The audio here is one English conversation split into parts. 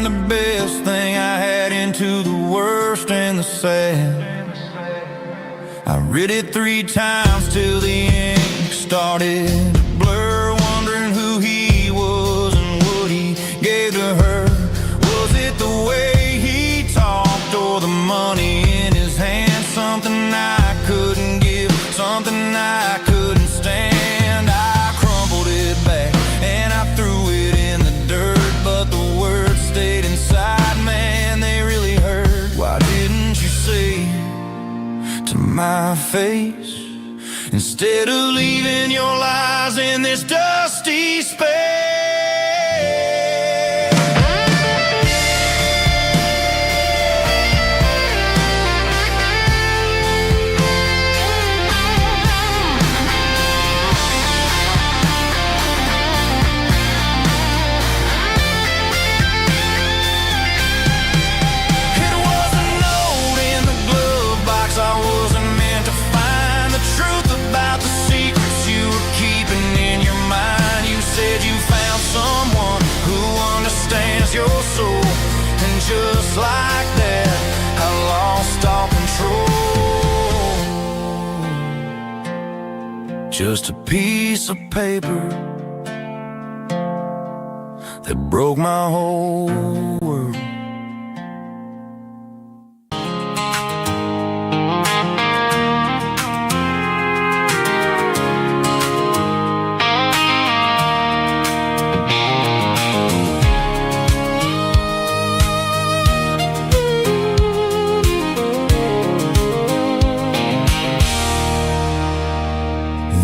turned the best thing I had into the worst and the sad. I read it 3 times till the ink started to blur, wondering who he was and what he gave to her. Was it the way he talked or the money in his hand? Something I couldn't give, something I couldn't stand. I crumpled it back and I threw it in the dirt, but the words stayed inside, man, they really hurt. Why didn't you say to my face, instead of leaving your lies in this dusty space? Your soul, and just like that, I lost all control. Just a piece of paper that broke my whole world.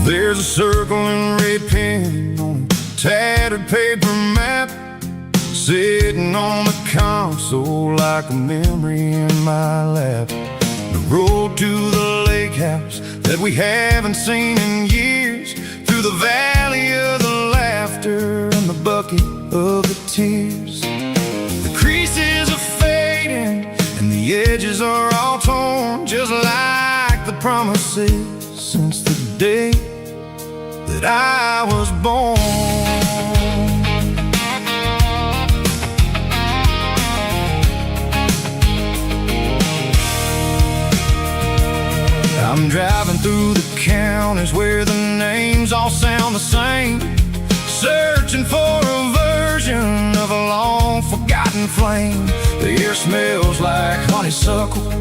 There's a circle and red pen on a tattered paper map, sitting on the console like a memory in my lap. The road to the lake house that we haven't seen in years, through the valley of the laughter and the bucket of the tears. The creases are fading and the edges are all torn, just like the promises since the day that I was born. I'm driving through the counties where the names all sound the same, searching for a version of a long forgotten flame. The air smells like honeysuckle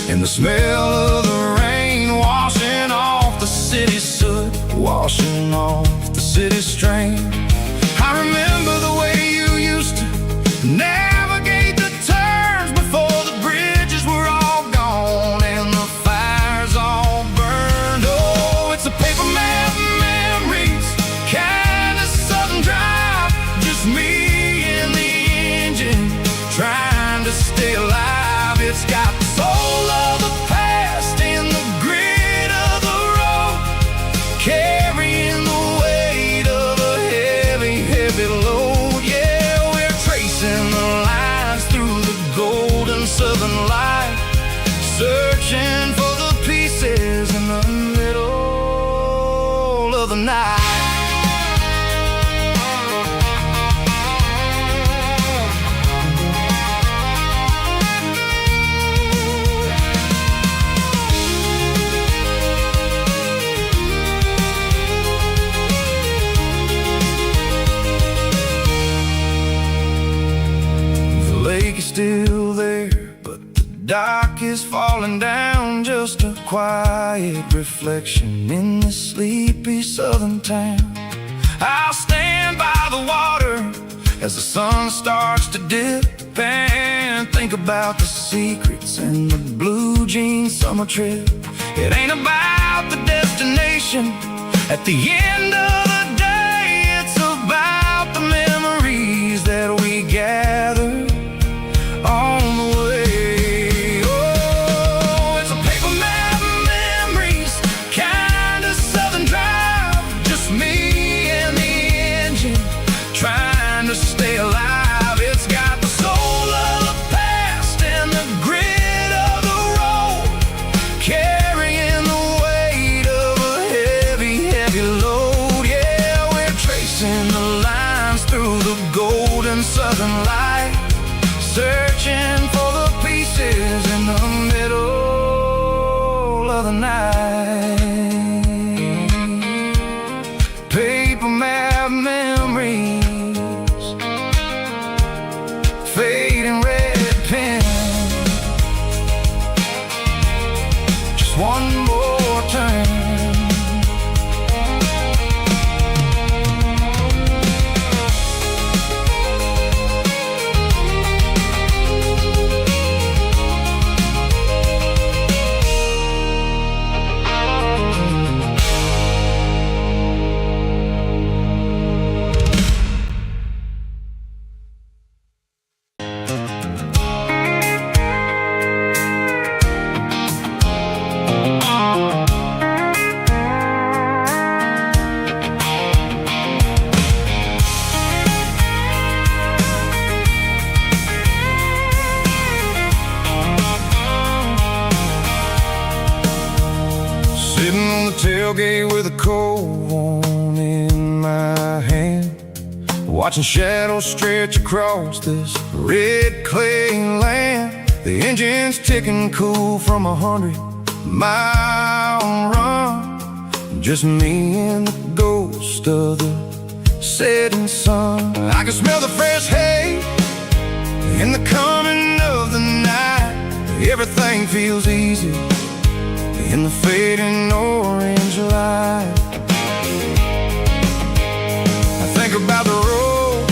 and the smell of the rain washing off the city's soot, washing off the city's strain. I remember the way you used to navigate the turns before the bridges were all gone and the fires all burned. Oh, it's a paper map memories, kind of sudden drive, just me and the engine trying to stay alive. It's got the soul of the past in the grit of the road, carrying the weight of a heavy, heavy load. Yeah, we're tracing the lines through the golden southern light, searching for the pieces in the middle of the night. Still there, but the dock is falling down, just a quiet reflection in this sleepy southern town. I'll stand by the water as the sun starts to dip and think about the secrets and the blue jean summer trip. It ain't about the destination at the end of the day, it's about the memories that we gather on the way. Oh, it's a paper map memories, kind of southern drive, just me and the engine trying to stay alive. It's got the soul of the past and the grit of the road, carrying the weight of a heavy, heavy load. Yeah, we're tracing the lines through the golden southern light, searching for the pieces in the middle of the night. Paper map memories, fading red pen. Just one more turn. Sitting on the tailgate with a cold one in my hand, watching shadows stretch across this red clay land. The engine's ticking cool from 100-mile run. Just me and the ghost of the setting sun. I can smell the fresh hay in the coming of the night. Everything feels easy in the fading orange light. I think about the road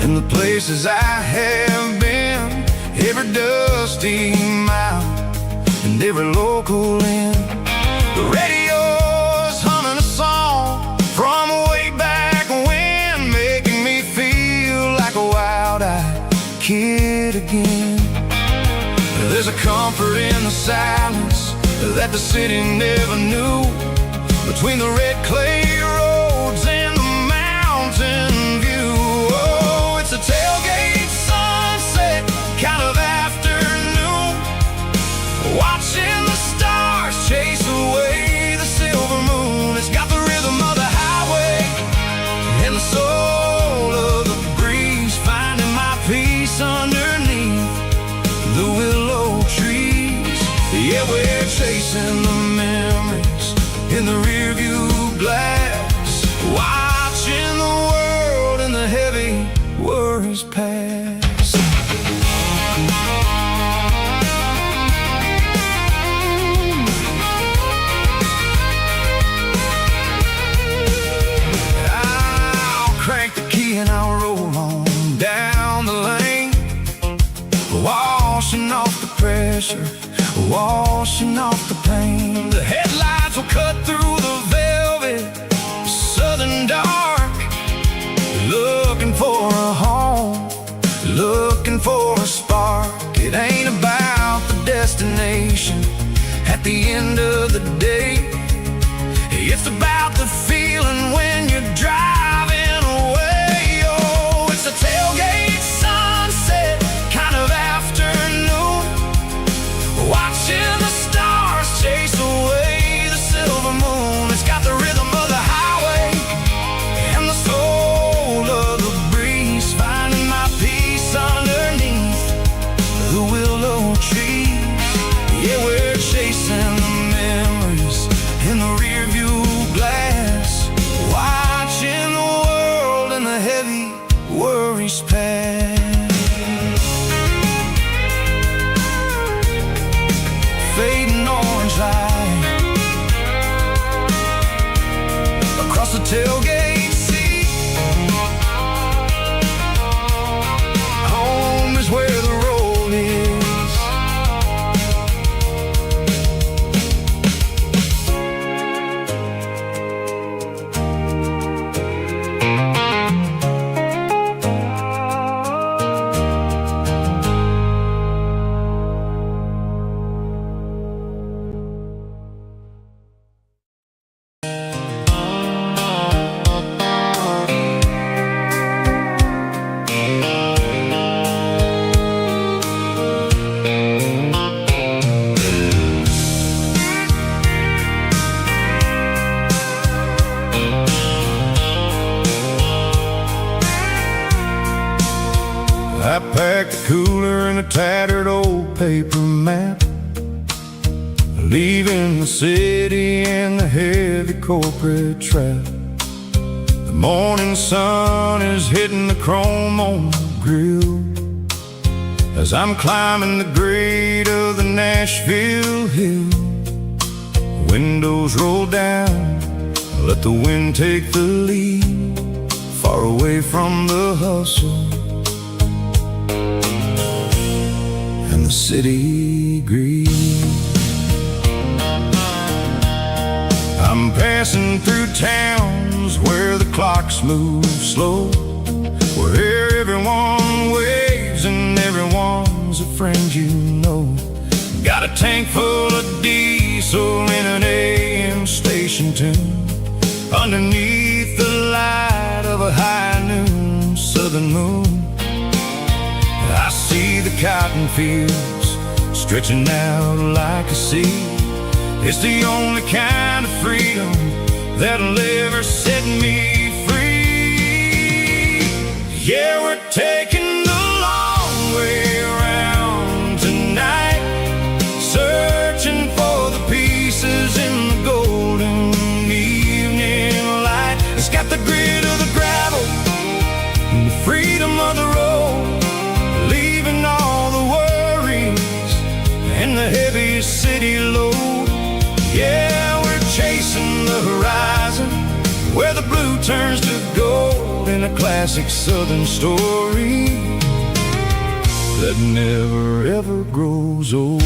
and the places I have been, every dusty mile and every local inn. The radio's humming a song from way back when, making me feel like a wild-eyed kid again. There's a comfort in the silence that the city never knew, between the red clay roads and the mountain view. Oh, it's a tailgate sunset kind of afternoon, watching the stars chase away the silver moon. It's got the rhythm of the highway and the soul of the breeze, finding my peace underneath the willow trees. Yeah, we're chasing the memories in the rearview glass, watching the world and the heavy worries pass. I'll crank the key and I'll roll on down the lane, washing off the pressure, washing off the pain. The headlights will cut through the velvet southern dark, looking for a home, looking for a spark. It ain't about the destination at the end of the day, it's about the feeling when you're driving away. Oh, it's a tailgate sunset kind of afternoon, watching the stars chase away the silver moon. It's got the rhythm of the highway and the soul of the breeze, finding my peace underneath the willow trees. Yeah, we're chasing the memories in the rearview glass, watching the world and the heavy worries pass. Fading orange light across the tailgate seat. Home is where the road is. I packed the cooler and a tattered old paper map, leaving the city and the heavy corporate trap. The morning sun is hitting the chrome on the grill as I'm climbing the grade of the Nashville hill. The windows roll down, let the wind take the lead, far away from the hustle and the city greed. I'm passing through towns where the clocks move slow, where everyone waves and everyone's a friend you know. Got a tank full of diesel in an AM station tune, underneath the light of a high noon southern moon. I see the cotton fields stretching out like a sea. It's the only kind of freedom that'll ever set me free. Yeah, we're taking the long way around tonight, searching for the pieces in the golden evening light. It's got the grit of the gravel and the freedom of the road, leaving all the worries and the heavy city load. Yeah, we're chasing the horizon where the blue turns to gold, in a classic southern story that never ever grows old.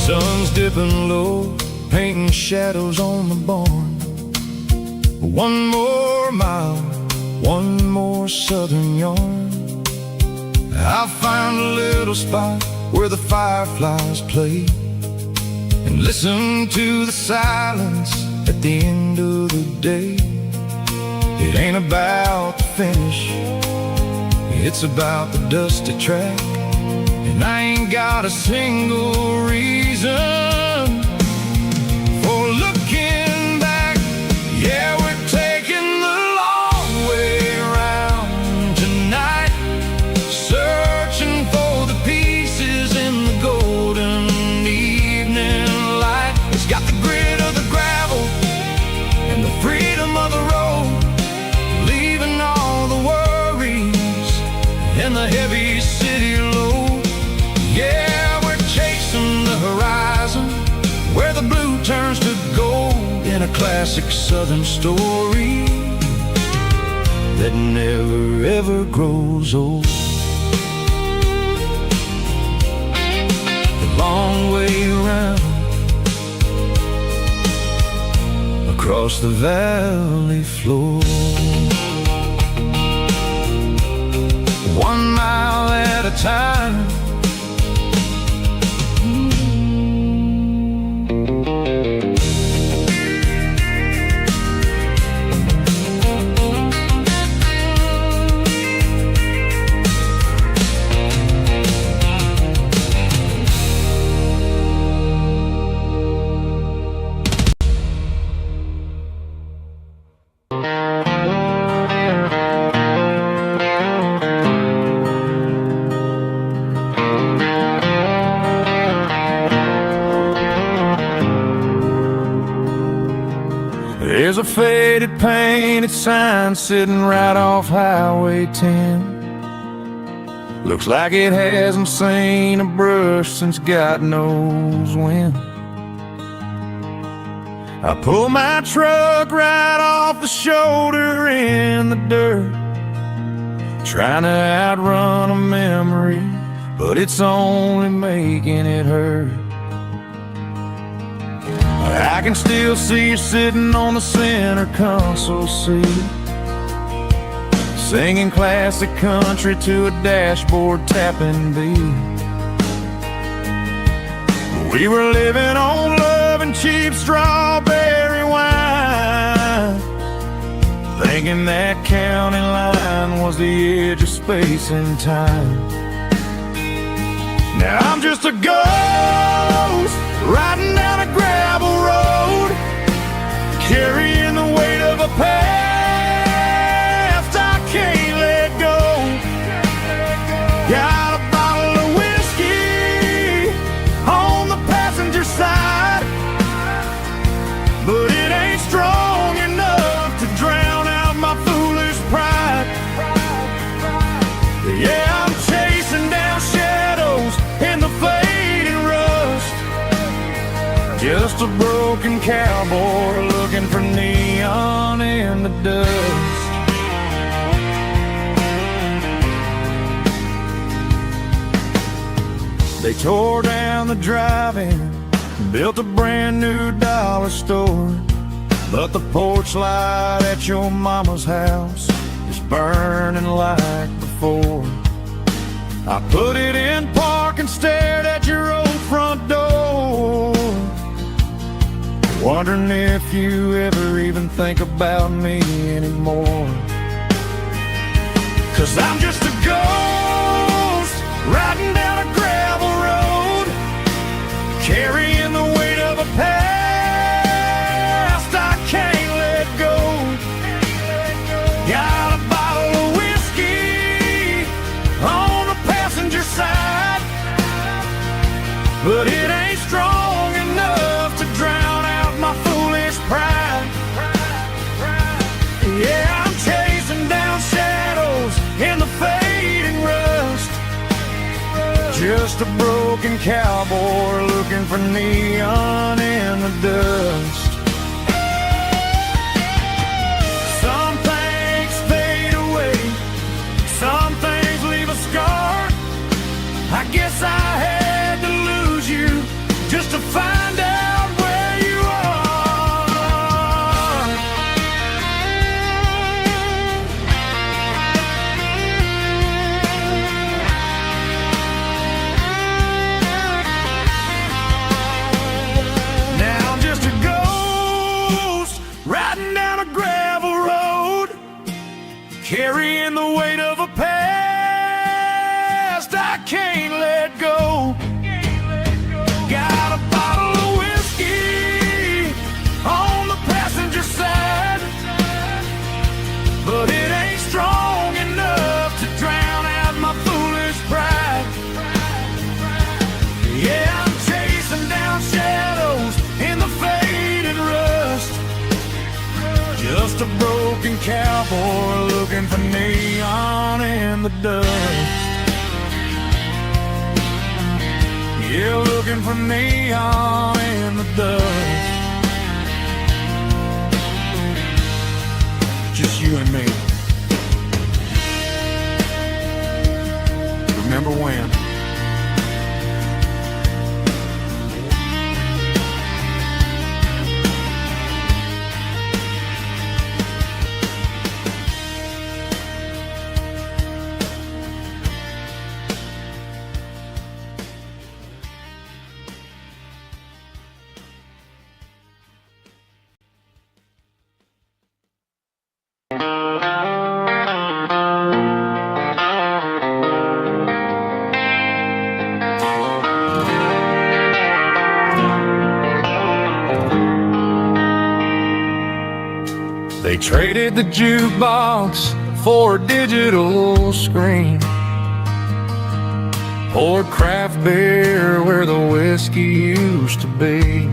Sun's dipping low, painting shadows on the barn. One more mile, one more southern yarn. I'll find a little spot where the fireflies play and listen to the silence at the end of the day. It ain't about the finish, it's about the dusty track. And I ain't got a single reason for looking back. Yeah, we're taking the long way around tonight, searching for the pieces in the golden evening light. It's got the grit of the gravel and the freedom of the road, leaving all the worries and the heavy city load. Yeah, we're chasing the horizon where the blue turns to gold, in a classic southern story that never ever grows old. The long way around across the valley floor, 1 mile at a time. There's a faded painted sign sitting right off Highway 10. Looks like it hasn't seen a brush since God knows when. I pull my truck right off the shoulder in the dirt, trying to outrun a memory, but it's only making it hurt. I can still see you sitting on the center console seat, singing classic country to a dashboard tapping beat. We were living on love and cheap strawberry wine, thinking that county line was the edge of space and time. Now I'm just a ghost riding down a gravel road, carrying the weight of a past I can't let go. Got a bottle of whiskey on the passenger side, but it ain't strong enough to drown out my foolish pride. Yeah, I'm chasing down shadows in the fading rust, just a broken cowboy looking for neon in the dust. They tore down the drive-in, built a brand new dollar store, but the porch light at your mama's house is burning like before. I put it in park and stared at your old front door, wondering if you ever even think about me anymore. 'Cause I'm just a ghost riding down a gravel road, carrying the weight of a past I can't let go. Got a bottle of whiskey on the passenger side, but it ain't strong enough to drown out my foolish pride. Yeah, I'm chasing down shadows in the fading rust, just a broken cowboy looking for neon in the dust. Some things fade away, some things leave a scar. I guess I had to lose you just to find out where you are. Now I'm just a ghost riding down a gravel road, carrying the weight of a past I can't let go. Got a bottle of whiskey on the passenger side, but it ain't strong enough to drown out my foolish pride. Yeah, I'm chasing down shadows in the fading rust, just a broken cowboy looking for neon in the dust. Yeah, looking for neon in the dust. Just you and me. Remember when? They traded the jukebox for a digital screen, poured craft beer where the whiskey used to be.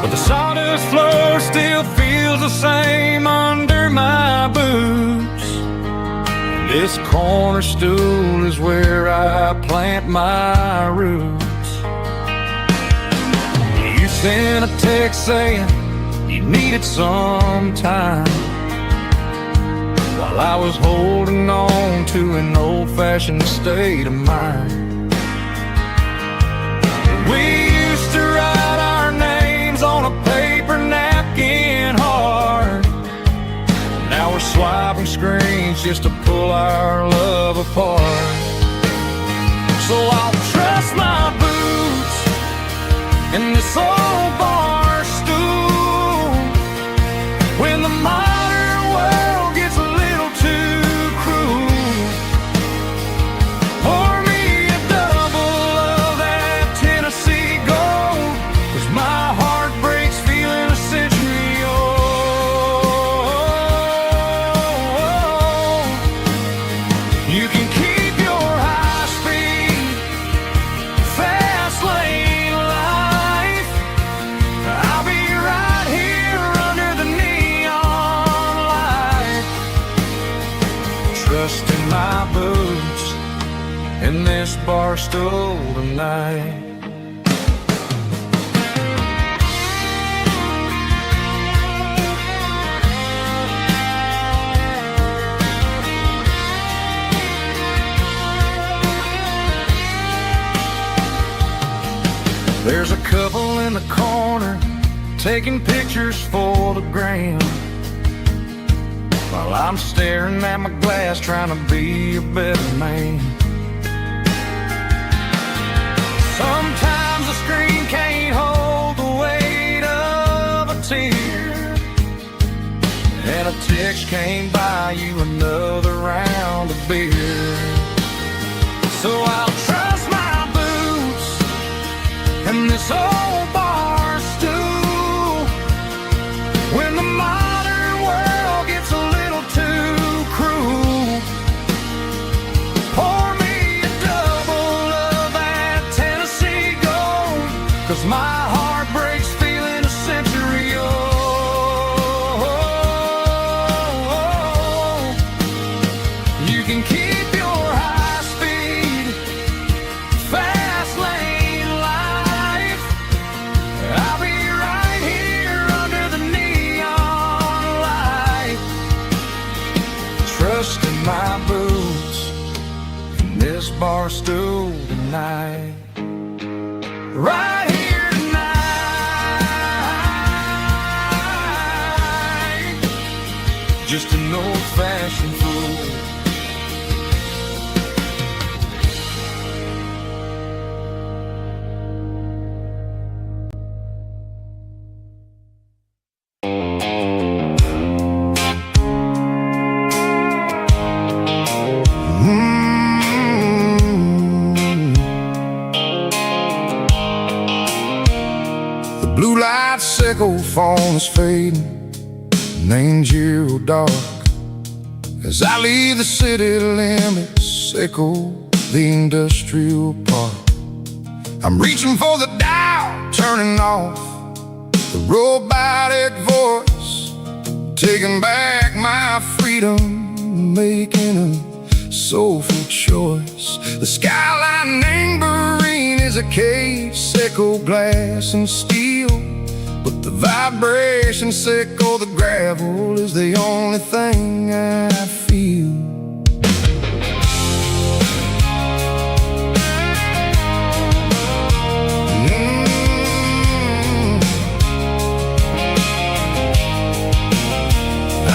But the sawdust floor still feels the same under my boots. This corner stool is where I plant my roots. You sent a text saying you needed some time, while I was holding on to an old-fashioned state of mind. We used to write our names on a paper napkin hard. Now we're swiping screens just to pull our love apart. So I'll trust my boots and this old bar stool when this bar stool tonight. There's a couple in the corner taking pictures for the gram, while I'm staring at my glass trying to be a better man. Sometimes the screen can't hold the weight of a tear, and a text can't buy you another round of beer. So I'll trust my boots and this old bar stool when the modern world gets a little too cruel. Pour me a double of that Tennessee Gold, 'cause my heart breaks feeling a century old. You can keep your high speed, fast lane life. I'll be right here under the neon light, trusting my boots in this bar stool tonight. Right here tonight, just an old-fashioned fool. The blue light sickle phone is fading, named Giro dark. As I leave the city limits, sickle the industrial park. I'm reaching for the dial, turning off the robotic voice, taking back my freedom, making a soulful choice. The skyline named Marine is a cage, sickle glass and steel, but the vibration sickle, the gravel, is the only thing I feel.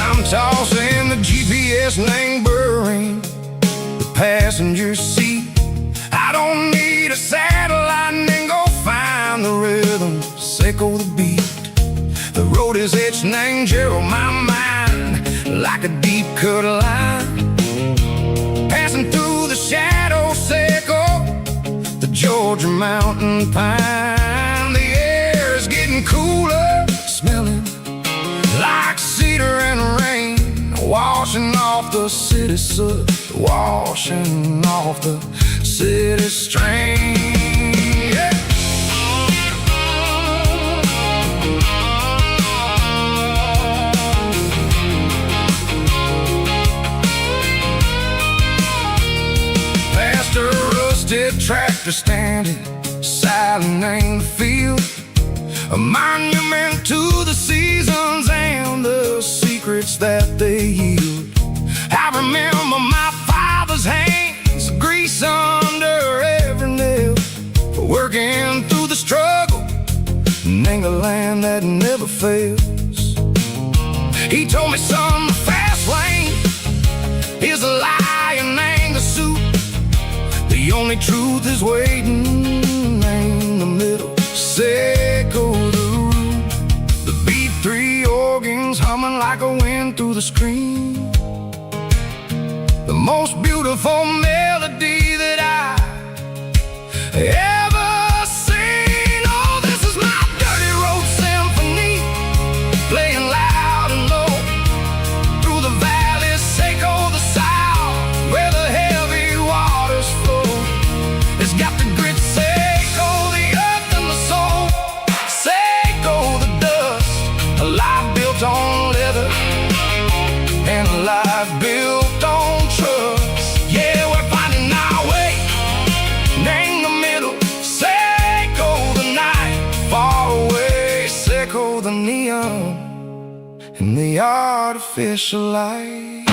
I'm tossing the GPS named Burring, the passenger seat. I don't need a satellite and go find the rhythm, sickle the beat. The road is etched named Gerald, my mind, like a deep cut line. Passing through the shadow sickle, the Georgia mountain pine. The air is getting cooler, smelling like cedar and rain, washing off the city soot, washing off the city strain. Yeah. Past a rusted tractor standing silent in the field, a monument to the seasons and the secrets that they yield. I remember my father's hands, grease under every nail, working through the struggle, name the land that never fails. He told me, son, the fast lane is a lie and ain't the suit. The only truth is waiting in the middle, sickle the root. The B3 organs humming like a wind through the screen, the most beautiful melody that I ever seen. Oh, this is my dirty road symphony, playing loud and low through the valleys, sickle the south, where the heavy waters flow. It's got the grit, sickle the earth and the soul, sickle the dust, a life built on leather and a life built on trust. Yeah, we're from the artificial light.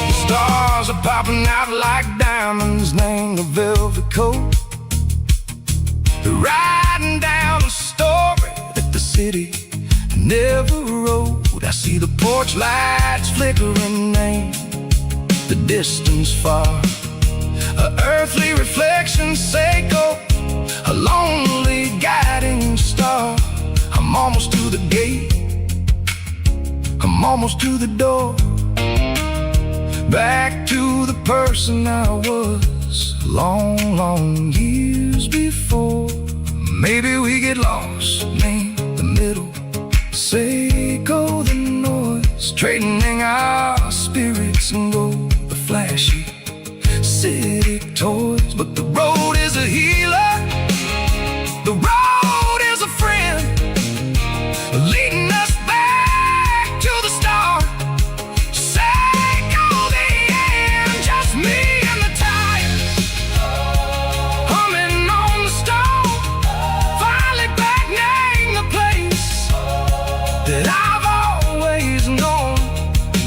The stars are popping out like diamonds named the velvet coat. They're riding down the story that the city never wrote. I see the porch lights flickering in the distance far. A earthly reflection Seiko, a lonely guiding star. I'm almost to the gate, I'm almost to the door. Back to the person I was long, long years before. Maybe we get lost, name the middle, Seiko the noise, trading our spirits and go the flashy city toys. But the road is a healer, the road is a friend, leading us back to the start. Seiko the end, just me and the tires, humming on the stove. Finally back, name the place that I've always known.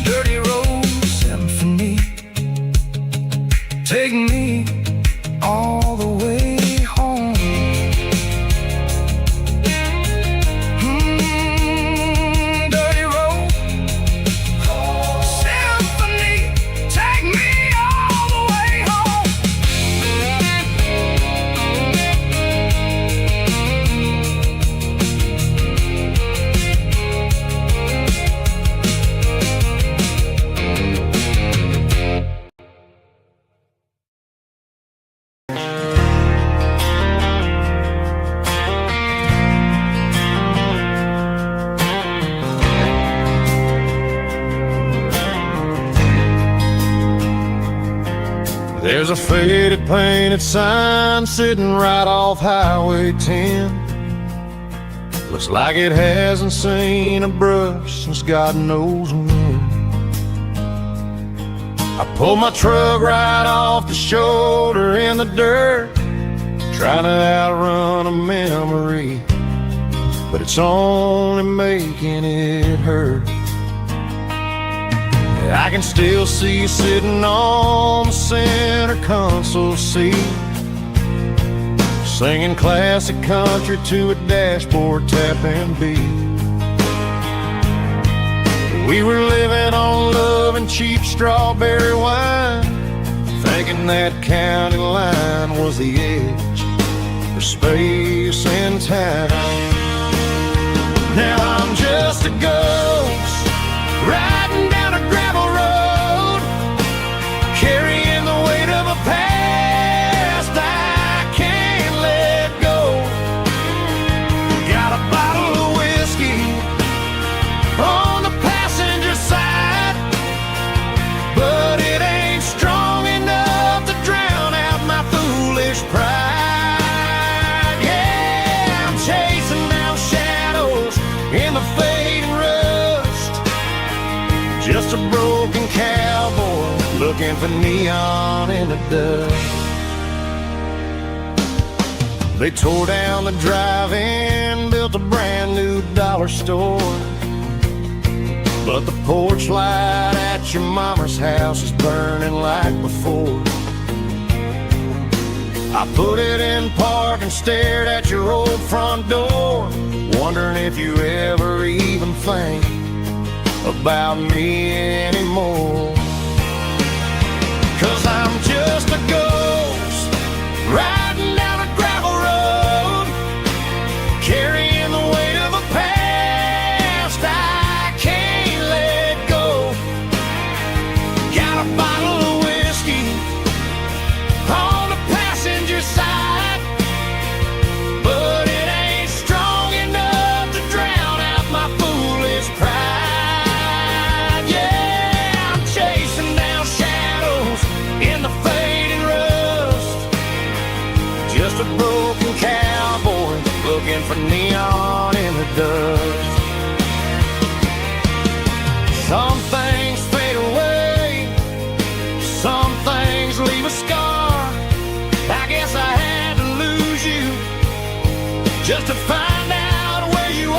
Dirty road symphony, take me all the way home. Dirty road symphony, take me all the way home. There's a faded painted sign sitting right off Highway 10. Looks like it hasn't seen a brush since God knows when. I pulled my truck right off the shoulder in the dirt, trying to outrun a memory, but it's only making it hurt. I can still see you sitting on the center console seat, singing classic country to a dashboard tapping beat. We were living on love and cheap strawberry wine, thinking that county line was the edge for space and time. Now I'm just a ghost riding down a gravel road, carrying the weight of a past I can't let go. Got a bottle of whiskey on the passenger side, but it ain't strong enough to drown out my foolish pride. Yeah, I'm chasing down shadows in the fading rust, just a broken cowboy looking for neon in the dust. They tore down the drive-in, built a brand new dollar store, but the porch light at your mama's house is burning like before. I put it in park and stared at your old front door, wondering if you ever even think about me anymore. 'Cause I'm just a ghost riding down a gravel road, carrying the weight of a past I can't let go. Got a bottle of whiskey on the passenger side, but it ain't strong enough to drown out my foolish pride. Yeah, I'm chasing down shadows in the fading rust, just a broken cowboy looking for neon in the dust. Some things fade away, some things leave a scar. I guess I had to lose you just to find out where you are.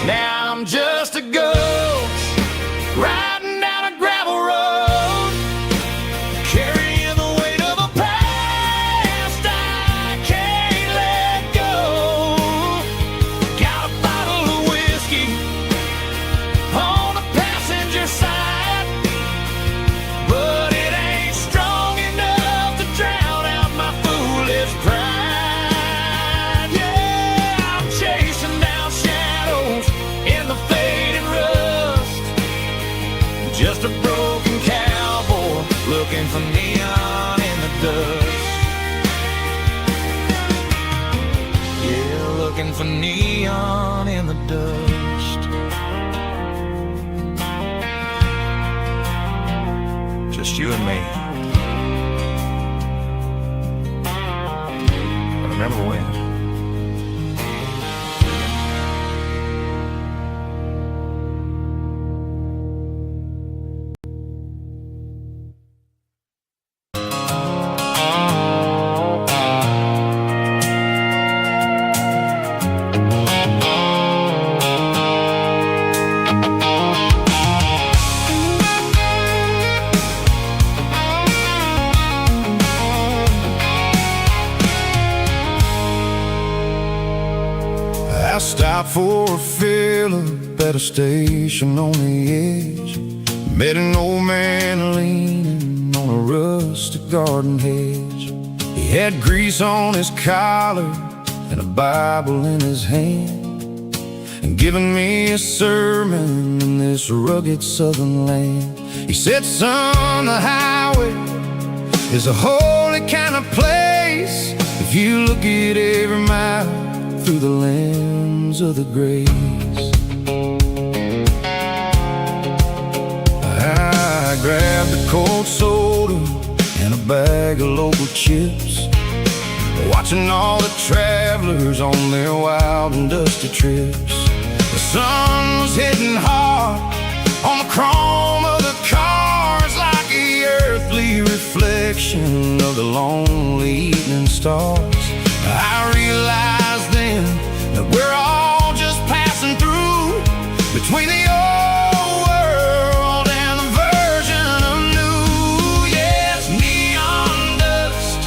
Now I'm just a ghost riding down a gravel road, carrying the weight of a past I can't let go. Got a bottle of whiskey on the passenger side, but it ain't strong enough to drown out my foolish pride. Yeah, I'm chasing down shadows in the faded rust, just a broken cowboy looking for neon in the dust. Yeah, looking for neon in the dust. Just you and me. I remember when. I stopped for a fill-up at a station on the edge. Met an old man leaning on a rustic garden hedge. He had grease on his collar and a Bible in his hand, and giving me a sermon in this rugged southern land. He said, son, the highway is a holy kind of place if you look at every mile through the lens of the grace. I grabbed a cold soda and a bag of local chips, watching all the travelers on their wild and dusty trips. The sun was hitting hard on the chrome of the cars, like the earthly reflection of the lonely evening stars. I realized then that we're all just passing through between the old world and the version of new. Yes, neon dust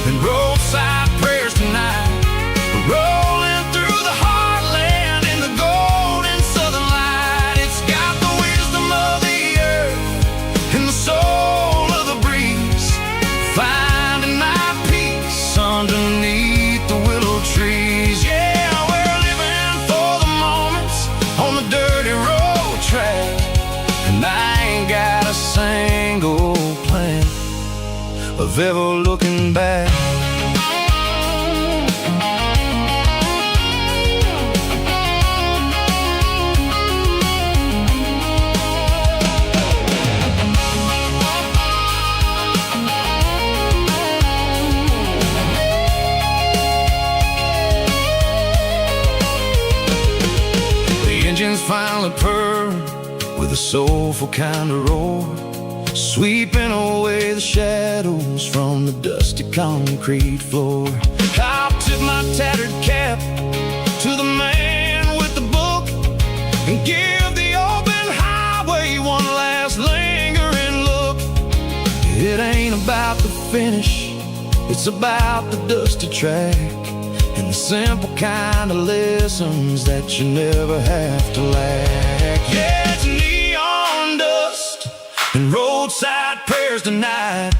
and roadside prayers tonight, rolling through the heartland in the golden southern light. It's got the wisdom of the earth and the soul of the breeze, finding my peace underneath the willow trees. Yeah, we're living for the moments on the dirty road track, and I ain't got a single plan of ever looking back. Engines finally purr with a soulful kind of roar, sweeping away the shadows from the dusty concrete floor. I'll tip my tattered cap to the man with the book and give the open highway one last lingering look. It ain't about the finish, it's about the dusty track and the simple kind of lessons that you never have to lack. Yeah, it's neon dust and roadside prayers tonight,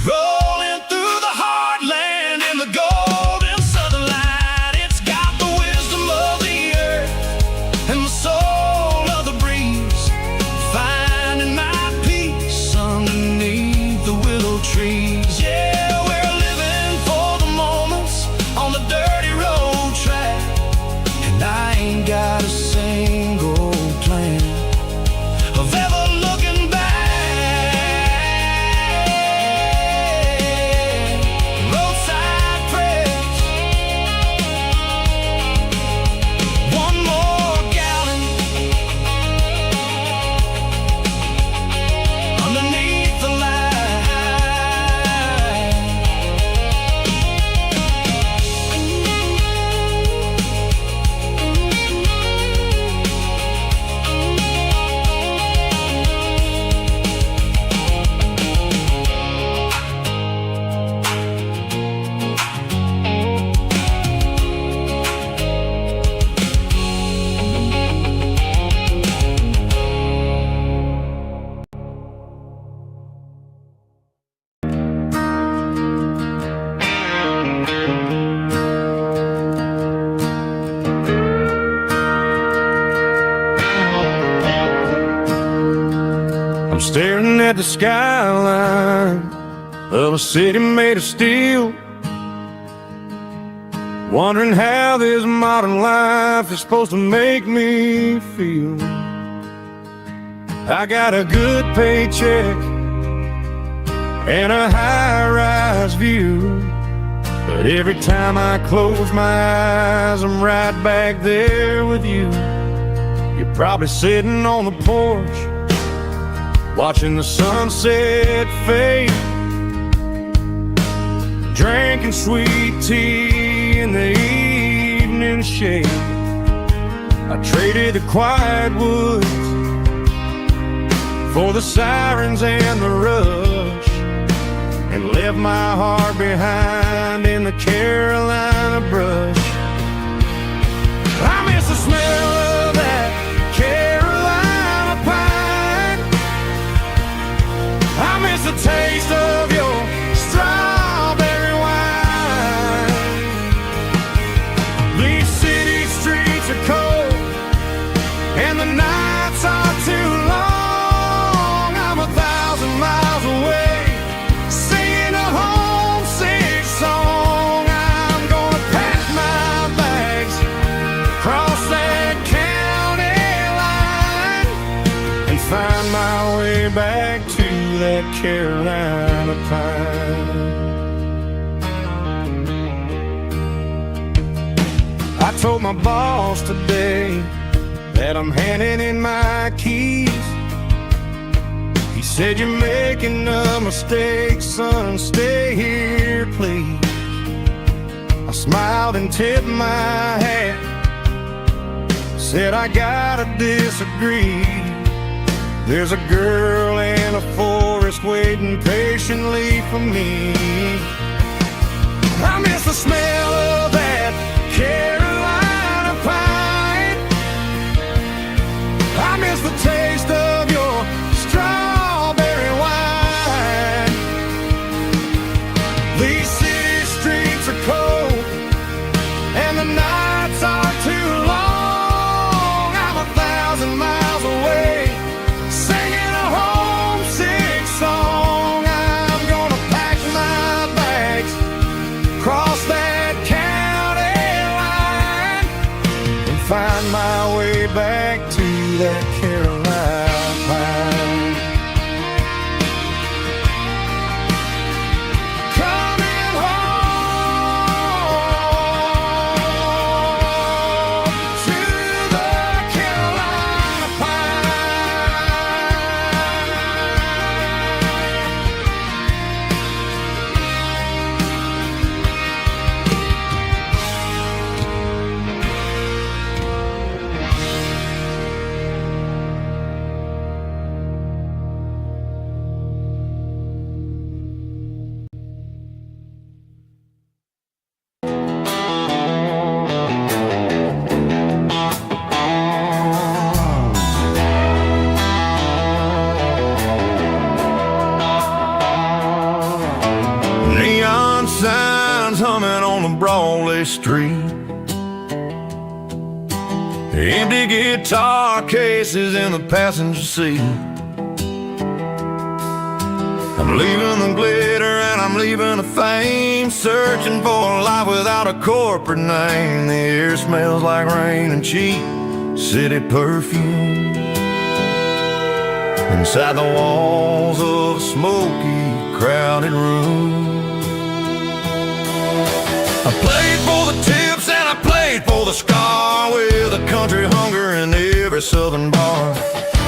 rolling through the heartland in the golden southern light. It's got the wisdom of the earth and the soul of the breeze, finding my peace underneath the willow trees. Yeah, we're living for the moments on the dirty road track, and I ain't got a single plan of ever looking back. at the skyline of a city made of steel, wondering how this modern life is supposed to make me feel. I got a good paycheck and a high-rise view, but every time I close my eyes, I'm right back there with you. You're probably sitting on the porch, watching the sunset fade, drinking sweet tea in the evening shade. I traded the quiet woods for the sirens and the rush, and left my heart behind in the Carolina brush. I miss the smell of that Carolina pine. I miss the taste of your strawberry wine. These city streets are cold and the nights are too long. I'm 1,000 miles away, singing a homesick song. I'm gonna pack my bags, cross that county line, and find my way back to that Carolina pine. I told my boss today that I'm handing in my keys. He said, "You're making a mistake, son, stay here, please." I smiled and tipped my hat, said, "I gotta disagree. There's a girl in a forest waiting patiently for me." I miss the smell of that Carolina pine. I miss the taste of your strawberry wine. These city streets are cold and the nights are too long. I'm 1,000 miles away, singing a homesick song. I'm gonna pack my bags, cross that county line, and find my way back to that Carolina pine. Coming home to the Carolina Neon signs humming on the Broadway street, empty guitar cases in the passenger seat. I'm leaving the glitter and I'm leaving the fame, searching for a life without a corporate name. The air smells like rain and cheap city perfume inside the walls of a smoky, crowded room. I played for the tips and I played for the scar, with a country hunger in every southern bar.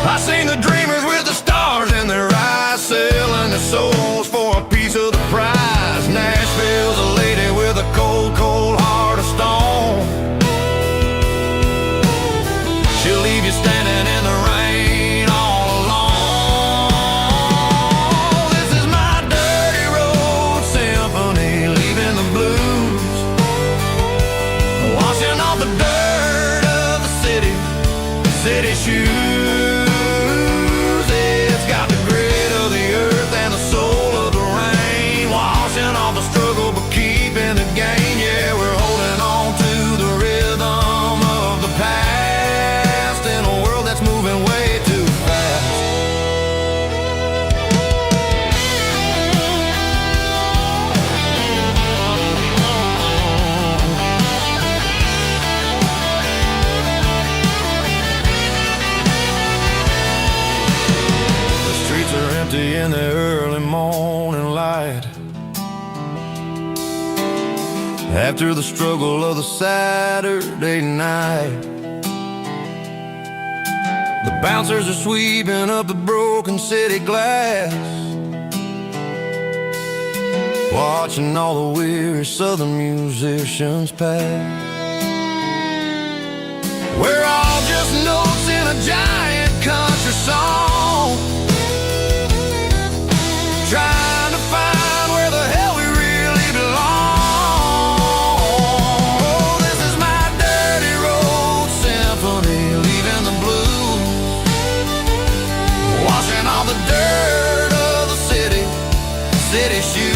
I seen the dreamers with the stars in their eyes, selling their souls for a piece of the prize. Nashville's a lady with a cold, cold heart of stone. She'll leave you standing in the rain all alone. This is my dirty road symphony, leaving the blues, washing off the dirt of the city shoes. It's got the grit early morning light. After the struggle of the Saturday night, the bouncers are sweeping up the broken city glass, watching all the weary southern musicians pass. We're all just notes in a giant country song, trying to find where the hell we really belong. Oh, this is my dirty road symphony, leaving the blues, washing all the dirt of the city shoes.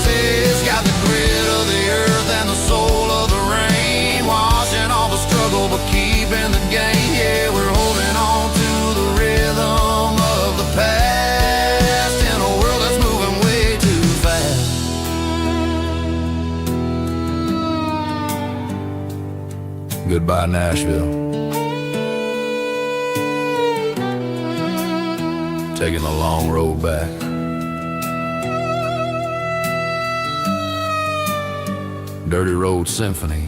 It's got the grit of the earth and the soul of the rain, washing all the struggle but keeping the game. Yeah, we're holding on to the rhythm of the past in a world that's moving way too fast. Goodbye, Nashville. Taking the long road back. Dirty Road Symphony.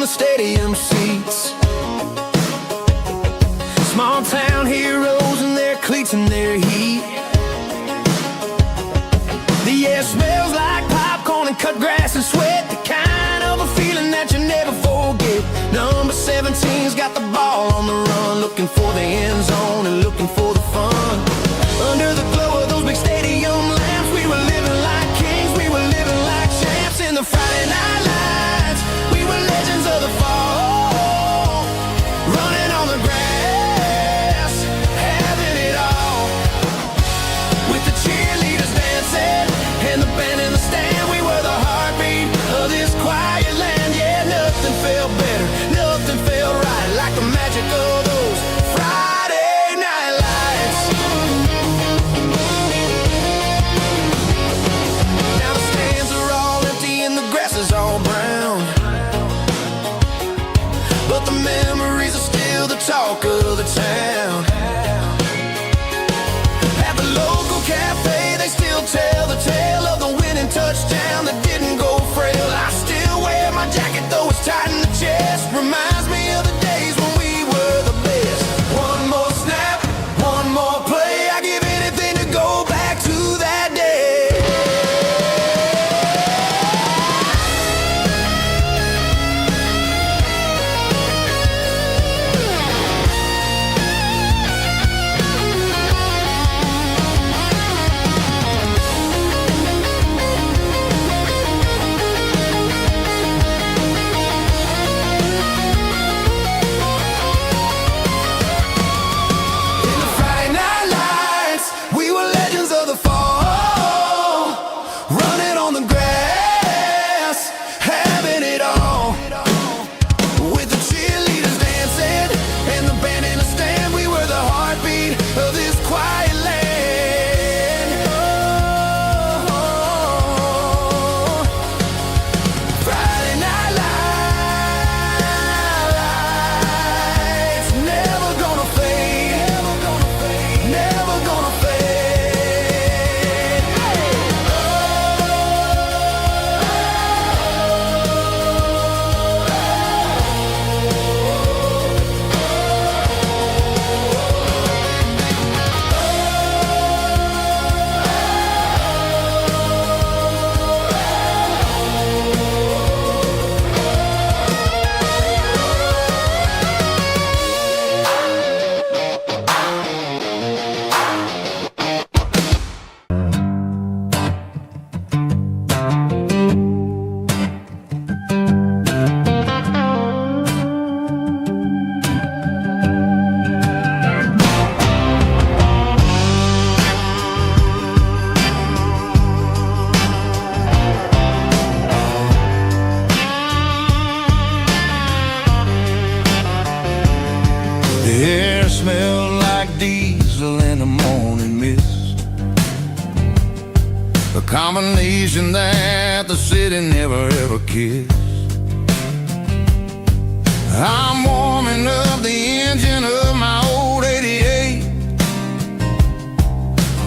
Stadium seats, small town heroes in their cleats and their heat. The air smells like popcorn and cut grass and sweat, the kind of a feeling that you never forget. Number 17's got the ball on the run, looking for the end zone and looking for the fun. Under the glow of those big stadium lamps, we were living like kings, we were living like champs. In the Friday night lights, we were legends of the fall, running on the grass, having it all. With the cheerleaders dancing and the band in the stand, we were the heartbeat of this quiet land. Yeah, nothing felt better, nothing felt right like the magic of those Friday night lights. combination that the city never ever kissed. I'm warming up the engine of my old 88,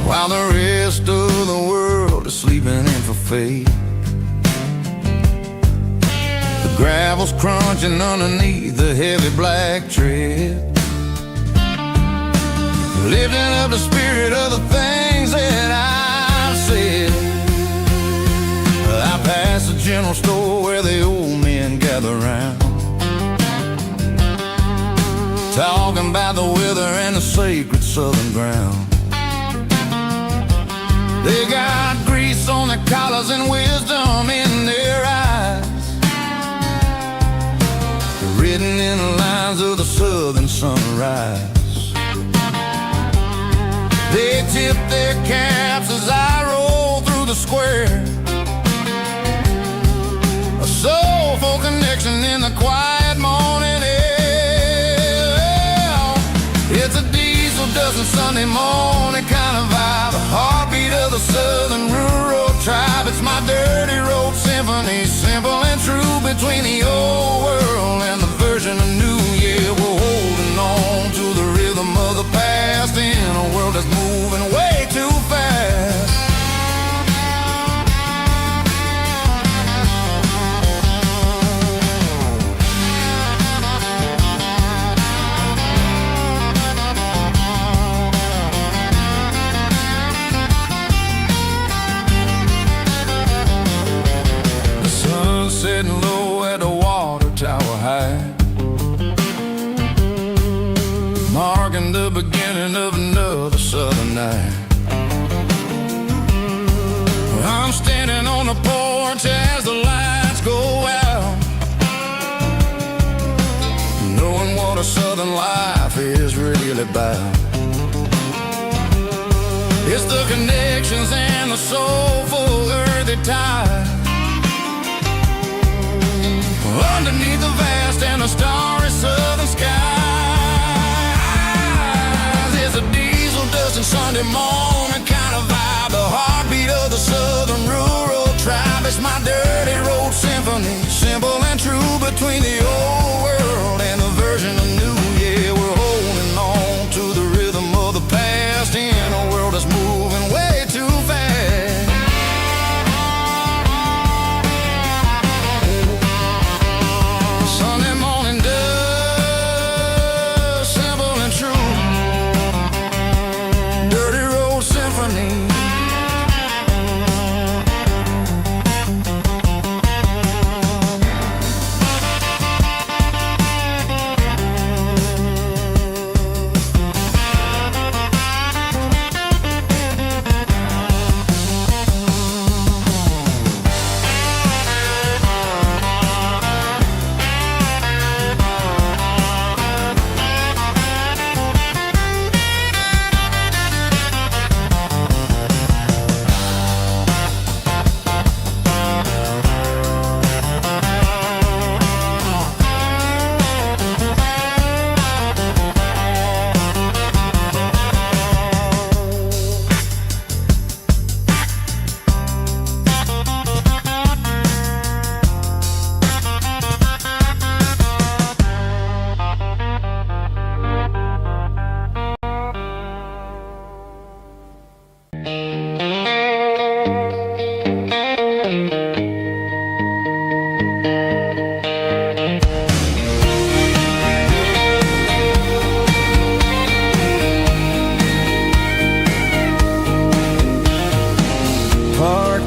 while the rest of the world is sleeping in for fate. The gravel's crunching underneath the heavy black tread, lifting up the spirit of the things that I've said. I pass the general store where the old men gather round, talking about the weather and the sacred southern ground. They got grease on their collars and wisdom in their eyes, written in the lines of the southern sunrise. They tip their caps as I roll through the square, a soulful connection in the quiet morning air. It's a diesel dozen Sunday morning kind of vibe, a heartbeat of the southern rural tribe. It's my dirty road symphony, simple and true, between the old world and the version of new. Yeah, we're holding on to the rhythm of the past in a world that's moving way too fast. Sitting low at the water tower high, marking the beginning of another southern night. I'm standing on the porch as the lights go out, knowing what a southern life is really about. It's the connections and the soulful earthy ties, underneath the vast and the starry southern skies. It's a diesel dusting Sunday morning kind of vibe, the heartbeat of the southern rural tribe. It's my dirty road symphony, simple and true, between the old world and the version of new. Yeah, we're holding on to the rhythm of the past in a world that's moving way too fast. Sunday morning dust, simple and true, dirty road symphony.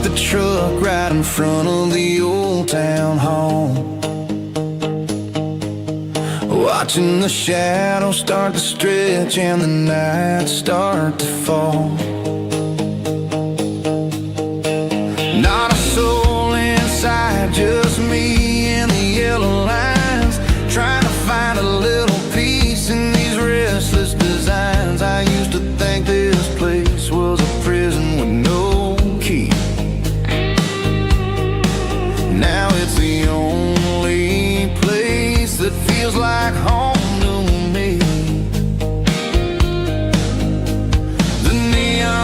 The truck right in front of the old town hall, watching the shadows start to stretch and the nights start to fall. Not a soul inside, just me and the yellow lines, trying to find a little peace in these restless designs. I used to think this place was a prison with no key. Now it's the only place that feels like home to me. The neon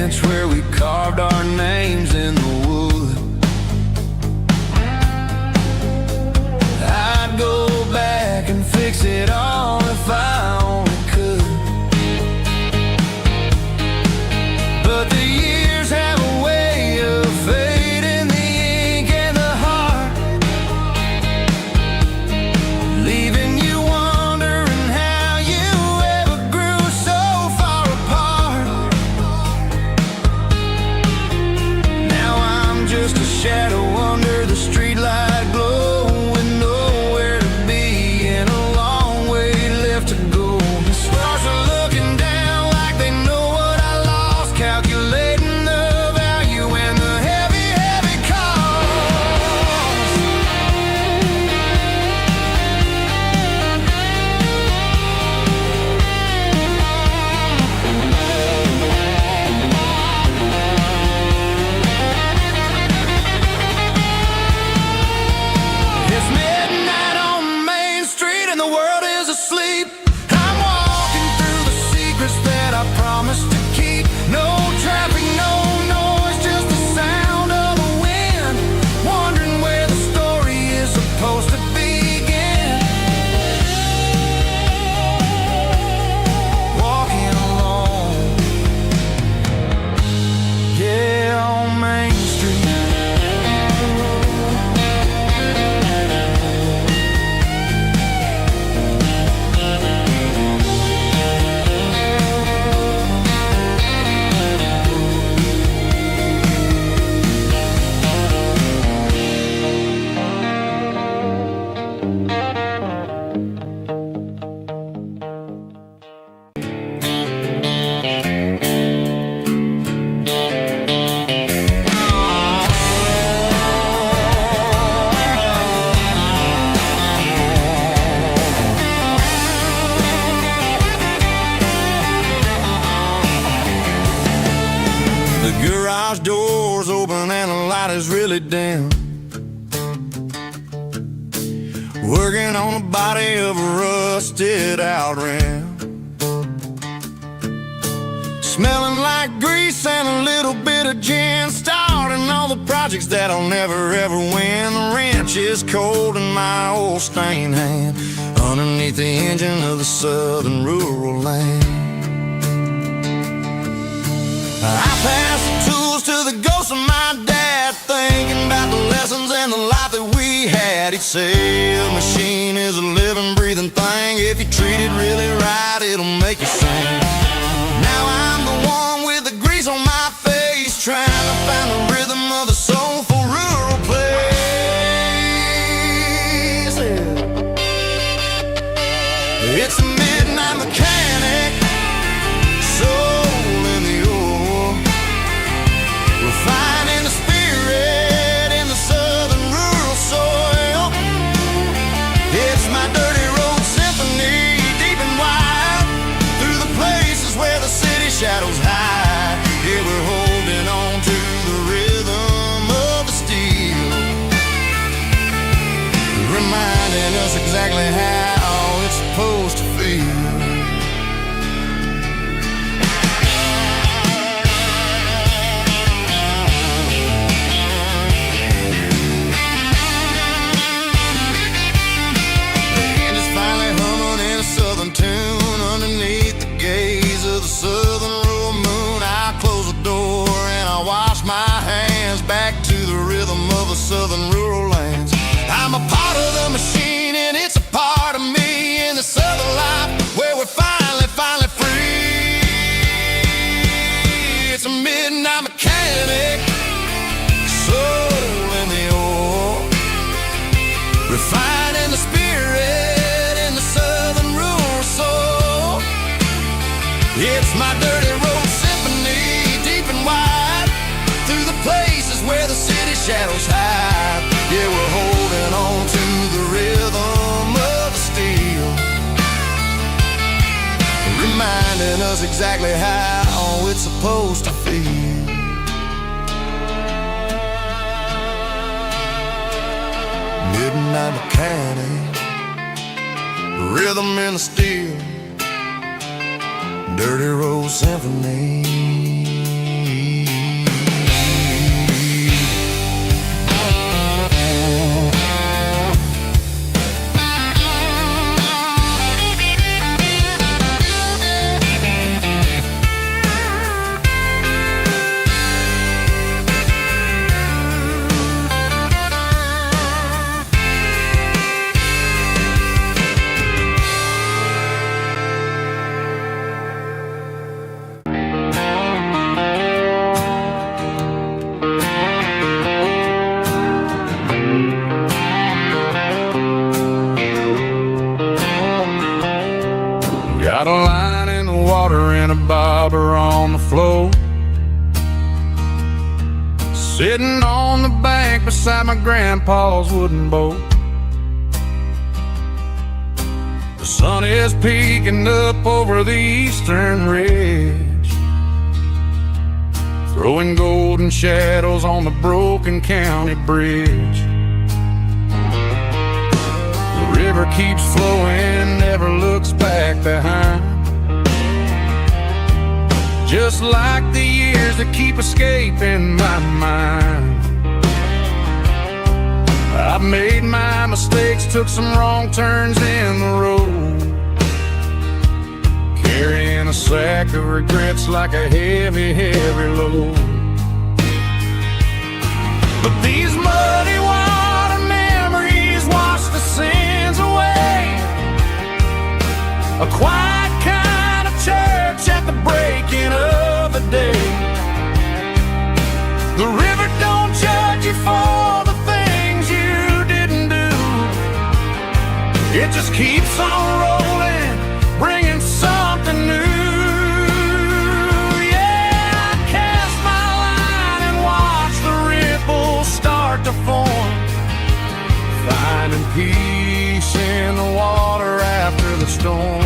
bench where we carved our names in the wood. I'd go back and fix it all if I only could. But the years have a way of fading the ink and the heart, leaving you wondering how you ever grew so far apart. Now I'm just a shadow under the streetlight glow, with nowhere to be and a long way left to go. The stars are looking down like they know what I lost, calculating the value and the heavy, heavy cost. It's midnight on Main Street and the world is asleep. I'm walking through the secrets that I promised to keep. No traffic, no noise, just the sound of the wind, wondering where the story is supposed to begin. Walking alone, yeah, on Main Street. The garage door's open and the light is really dim. Working on the body of a rusted out rim, smelling like grease and a little bit of gin, starting all the projects that I'll never ever win. The wrench is cold in my old stained hand, underneath the engine of the southern rural land. I pass the tools to the ghost of my dad, thinking about the lessons and the life that we had. He'd say a machine is a living, breathing thing. If you treat it really right, it'll make you sing. Now I'm the one with the grease on my face, trying to find the rhythm of the soulful rural place. It's a midnight mechanic, soul in the ore, refining the spirit in the southern rural soil. It's my dirty road symphony, deep and wide, through the places where the city shadows hide. Yeah, we're holding on to the rhythm of the steel, reminding us exactly how it's supposed to feel. Tune underneath the gaze of the southern rural moon. I close the door and I wash my hands, back to the rhythm of the southern rural lands. I'm a part of the machine and it's a part of me, in the southern life where we're finally free. It's a midnight mechanic, soul in the ore, refining the spirit in the southern rural soul. It's my dirty road symphony, deep and wide, through the places where the city shadows hide. Yeah, we're holding on to the rhythm of the steel, reminding us exactly how it's supposed to feel. Midnight mechanic, rhythm in the steel, dirty road symphony. water and a bobber on the floor. Sitting on the bank beside my grandpa's wooden boat. The sun is peeking up over the eastern ridge, throwing golden shadows on the broken county bridge. The river keeps flowing, never looks back behind, just like the years that keep escaping my mind. I made my mistakes, took some wrong turns in the road, carrying a sack of regrets like a heavy, heavy load. But these muddy water memories wash the sins away. A quiet kind of church at the breaking of the day. The river don't judge you for the things you didn't do. It just keeps on rolling, bringing something new. Yeah, I cast my line and watch the ripples start to form, finding peace in the water after the storm.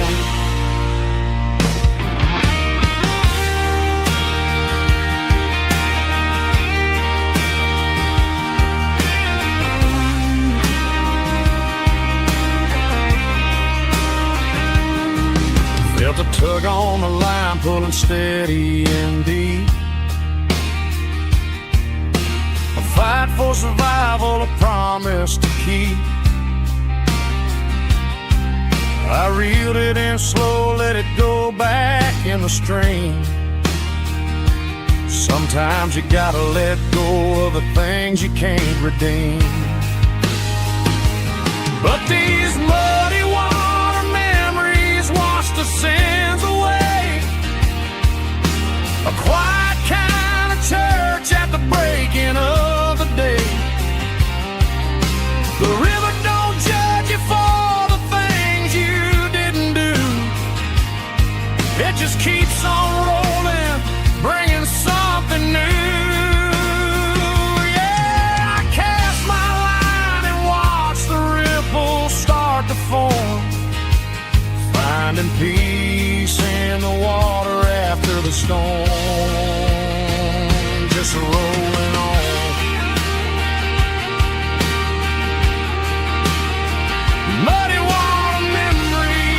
Felt a tug on the line, pulling steady and deep. A fight for survival, a promise to keep. I reeled it in slow, let it go back in the stream. Sometimes you gotta let go of the things you can't redeem. But these muddy water memories wash the sins away. A quiet kind of church at the breaking of the day. The river don't judge you for the things you didn't do. It just keeps on rolling, bringing something new. Yeah, I cast my line and watch the ripples start to form, finding peace in the water after the storm. Just rolling on. Muddy water memory.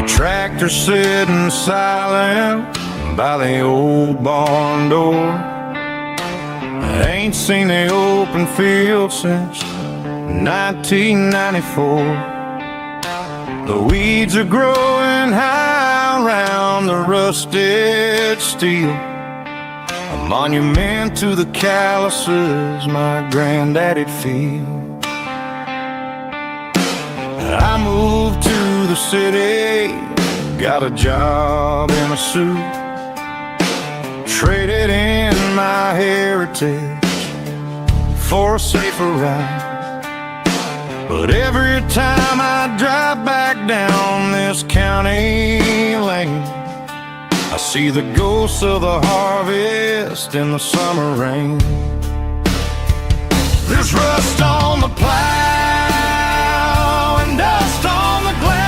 Tractor sitting silent by the old barn door. I ain't seen the open field since 1994. The weeds are growing high around the rusted steel, a monument to the calluses my granddaddy'd feel. I moved to the city, got a job in a suit, traded in my heritage for a safer ride. But every time I drive back down this county lane, I see the ghosts of the harvest in the summer rain. There's rust on the plow and dust on the glass,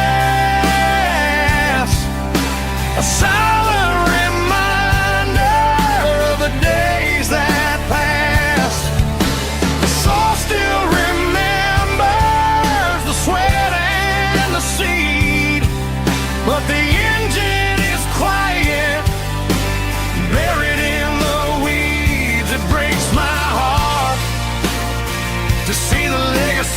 a silent reminder of the days that passed. The soul still remembers the sweat and the seed, but the engine is quiet, buried in the weeds. It breaks my heart to see the legacy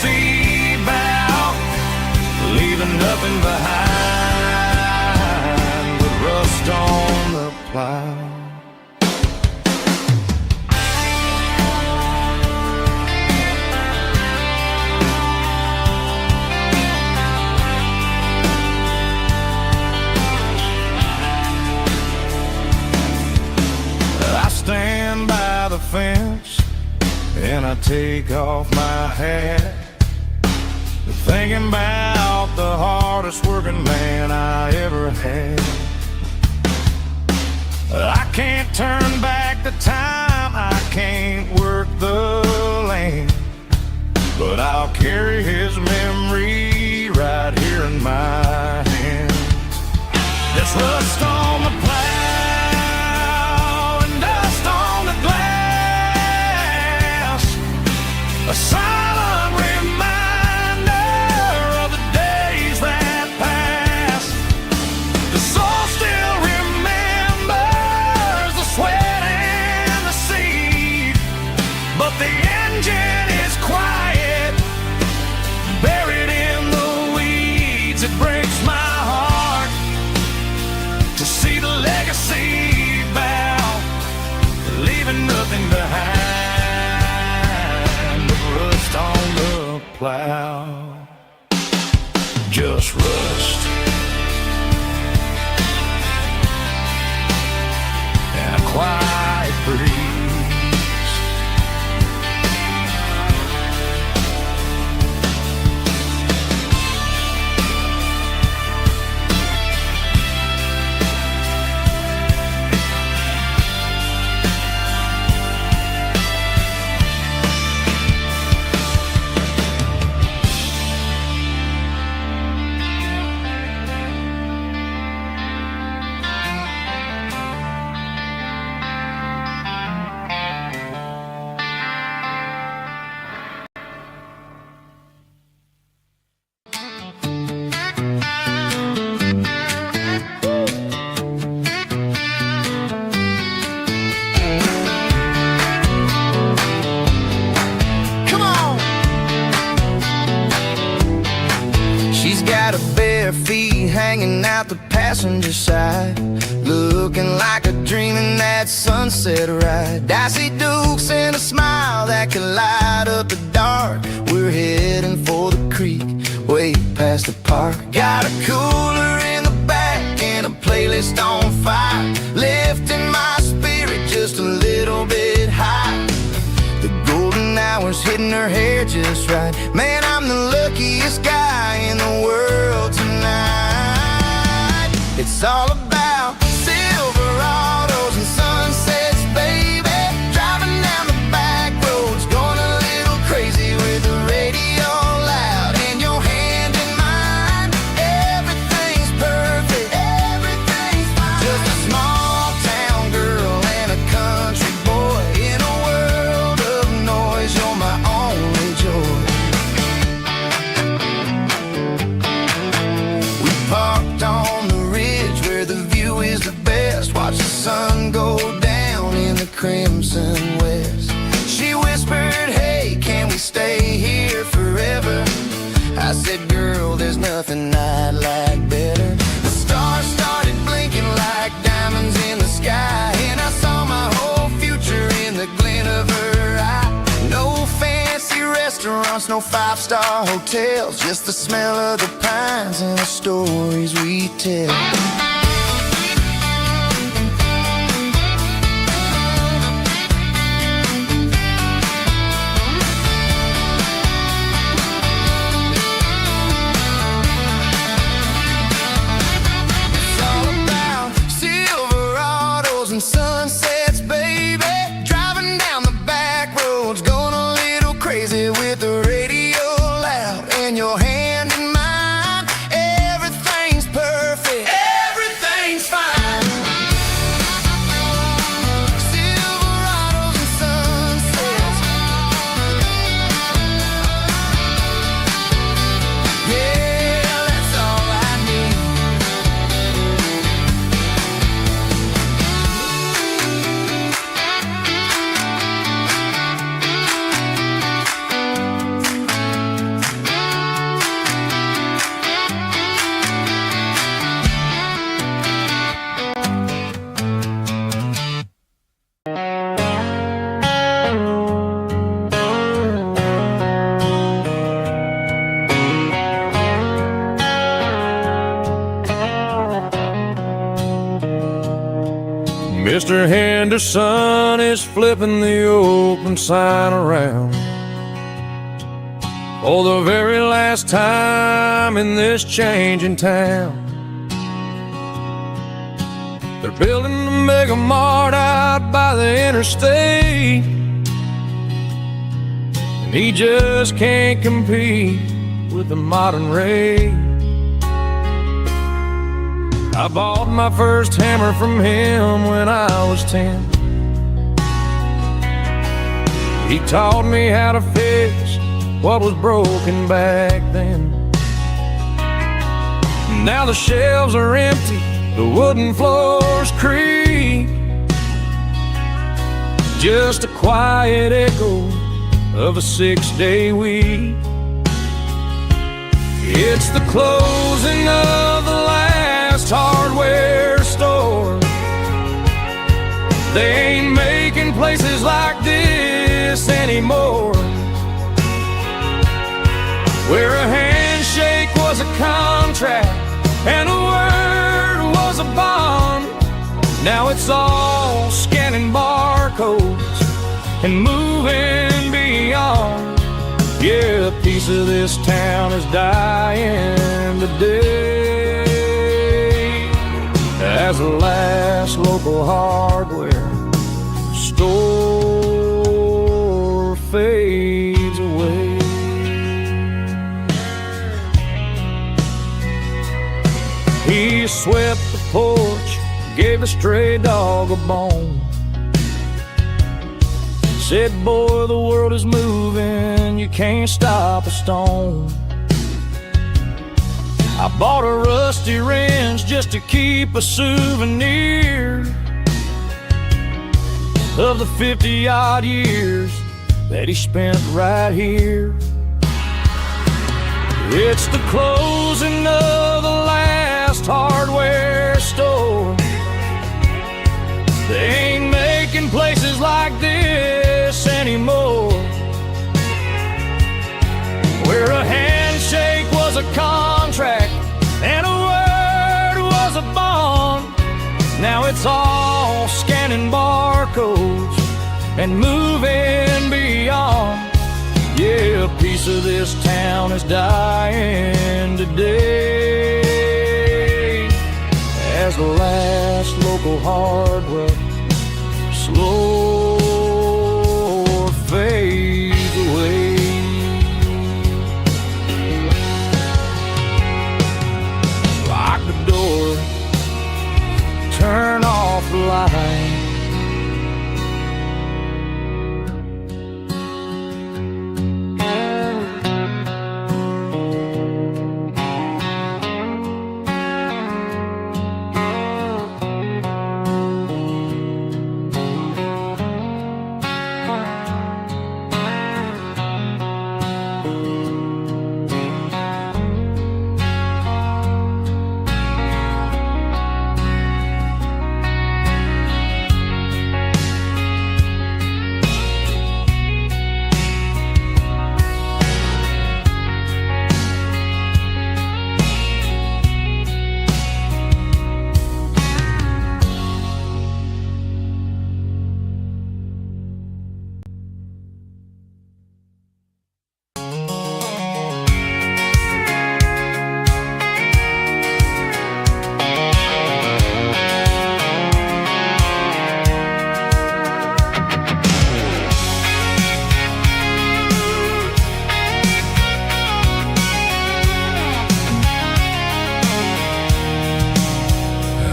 I take off my hat, thinking about the hardest working man I ever had. I can't turn back the time, I can't work the land, but I'll carry his memory right here in my hand. There's rust on the plow and dust on the glass, a silent reminder of the days that passed. The soul still remembers the sweat and the seed, but the engine is quiet, buried in the weeds. It breaks my heart to see the legacy bow, leaving nothing behind but rust on the plow. Just rust and a quiet breeze. Feet hanging out the passenger side, looking like a dream in that sunset ride. I see Dukes and a smile that could light up the dark. We're heading for the creek, way past the park. Got a cooler in the back and a playlist on fire, lifting my spirit just a little bit high. The golden hours hitting her hair just right. Man, I'm the luckiest guy in the world tonight. It's all about Silverados and sunsets, baby. Driving down the back roads, going a little crazy with the radio loud and your hand in mine. Everything's perfect, everything's fine. Just a small town girl and a country boy in a world of noise. You're my only joy. We parked on the ridge where the view is the best. Watch the sun go down in the crimson west. She whispered, hey, can we stay here forever? I said, girl, there's nothing I'd like better. The stars started blinking like diamonds in the sky, and I saw my whole future in the glint of her eye. No fancy restaurants, no five-star hotels, just the smell of the pines and the stories we tell. It's all about Silverados and sunsets, baby. Driving down the back roads, going a little crazy with the radio loud and your hand in mine. Everything's perfect, Mr. Henderson is flipping the open sign around for the very last time in this changing town. They're building a mega mart out by the interstate, and he just can't compete with the modern rate. I bought my first hammer from him when I was 10. He taught me how to fix what was broken back then. Now the shelves are empty, the wooden floors creak, just a quiet echo of a 6-day week. It's the closing of the last hardware store. They ain't making places like this anymore, where a handshake was a contract and a word was a bond. Now it's all scanning barcodes and moving beyond. Yeah, a piece of this town is dying today as the last local hardware store fades away. He swept the porch, gave a stray dog a bone, said, boy, the world is moving, you can't stop a stone. I bought a rusty wrench just to keep a souvenir of the 50-odd years that he spent right here. It's the closing of the last hardware store. They ain't making places like this anymore, where a handshake was a contract and a word was a bond. Now it's all scanning barcodes and moving beyond. Yeah, a piece of this town is dying today as the last local hardware slow fades away. Lock the door, turn off the light.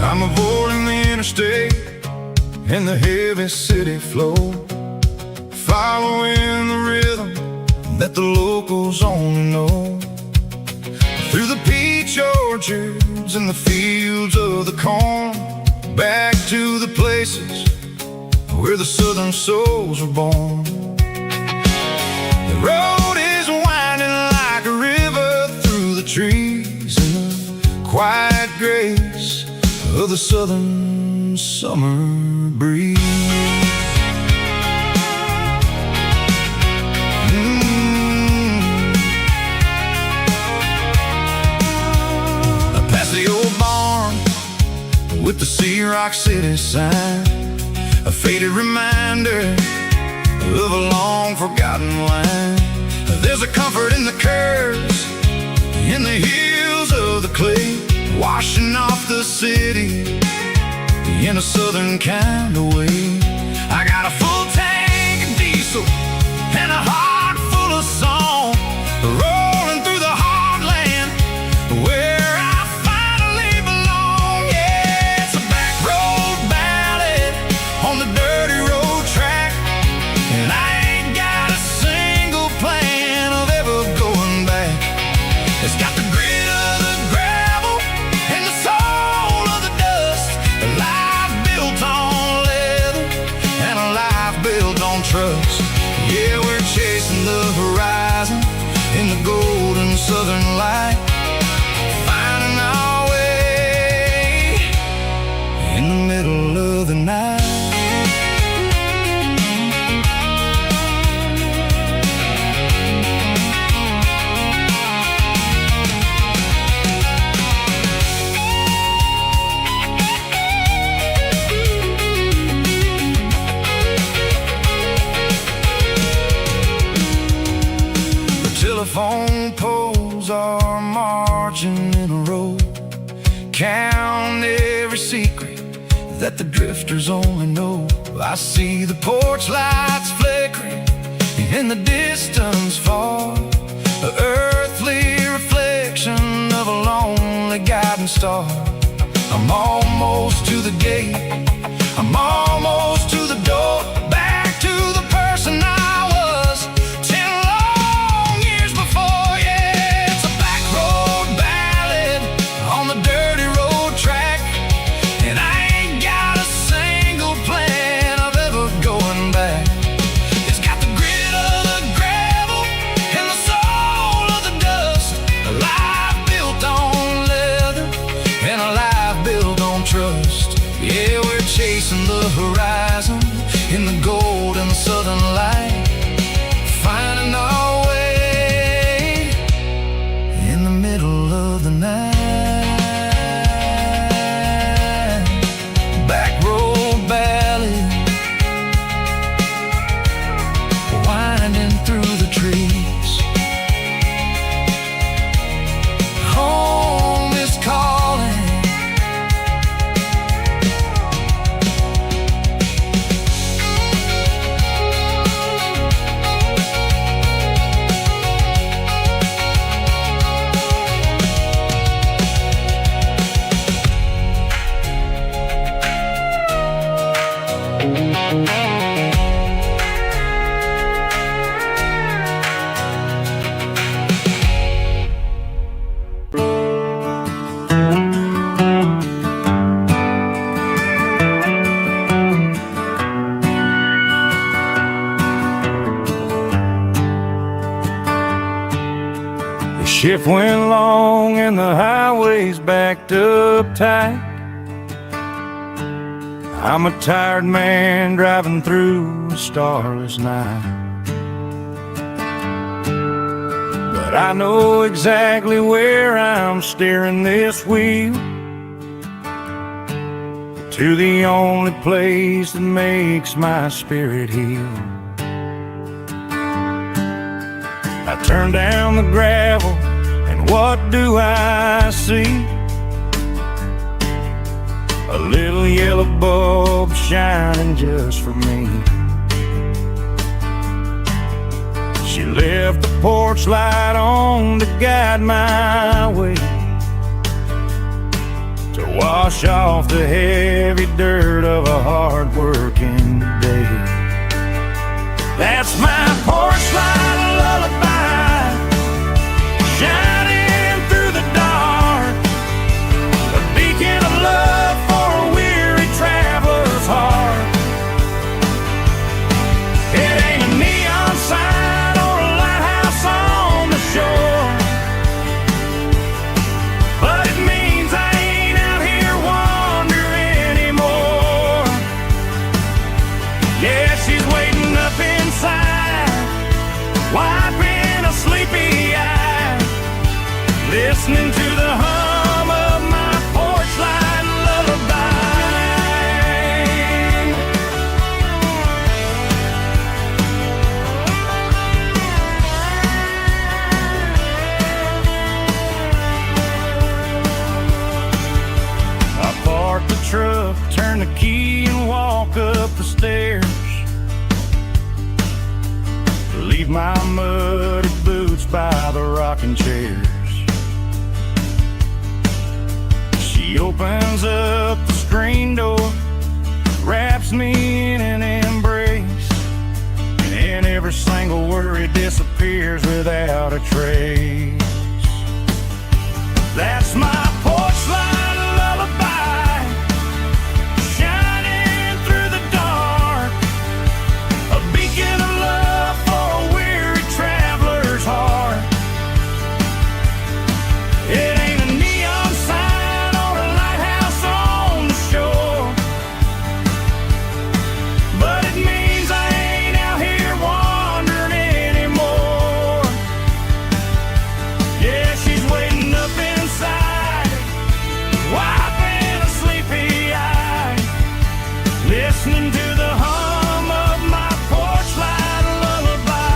I'm avoiding the interstate and the heavy city flow, following the rhythm that the locals only know. Through the peach orchards and the fields of the corn, back to the places where the southern souls were born. The road is winding like a river through the trees in the quiet grace of the southern summer breeze. Past the old barn with the Sea Rock City sign, faded reminder of a long forgotten line. There's a comfort in the curves, in the hills of the clay, washing off the city in a southern kind of way. I got a full tank of diesel and a heart full of song, rolling through the heartland where I finally belong. Yeah, it's a back road ballad on the dirty road track, and I ain't got a single plan of ever going back. It's got the grit of the gravel and the soul of the dust, a life built on leather and a life built on trust. Yeah, we're chasing the horizon in the golden southern light, finding our way in the middle of the night. Telephone poles are marching in a row, count every secret that the drifters only know. I see the porch lights flickering in the distance far, the earthly reflection of a lonely guiding star. I'm almost to the gate, I'm almost to the door, back to the person I was 10 long years before. Yeah, it's a back road ballad on the dirty road track, and I ain't got a single plan of ever going back. It's got the grit of the gravel and the soul of the dust, a life built on leather and a life built on trust. Yeah, we're chasing the horizon in the golden southern light, finding our way in the middle of the night. Back road ballad, winding through the trees. Home is calling. The shift went long and the highway's backed up tight. I'm a tired man driving through a starless night, but I know exactly where I'm steering this wheel, to the only place that makes my spirit heal. I turn down the gravel, and what do I see? A little yellow bulb shining just for me. She left the porch light on to guide my way, to wash off the heavy dirt of a hard-working day. That's my porch light lullaby, shining through the dark, a beacon of love for a weary traveler's heart. It ain't a neon sign or a lighthouse on the shore, but it means I ain't out here wandering anymore. Yeah, she's waiting up inside, wiping a sleepy eye, listening to the hum of my porch light lullaby. the key and walk up the stairs. Leave my muddy boots by the rocking chairs. She opens up the screen door, wraps me in an embrace, and every single worry disappears without a trace. That's my porch light lullaby, shining through the dark, a beacon of love for a weary traveler's heart. It ain't a neon sign or a lighthouse on the shore, but it means I ain't out here wandering anymore. Yeah, she's waiting up inside, wiping a sleepy eye, listening to the hum of my porch light lullaby.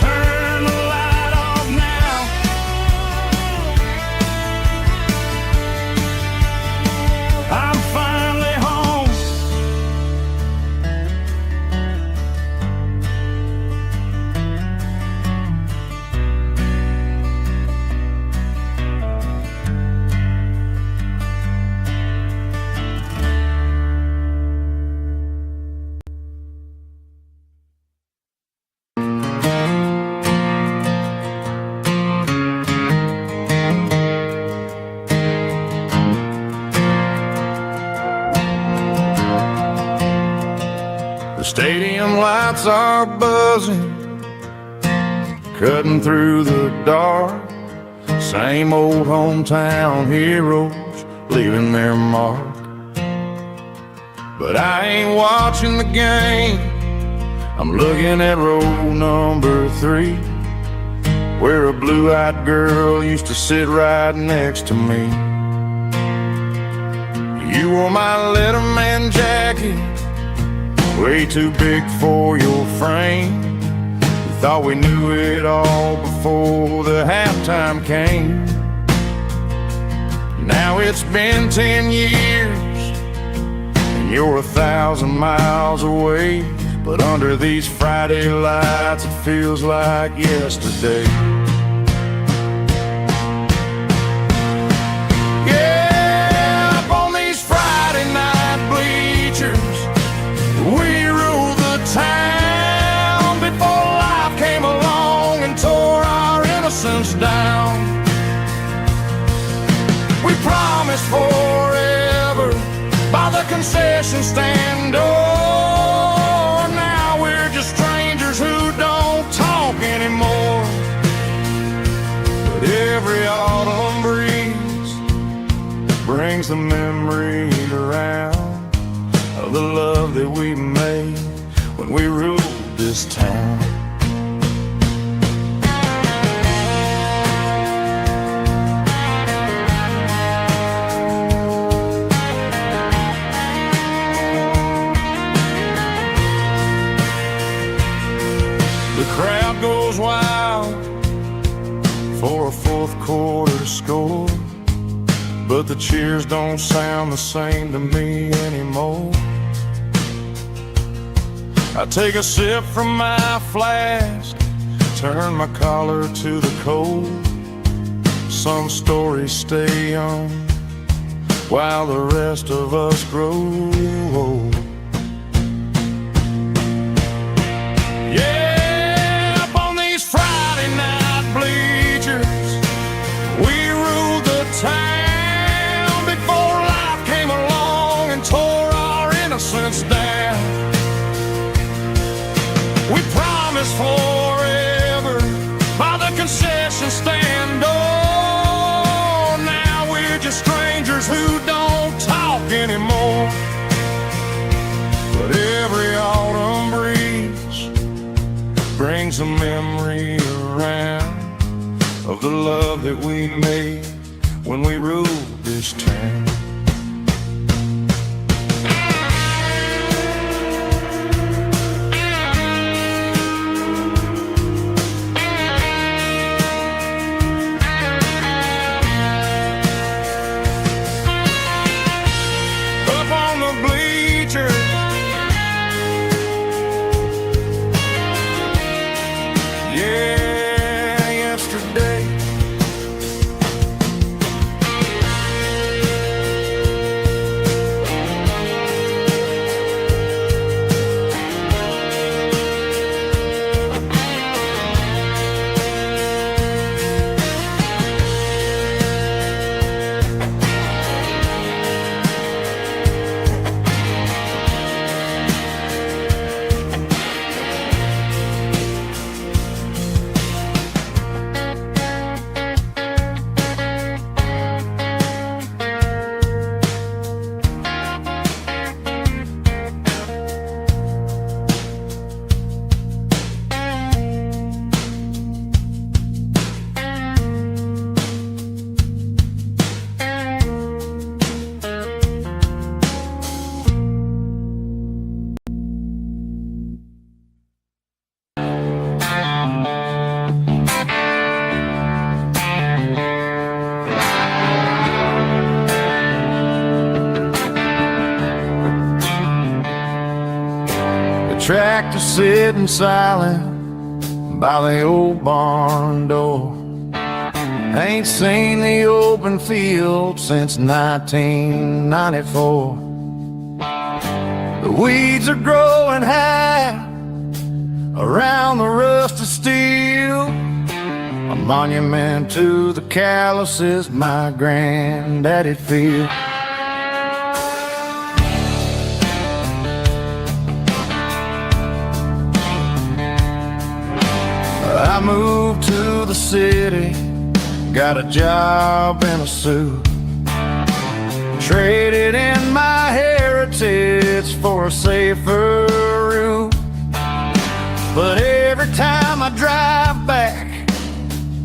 Turn the light off now. I'm finally home. The stadium lights are buzzing, cutting through the dark. Same old hometown heroes leaving their mark. But I ain't watching the game, I'm looking at row number 3, where a blue-eyed girl used to sit right next to me. You wore my Letterman jacket, way too big for your frame. We thought we knew it all before the halftime came. Now it's been 10 years and you're 1,000 miles away, but under these Friday lights it feels like yesterday. Yeah, up on these Friday night bleachers, we ruled the town before life came along and tore our innocence down. We promised forever by the concession stand door. Now we're just strangers who don't talk anymore. But every autumn breeze brings the memory around of the love that we made when we ruled this town. The crowd goes wild for a fourth quarter score, but the cheers don't sound the same to me anymore. I take a sip from my flask, turn my collar to the cold. Some stories stay young while the rest of us grow old. Yeah, up on these Friday night bleachers, we ruled the town before life came along and tore our innocence down. We promised forever by the concession stand door. Now we're just strangers who don't talk anymore. But every autumn breeze brings a memory around of the love that we made when we ruled this town. yeah, yesterday. Tractor sitting silent by the old barn door. Ain't seen the open field since 1994. The weeds are growing high around the rusted steel, a monument to the calluses my granddaddy feel. I moved to the city, got a job in a suit, traded in my heritage for a safer route. But every time I drive back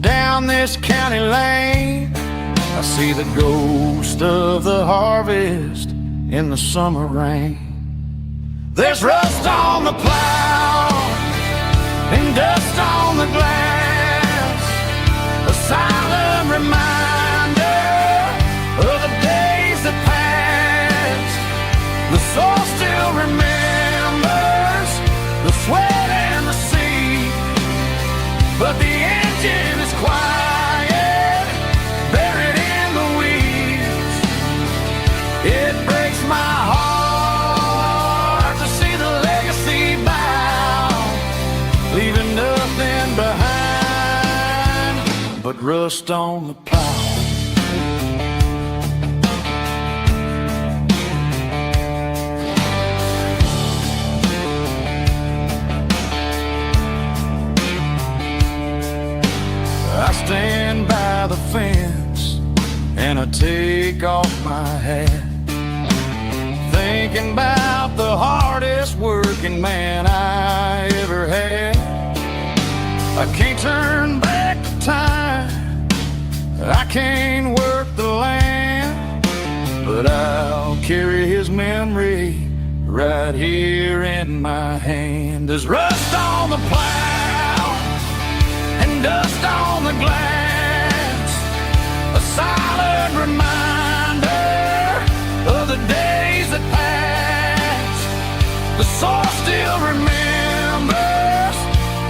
down this county lane, I see the ghost of the harvest in the summer rain. There's rust on the plow and dust on the glass, a silent reminder of the days that passed. The soul still remembers the sweat and the sea, but the engine is quiet, buried in the weeds. It breaks my heart to see the legacy bow, leaving nothing behind but rust on the plow. I stand by the fence and I take off my hat, thinking about the hardest working man I ever had. I can't turn back the time, I can't work the land, but I'll carry his memory right here in my hand. There's rust on the plow and dust on the glass, a silent reminder of the days that passed. The soul still remembers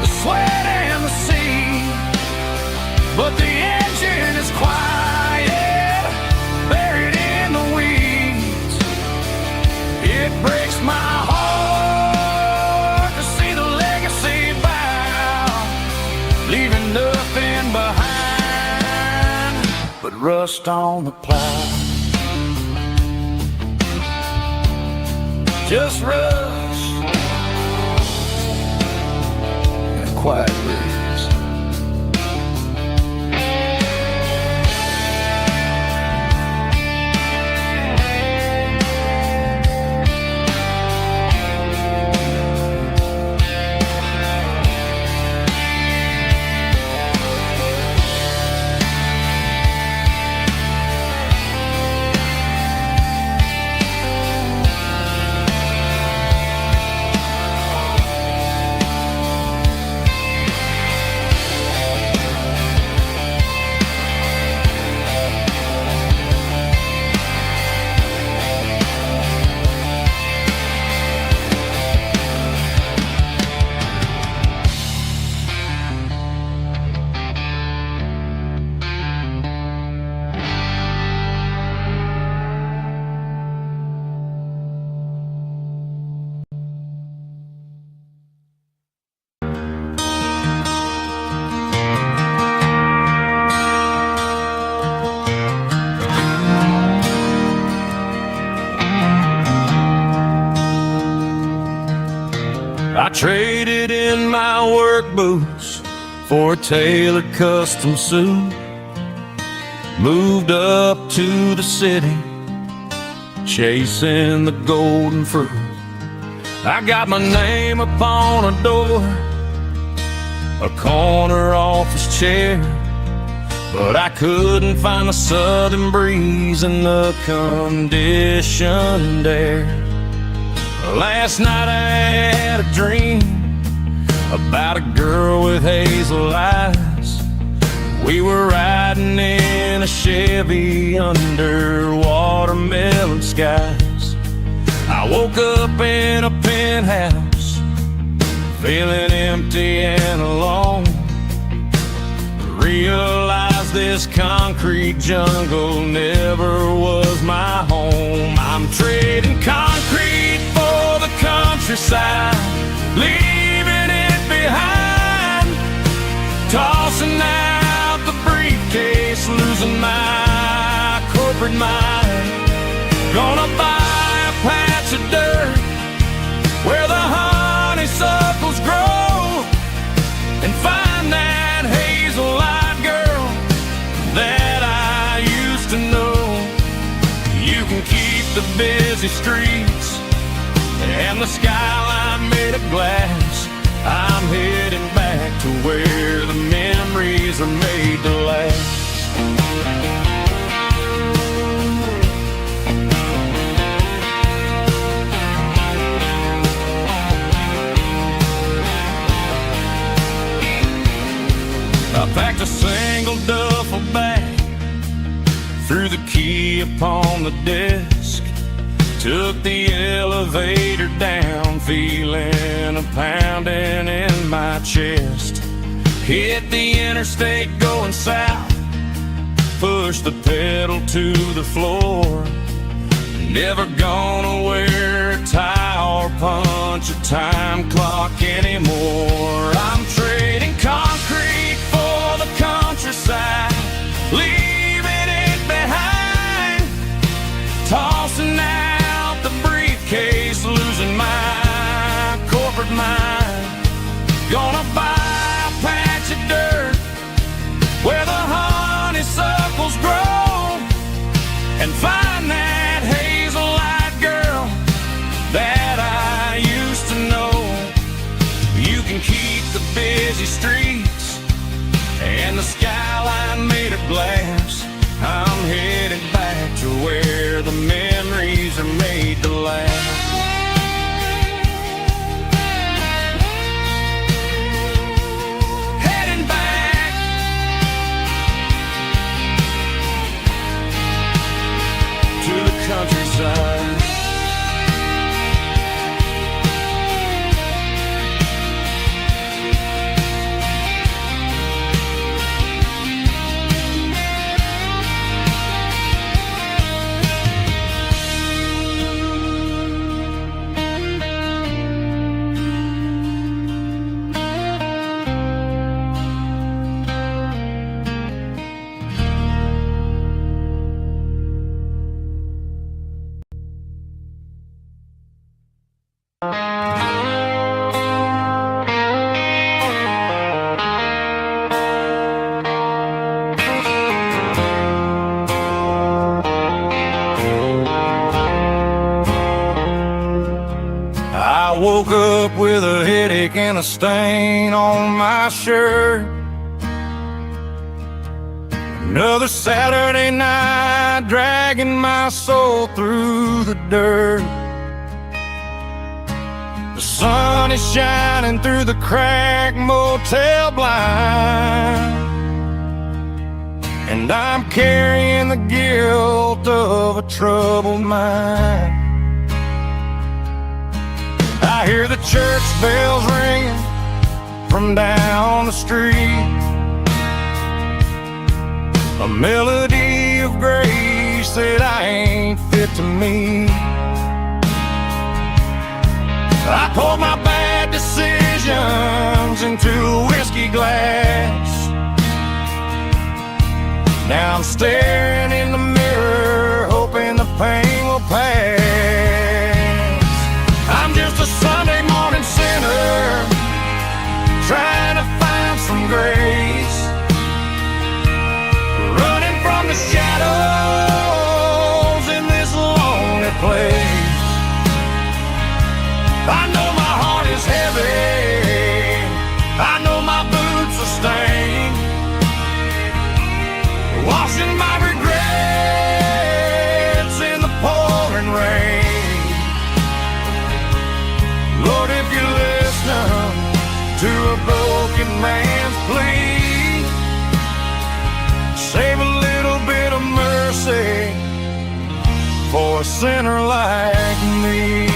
the sweat and the sea, but the engine is quiet, buried in the weeds. It breaks my heart to see the legacy bow, leaving nothing behind but rust on the plow. Just rust and a quiet breeze. traded in my work boots for a tailored custom suit. Moved up to the city, chasing the golden fruit. I got my name upon a door, a corner office chair, but I couldn't find the southern breeze in the conditioned air. Last night I had a dream about a girl with hazel eyes. We were riding in a Chevy under watermelon skies. I woke up in a penthouse, feeling empty and alone. Realized this concrete jungle never was my home. I'm trading concrete for the countryside, leaving it behind, tossing out the briefcase, losing my corporate mind. Gonna buy a patch of dirt where the honeysuckles grow and find that hazel-eyed girl that I used to know. You can keep the busy streets and the skyline made of glass. I'm heading back to where the memories are made to last. I packed a single duffel bag, threw the key upon the desk, took the elevator down, feeling a pounding in my chest. Hit the interstate going south, pushed the pedal to the floor. Never gonna wear a tie or punch a time clock anymore. I'm trading concrete for the countryside, leaving it behind, tossing out the briefcase, losing my corporate mind. Gonna buy a patch of dirt where the honeysuckles grow and find that hazel-eyed girl that I used to know. You can keep the busy streets and the skyline made of glass. I'm headed back to where the memories are made to last. Heading back to the countryside. I woke up with a headache and a stain on my shirt. Another Saturday night dragging my soul through the dirt. The sun is shining through the cracked motel blind, and I'm carrying the guilt of a troubled mind. I hear the church bells ringing from down the street, a melody of grace that I ain't fit to meet. I poured my bad decisions into a whiskey glass. Now I'm staring in the mirror, hoping the pain will pass. I'm just a Sunday morning sinner washing my regrets in the pouring rain. Lord, if you listen to a broken man's plea, save a little bit of mercy for a sinner like me.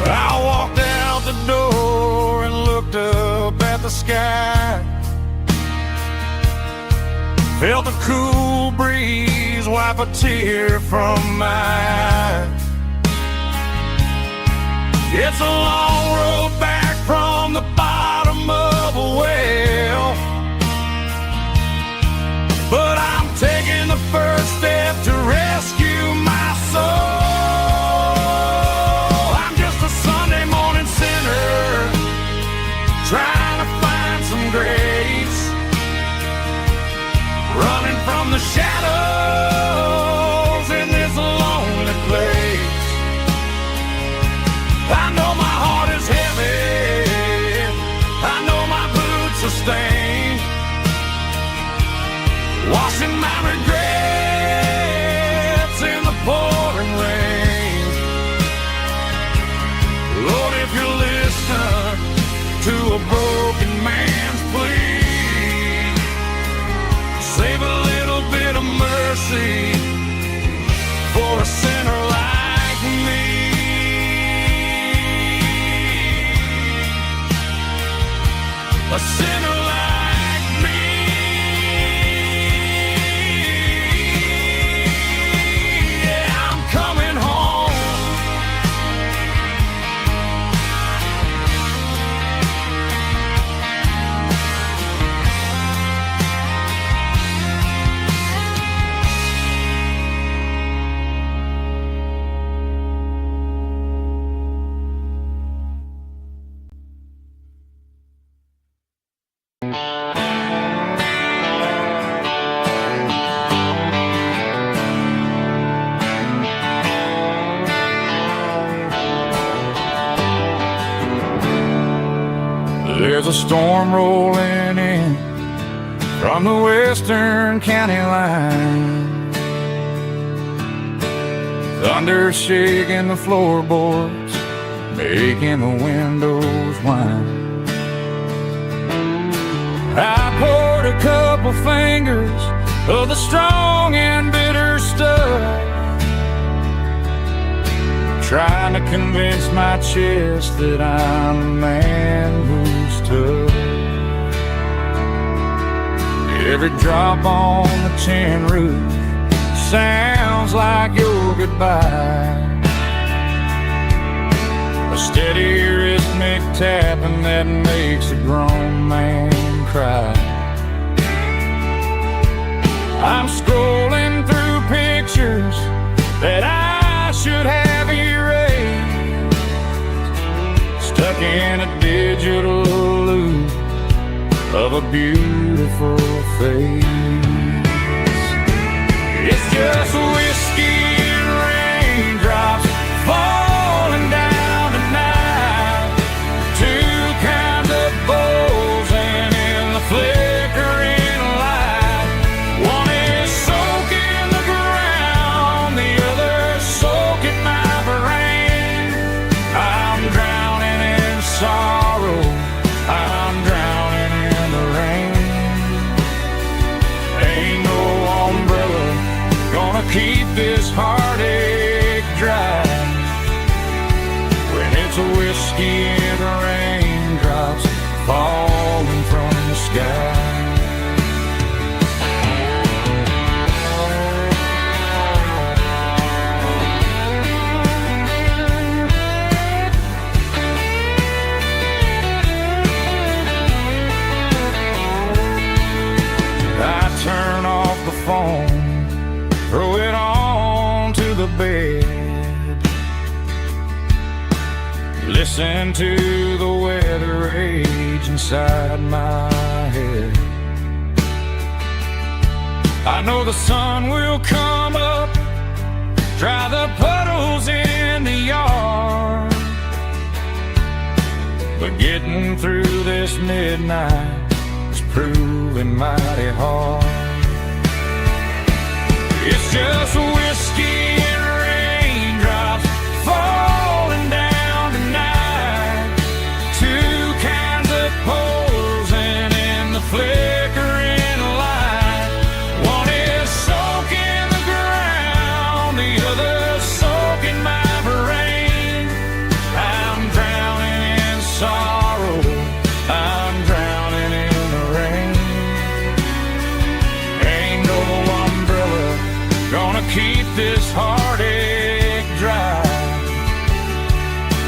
I walked out the door and looked up at the sky, felt a cool breeze wipe a tear from my eye. It's a long road back from the bottom of a well, but I'm taking the first step to rescue my soul. I'm just a Sunday morning sinner trying to find some grace, running from the shadows in this lonely place. I know my heart is heavy, I know my boots are stained, washing my regrets in the pouring rain. Lord, if you listen to a broken man's plea, save a little bit of mercy for a sinner like me. A sinner like me. Yeah, I'm coming home. There's a storm rolling in from the western county line, thunder shaking the floorboards, making the windows whine. I poured a couple fingers of the strong and bitter stuff, trying to convince my chest that I'm a man who's tough. Every drop on the tin roof sounds like your goodbye, a steady rhythmic tapping that makes a grown man cry. I'm scrolling through pictures that I should have erased, stuck in a digital loop of a beautiful face. It's just whiskey and raindrops falling down tonight, two kinds of bowls and in the flickering light. One is soaking the ground, the other soaking my brain. I'm drowning in sorrow, I'm drowning in the rain. Ain't no umbrella gonna keep this heartache dry when it's a whiskey and raindrops falling from the sky. I turn off the phone, throw it on to the bed, listen to the weather rage inside my head. I know the sun will come up dry the puddles in the yard. But getting through this midnight is proving mighty hard. It's just whiskey and raindrops falling down tonight. Two kinds of posing in the flickering light. One is soaking the ground, the other soaking my brain. I'm drowning in sorrow, I'm drowning in the rain. Ain't no umbrella gonna keep this heartache dry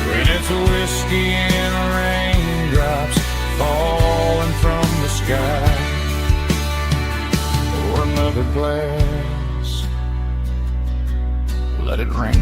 when it's whiskey and raindrops falling from the sky. Pour another glass, let it rain.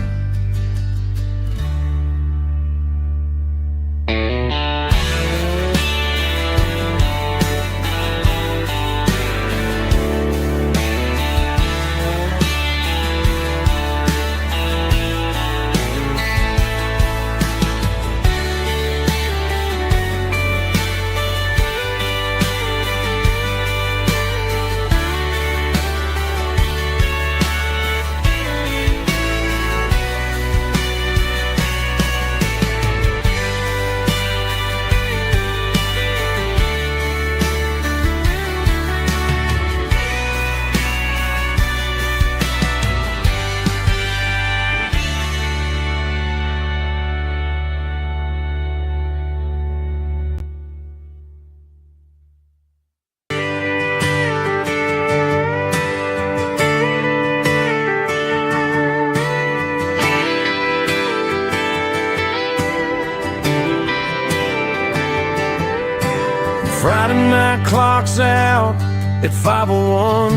Friday night clock's out at 5:01.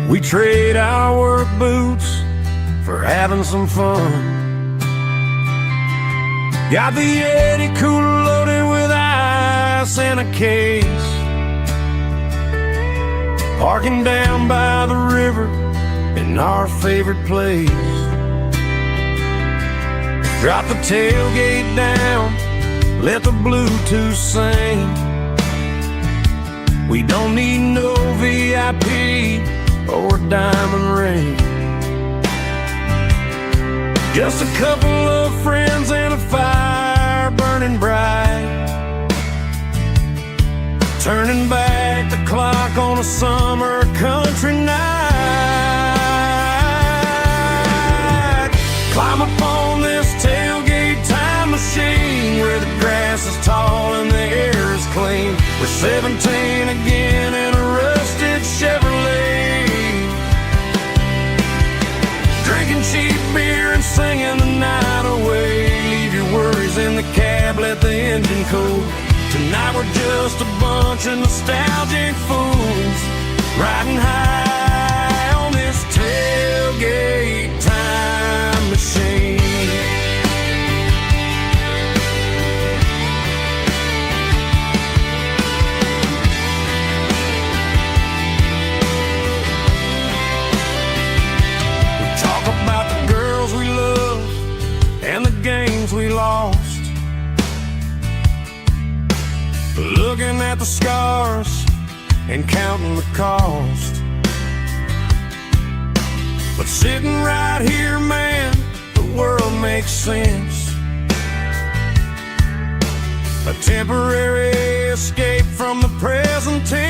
We trade our work boots for having some fun. Got the Yeti cooler loaded with ice and a case, parking down by the river in our favorite place. Drop the tailgate down, let the Bluetooth sing. We don't need no VIP or a diamond ring. Just a couple of friends and a fire burning bright, turning back the clock on a summer country night. Climb up on this tailgate time machine where the grass is tall and the air is clean. We're 17 again in a rusted Chevrolet, drinking cheap beer and singing the night away. Leave your worries in the cab, let the engine cool. Tonight we're just a bunch of nostalgic fools, riding high on this tailgate time machine. We talk about the girls we love and the games we lost, looking at the scars and counting the cost. But sitting right here, man, the world makes sense. A temporary escape from the present tense.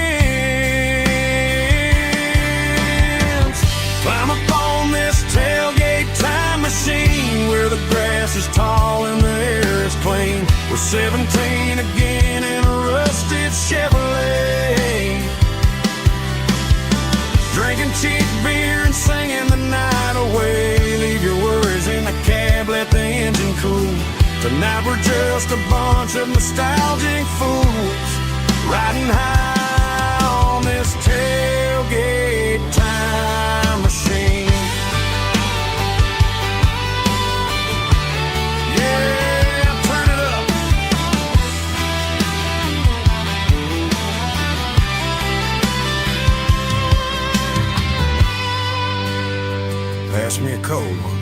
Climb up on this tailgate time machine where the grass is tall and the air is clean. We're 17 again in a rusted Chevrolet, drinking cheap beer and singing the night away. Leave your worries in the cab, let the engine cool. Tonight we're just a bunch of nostalgic fools, riding high on this tailgate time machine. Yeah, turn it up. pass me a cold one.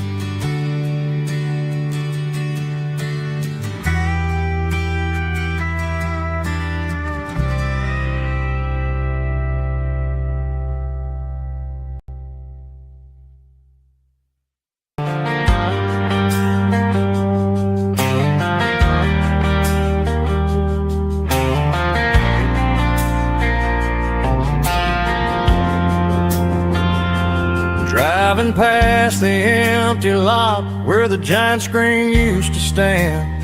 Driving past the empty lot where the giant screen used to stand.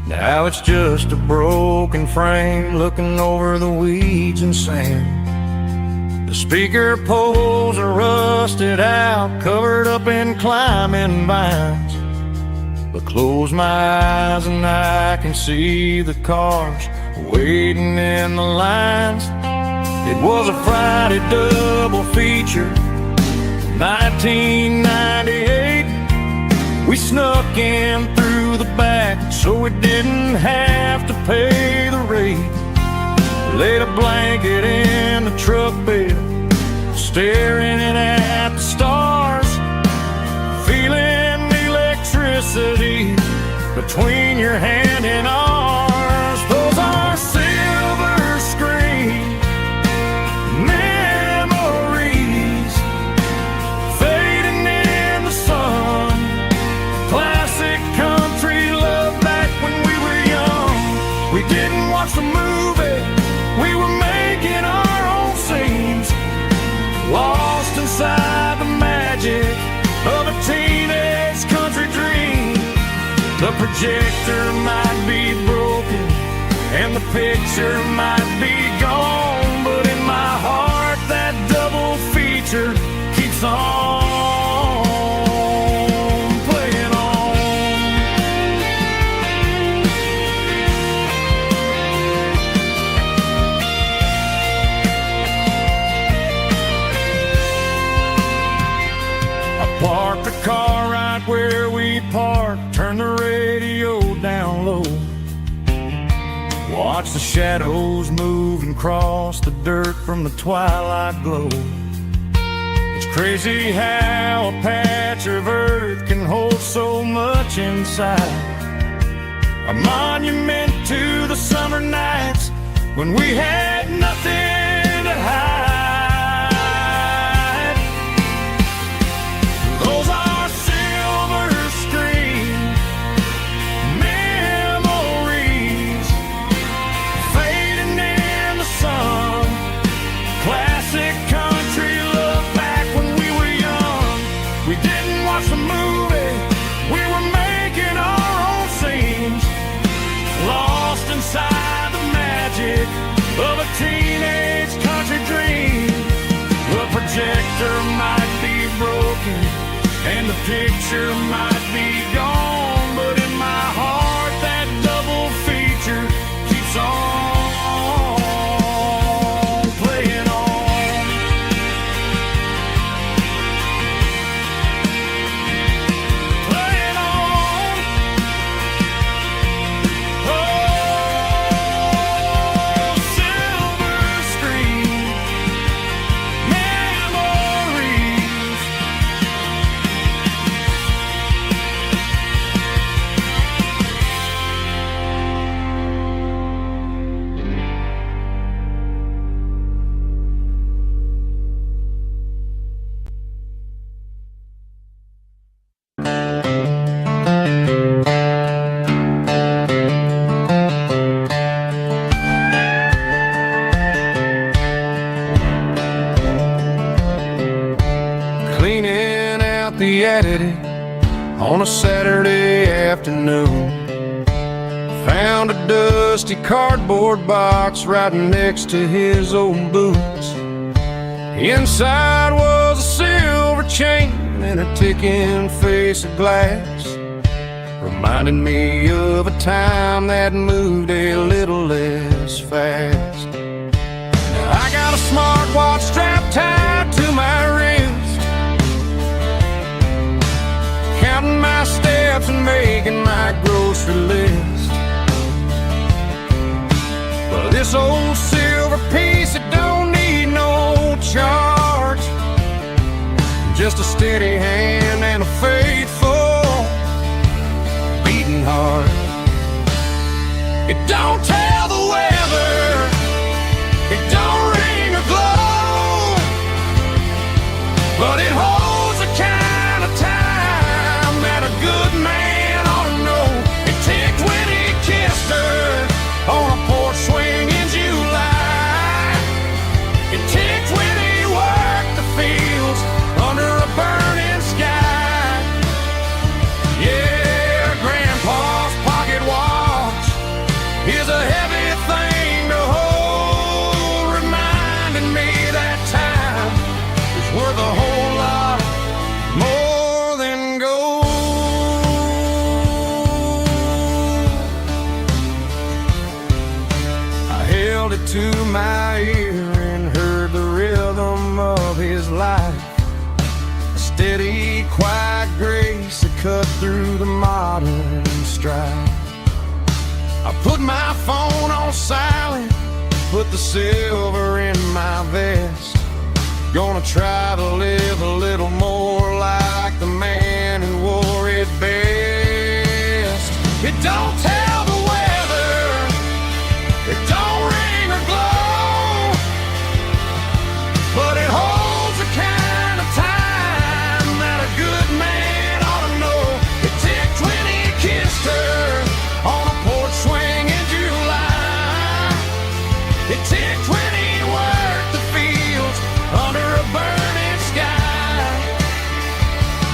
Now it's just a broken frame looking over the weeds and sand. The speaker poles are rusted out, covered up in climbing vines. But close my eyes and I can see the cars waiting in the lines. It was a Friday double feature, 1998. We snuck in through the back so we didn't have to pay the rate. Laid a blanket in the truck bed, staring at the stars, feeling the electricity between your hand and ours. Those are silver screen memories fading in the sun. Classic country love back when we were young. We didn't watch the movie, we were making our own scenes, lost inside the magic of a teenage country dream. The projector might be broken and the picture might be gone, but in my heart that double feature keeps on playing on. I parked the car right where we parked, turned the radio down low, watch the shadows move and cross the dirt from the twilight glow. It's crazy how a patch of earth can hold so much inside. A monument to the summer nights when we had nothing to hide. Those are silver screen memories fading in the sun. Classic country love back when we were young. We didn't watch the movie, we were making our own scenes, lost inside the magic of a teenage country dream. The projector might be broken and the picture might be gone, but in my heart that double feature keeps on playing on. Playing on. Oh, silver screen memories. Cleaning out the attic on a Saturday afternoon, found a dusty cardboard box right next to his old boots. Inside was a silver chain and a ticking face of glass, reminding me of a time that moved a little less fast. Now I got a smartwatch strapped tied to my wrist, counting my steps and making my grocery list. Well, this old silver piece, it don't need no charge, just a steady stride. I put my phone on silent, put the silver in my vest. Gonna try to live a little more like the man who wore it best. It don't tell the weather, it don't ring or glow, but it holds the kind of time that a good man ought to know. It ticked when he kissed her on a porch swing in July. It ticked when he worked the fields under a burning sky.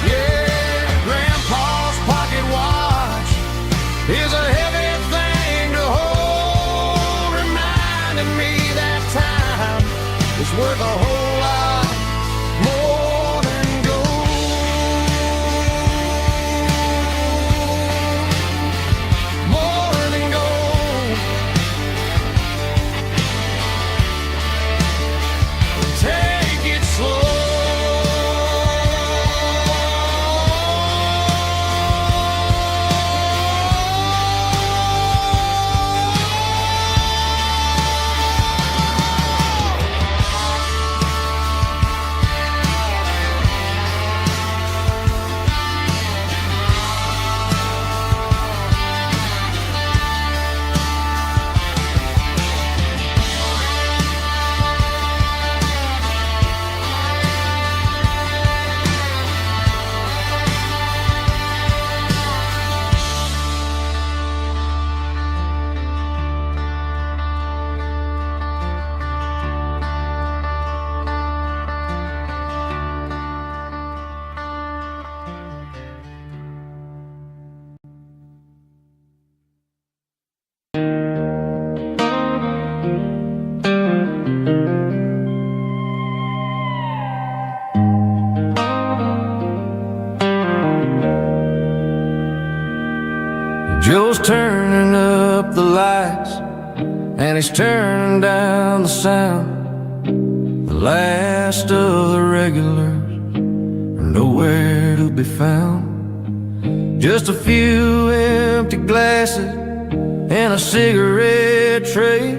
Yeah, Grandpa's pocket watch is a heavy thing to hold, reminding me that time is worth a whole lot more than gold. More than gold. Take it slow. Joe's turning up the lights, and he's turning down the sound. The last of the regulars are nowhere to be found. Just a few empty glasses and a cigarette tray,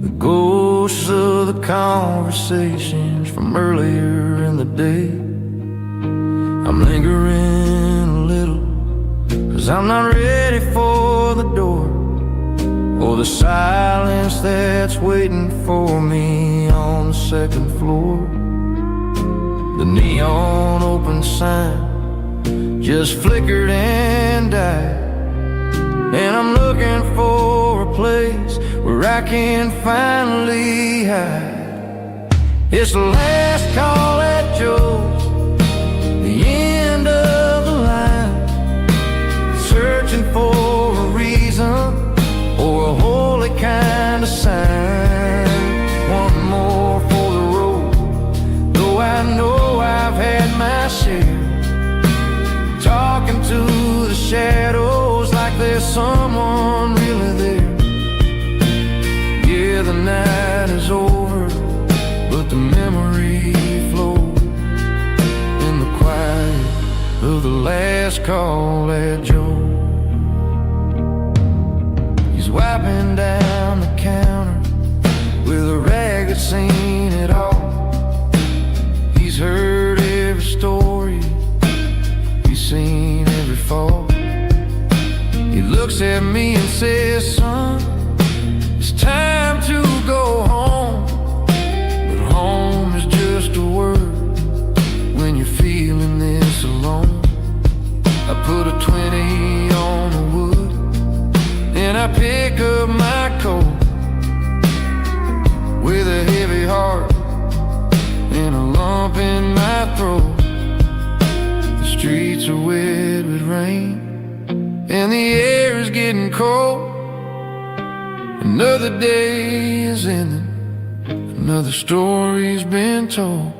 the ghosts of the conversations from earlier in the day. I'm lingering a little, 'cause I'm not ready for the door, or the silence that's waiting for me on the second floor. The neon open sign just flickered and died, and I'm looking for a place where I can finally hide. It's the last call at Joe's, the end of the line, searching for a reason or a holy kind of sign. One more for the road, though I know I've had my share. Talking to the shadows like there's someone really there. Yeah, the night is over, but the memory flows in the quiet of the last call at Joe. He's wiping down the counter with a rag that's seen it all. He's heard every story, he's seen every fall. He looks at me and says, son, it's time to go home. But home is just a word when you're feeling this alone. I put a 20 on the wood, and I pick up my coat with a heavy heart and a lump in my throat. The streets are wet with rain, and the air is getting cold. Another day is ending, another story's been told.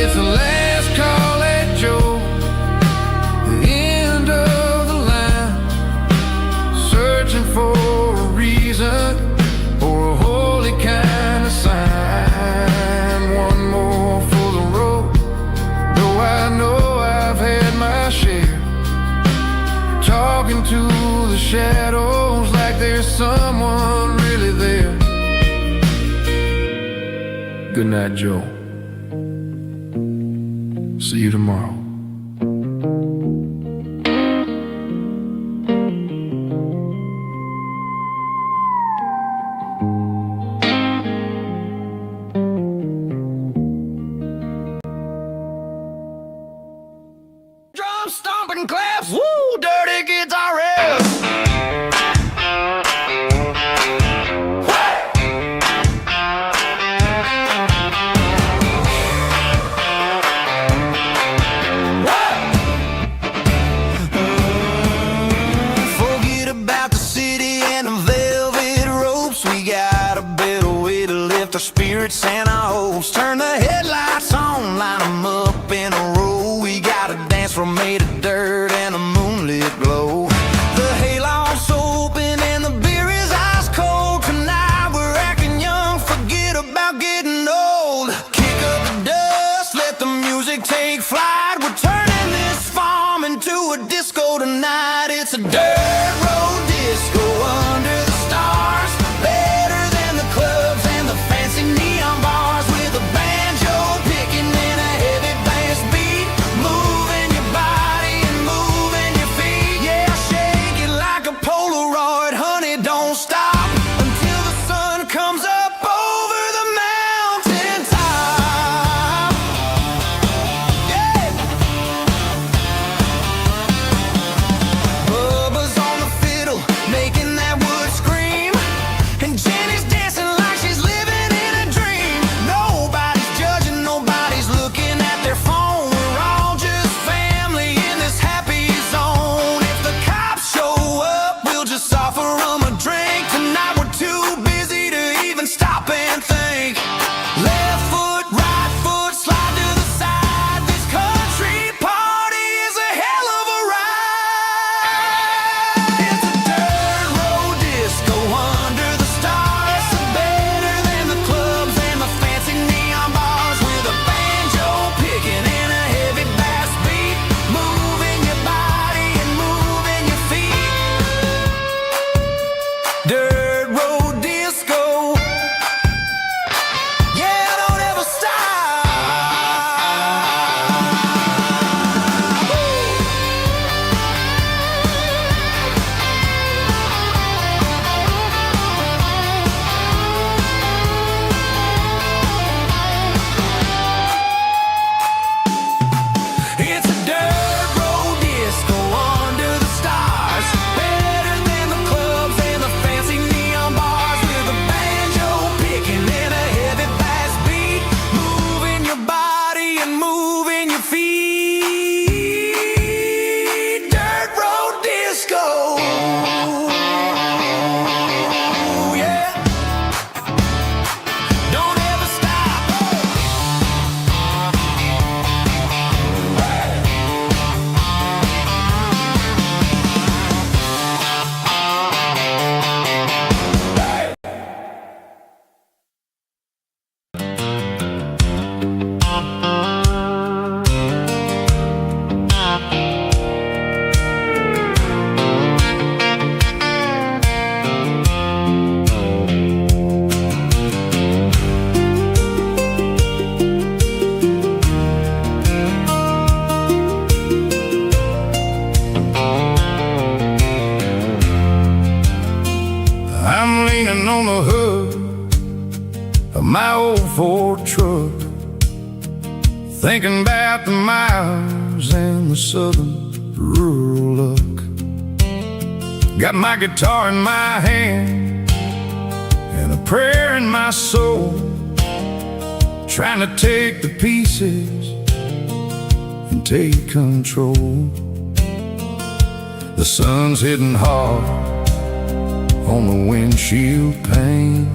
It's the last call at Joe, the end of the line, searching for a reason or a holy kind of sign. One more for the road, though I know I've had my share, talking to the shadows like there's someone really there. Good night, Joe. See you tomorrow. Drum stomping claps, woo, dirty guitar riffs. Forget about the city and the velvet ropes. We got a better way to lift our spirits and our hopes. Turn the headlights on, line them up in a row. We got a dance floor made of dirt and a moonlit glow. The hayloft's open and the beer is ice cold. Tonight we're acting young, forget about getting old. Kick up the dust, let the music take flight. We're turning this farm into a disco tonight. It's a dirt road disco under the stars, better than the clubs and the fancy neon bars, with a banjo picking and a heavy bass beat, moving your body and moving your feet. Yeah, shake it like a Polaroid, honey, don't stop until the sun comes up over the mountain top. Yeah. Bubba's on the fiddle, making that wood scream, and Jenny's dancing like she's living in a dream. Nobody's judging, nobody's looking at their phone. We're all just family in this happy zone. If the cops show up, we'll just offer them a drink. Tonight we're too busy to even stop and think. Left foot, right foot, slide to the side. This country party is a hell of a ride. It's a dirt road disco under the stars, better than the clubs and the fancy neon bars, with a banjo picking and a heavy bass beat, moving your body and moving your feet. Dirt road disco, yeah, don't ever stop. It's a dirt road disco under the stars, better than the clubs and the fancy neon bars, with a banjo picking and a heavy bass beat, moving your body and moving your feet. Dirt road disco, yeah, don't ever stop. I'm leaning on the hood of my old Ford truck, thinking about the miles and the southern rural look. Got my guitar in my hand and a prayer in my soul, trying to take the pieces and take control. The sun's hitting hard on the windshield pane,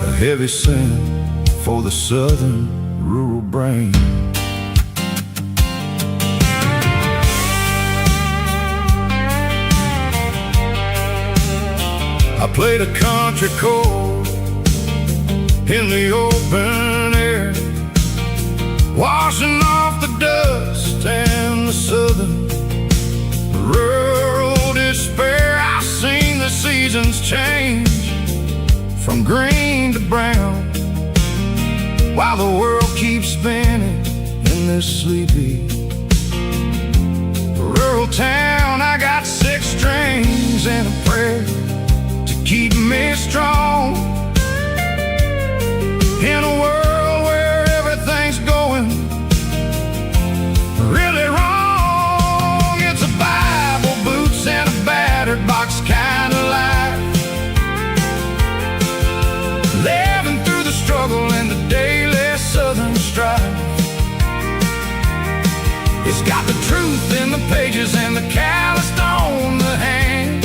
a heavy scent for the southern rural brain. I played a country chord in the open air, washing off the dust and the southern rural despair. I've seen the seasons change from green to brown, while the world keeps spinning in this sleepy rural town. I got 6 strings and a prayer to keep me strong in a world where everything's going really wrong. It's a Bible, boots, and a battered box kind of life, living through the struggle and the daily southern strife. It's got the truth in the pages and the calloused on the hand,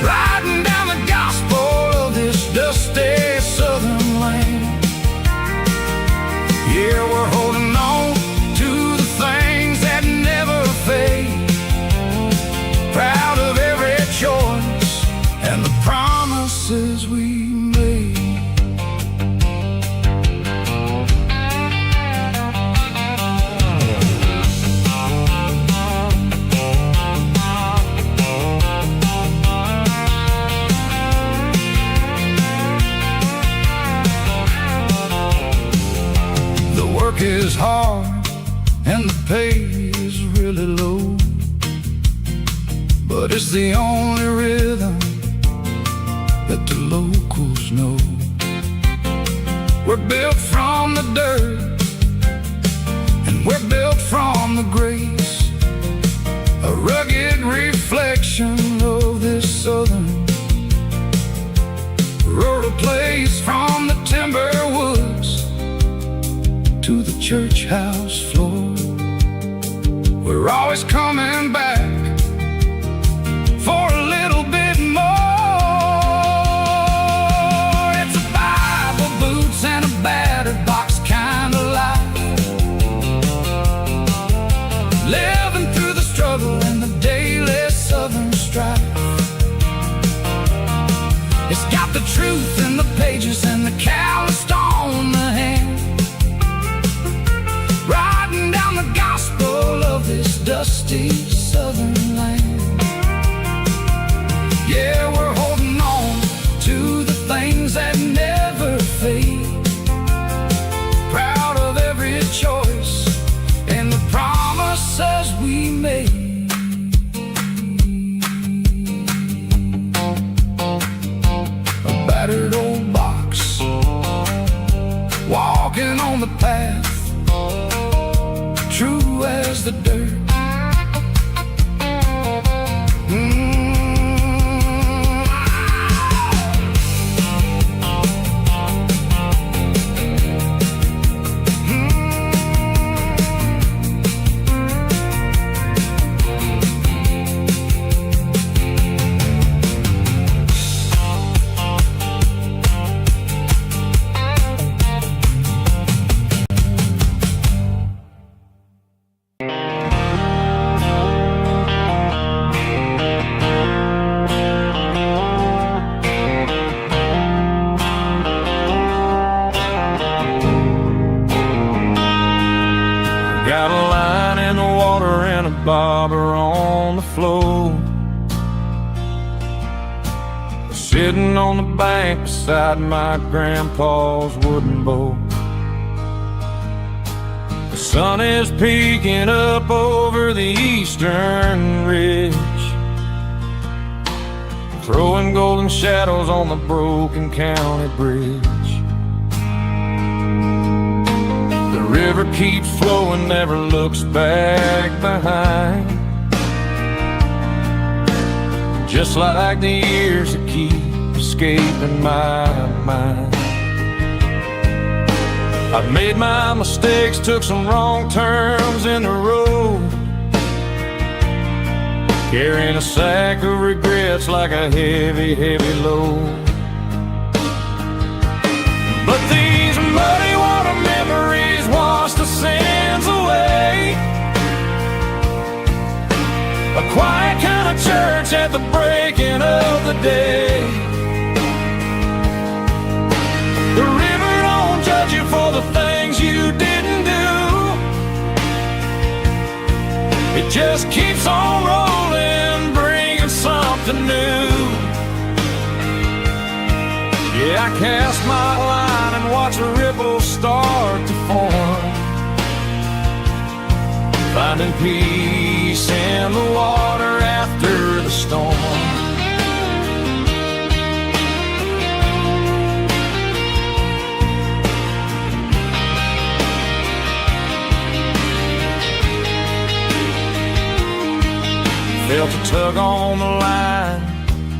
riding down the gospel of this dusty southern land. Yeah, we're holding on to the things that never fade, proud of every choice and the promises we made. The work is hard and the pay is really low, but it's the only rhythm that the locals know. We're built from the dirt and we're built from the grace, a rugged reflection of this southern rural place. From the timber woods to the church house floor, we're always coming back for a little bit more. It's a Bible, boots, and a battered box kind of life, living through the struggle and the daily southern strife. It's got the truth in the pages and the calloused on the hand, riding down the gospel of this dusty southern land. Yeah, we're holding on to the things that never fade, proud of every choice and the promises we made. A battered old box, walking on the path, true as the dirt. Got a line in the water and a bobber on the floor, sitting on the bank beside my grandpa's wooden boat. The sun is peeking up over the eastern ridge, throwing golden shadows on the broken county bridge. The river keeps flowing, never looks back behind, just like the years that keep escaping my mind. I've made my mistakes, took some wrong turns in the road, carrying a sack of regrets like a heavy, heavy load. But these muddy water of the day. The river don't judge you for the things you didn't do. It just keeps on rolling, bringing something new. Yeah, I cast my line and watch a ripple start to form, finding peace in the water after the storm. Felt a tug on the line,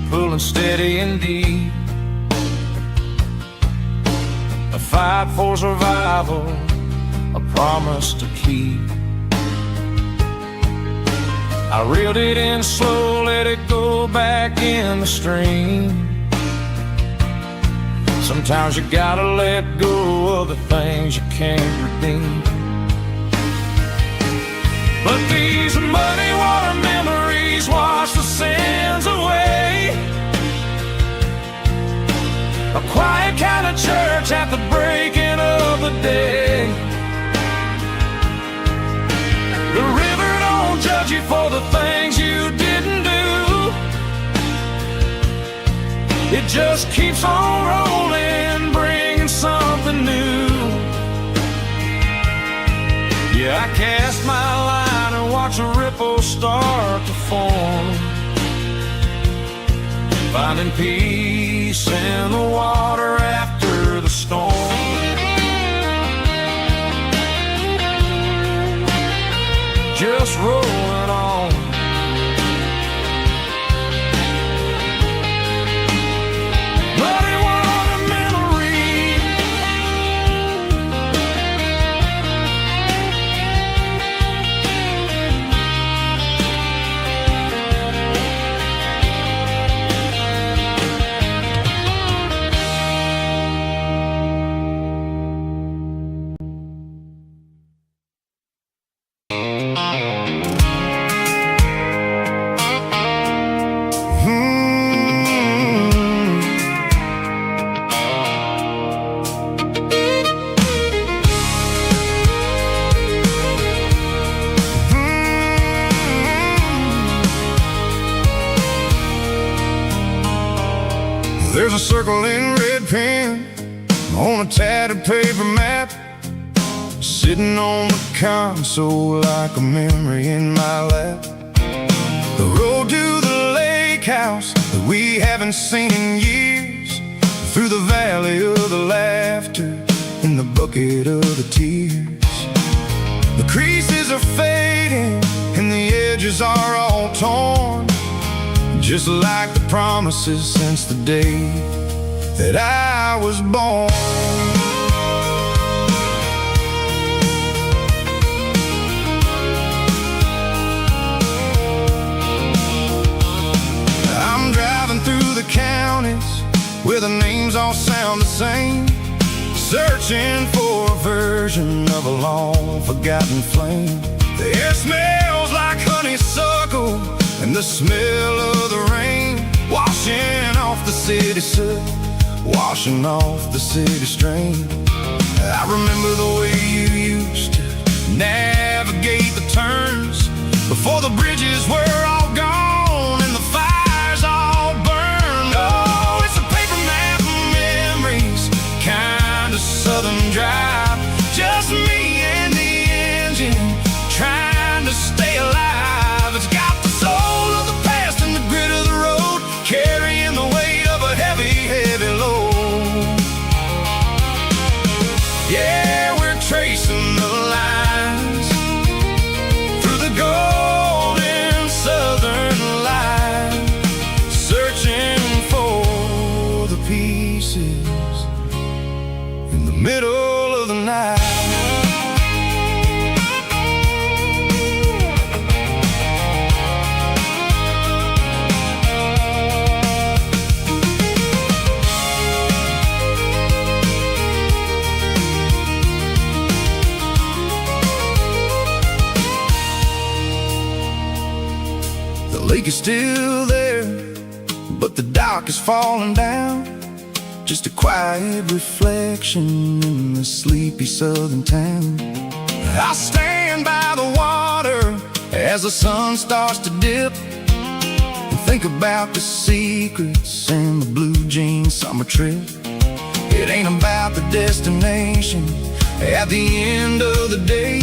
pulling steady and deep. A fight for survival, a promise to keep. I reeled it in slow, let it go back in the stream. Sometimes you gotta let go of the things you can't redeem. But these muddy water memories wash the sins away. A quiet kind of church at the breaking of the day. The river don't judge you for the things you didn't do. It just keeps on rolling, bringing something new. Yeah, I cast my line and watch a ripple start to form, finding peace in the water after the storm. Just rolling on. Muddy water memory. There's a circle in red pen on a tattered paper map, sitting on the console like a memory in my lap. The road to the lake house that we haven't seen in years, through the valley of the laughter and the bucket of the tears. The creases are fading and the edges are all torn, just like the promises since the day that I was born. I'm driving through the counties where the names all sound the same, searching for a version of a long forgotten flame. The air smells like honeysuckle and the smell of the rain, washing off the city soot, washing off the city strain. I remember the way you used to navigate the turns before the bridges were all gone and the fires all burned. Oh, it's a paper map of memories, kind of southern drive, just me and the engine trying to stay alive. It's got the soul of the past and the grit of the road, carrying the weight of a heavy, heavy load. Yeah, we're tracing the lines through the golden southern light, searching for the pieces in the middle of the night. The lake is still there, but the dock is falling down. Just a quiet reflection in the sleepy southern town. I stand by the water as the sun starts to dip, and think about the secrets and the blue jean summer trip. It ain't about the destination at the end of the day.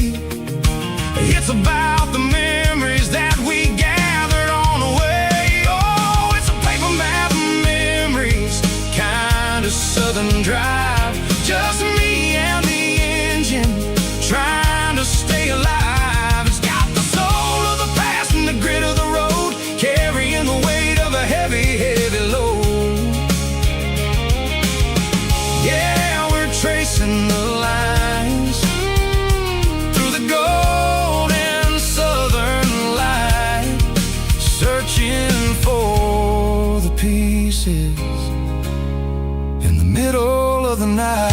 It's about the memories that we gathered on the way. Oh, it's a paper map of memories, kind of southern drive. Just me and the engine, trying to stay alive. It's got the soul of the past and the grit of the road, carrying the weight of a heavy, heavy load. Yeah, we're tracing the lines through the golden southern light, searching for the pieces in the middle of the night.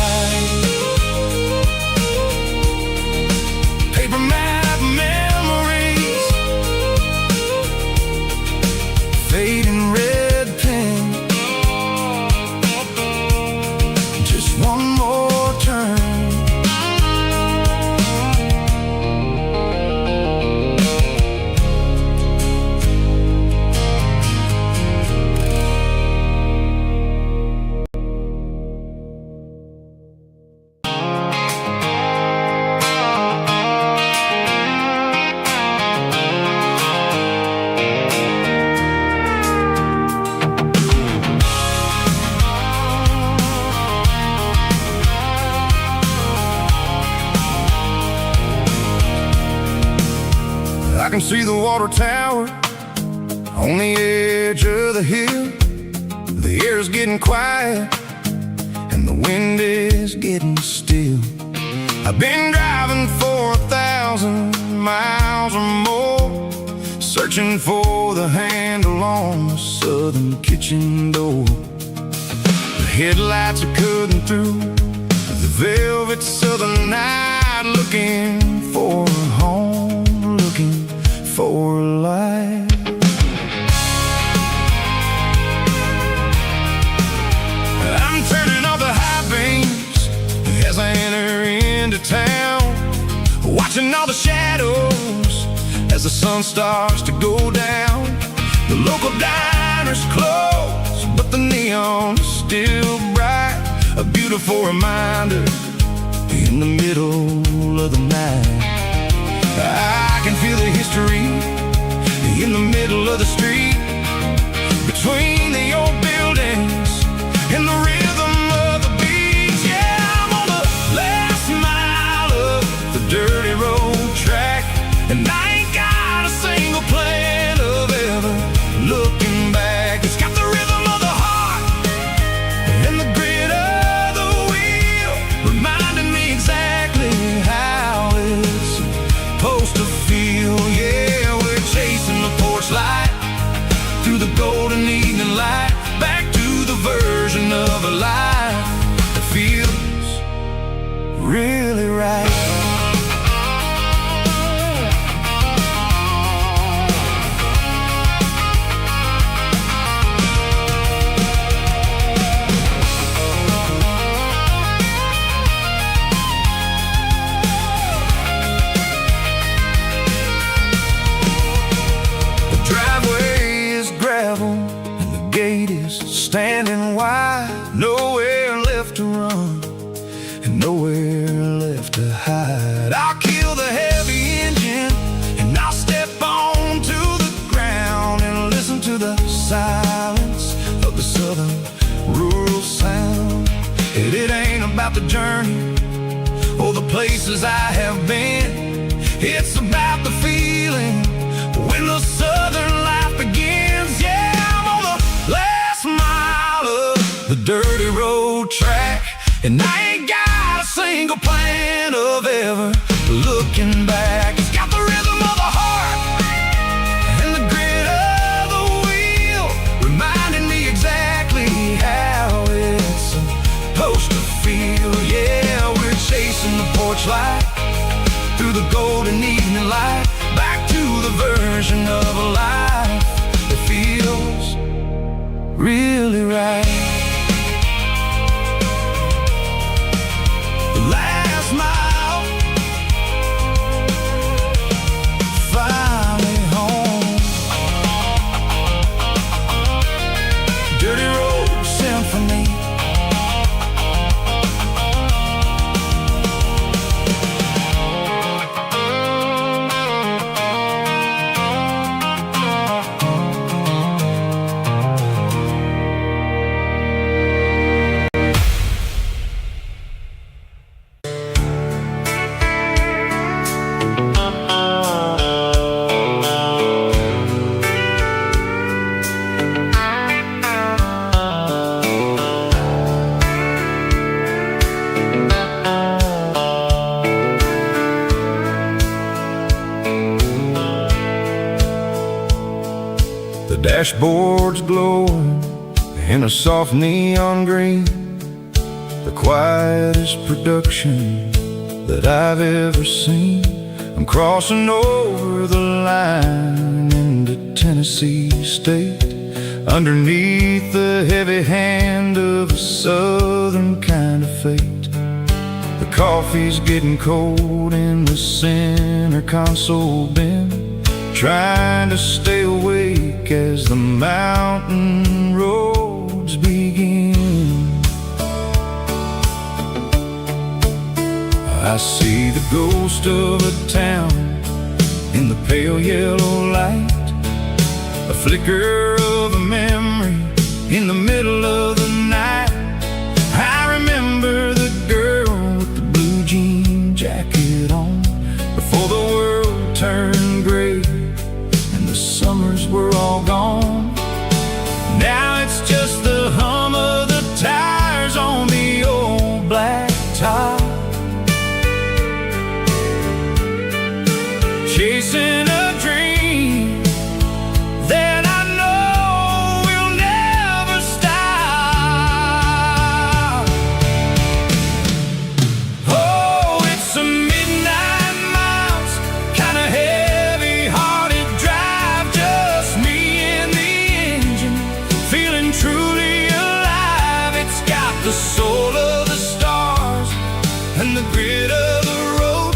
Paper map memories, fading red pen, just one more turn. I can see the water tower on the edge of the hill. The air's getting quiet and the wind is getting still. I've been driving for 1,000 miles or more, searching for the handle on the southern kitchen door. The headlights are cutting through the velvet southern night, looking for a home, looking for life. I'm turning off the high beams as I enter into town, watching all the shadows as the sun starts to go down. The local diner's closed, but the neon's still bright, a beautiful reminder in the middle of the night. I can feel the history in the middle of the street, between the old buildings and the rhythm of the beats. Yeah, I'm on the last mile of the dirty road track, and I ain't got a single plan of ever looking back. It's got the rhythm of the heart and the grit of the wheel, reminding me exactly how it's supposed to feel. Yeah, we're chasing the porch light through the golden evening light, back to the version of a life that feels really right. Standing wide, nowhere left to run and nowhere left to hide. I'll kill the heavy engine and I'll step onto the ground and listen to the silence of the southern rural sound. It ain't about the journey or the places I have been, it's about the feeling when the southern life begins. Yeah, I'm on the last mile of the dirty road track, and I ain't got a single plan of ever looking back. It's got the rhythm of the heart and the grit of the wheel, reminding me exactly how it's supposed to feel. Yeah, we're chasing the porch light through the golden evening light, back to the version of a life that feels really right. The last mile, finally home. Dirty road symphony. The dashboard's glowing in a soft neon green, the quietest production that I've ever seen. I'm crossing over the line into Tennessee State, underneath the heavy hand of a southern kind of fate. The coffee's getting cold in the center console bin, trying to stay awake as the mountain roads begin. I see the ghost of a town in the pale yellow light, a flicker of a memory in the middle of the night. I remember the girl with the blue jean jacket on, before the world turned gray and the summers were all gone. Now it's just the hum of the tires on the old black top, chasing a dream that I know will never stop. Oh, it's a midnight miles, kinda heavy-hearted drive, just me and the engine, feeling truly alive. It's got the soul of the stars and the grit of the road,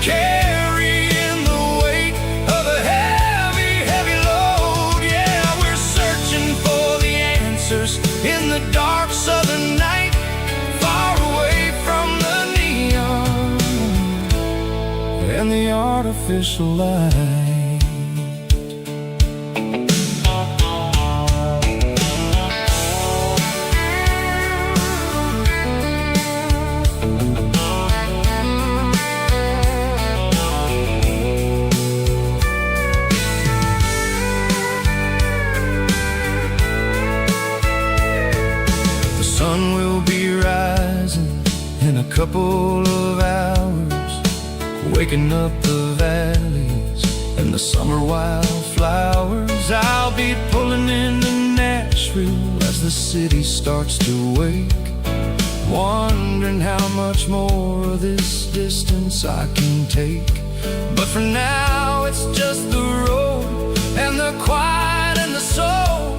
carrying the weight of a heavy, heavy load. Yeah, we're searching for the answers in the dark southern night, far away from the neon and the artificial light. The sun will be rising in a couple of hours, waking up the valleys and the summer wildflowers. I'll be pulling into Nashville as the city starts to wake, wondering how much more of this distance I can take. But for now it's just the road and the quiet and the soul,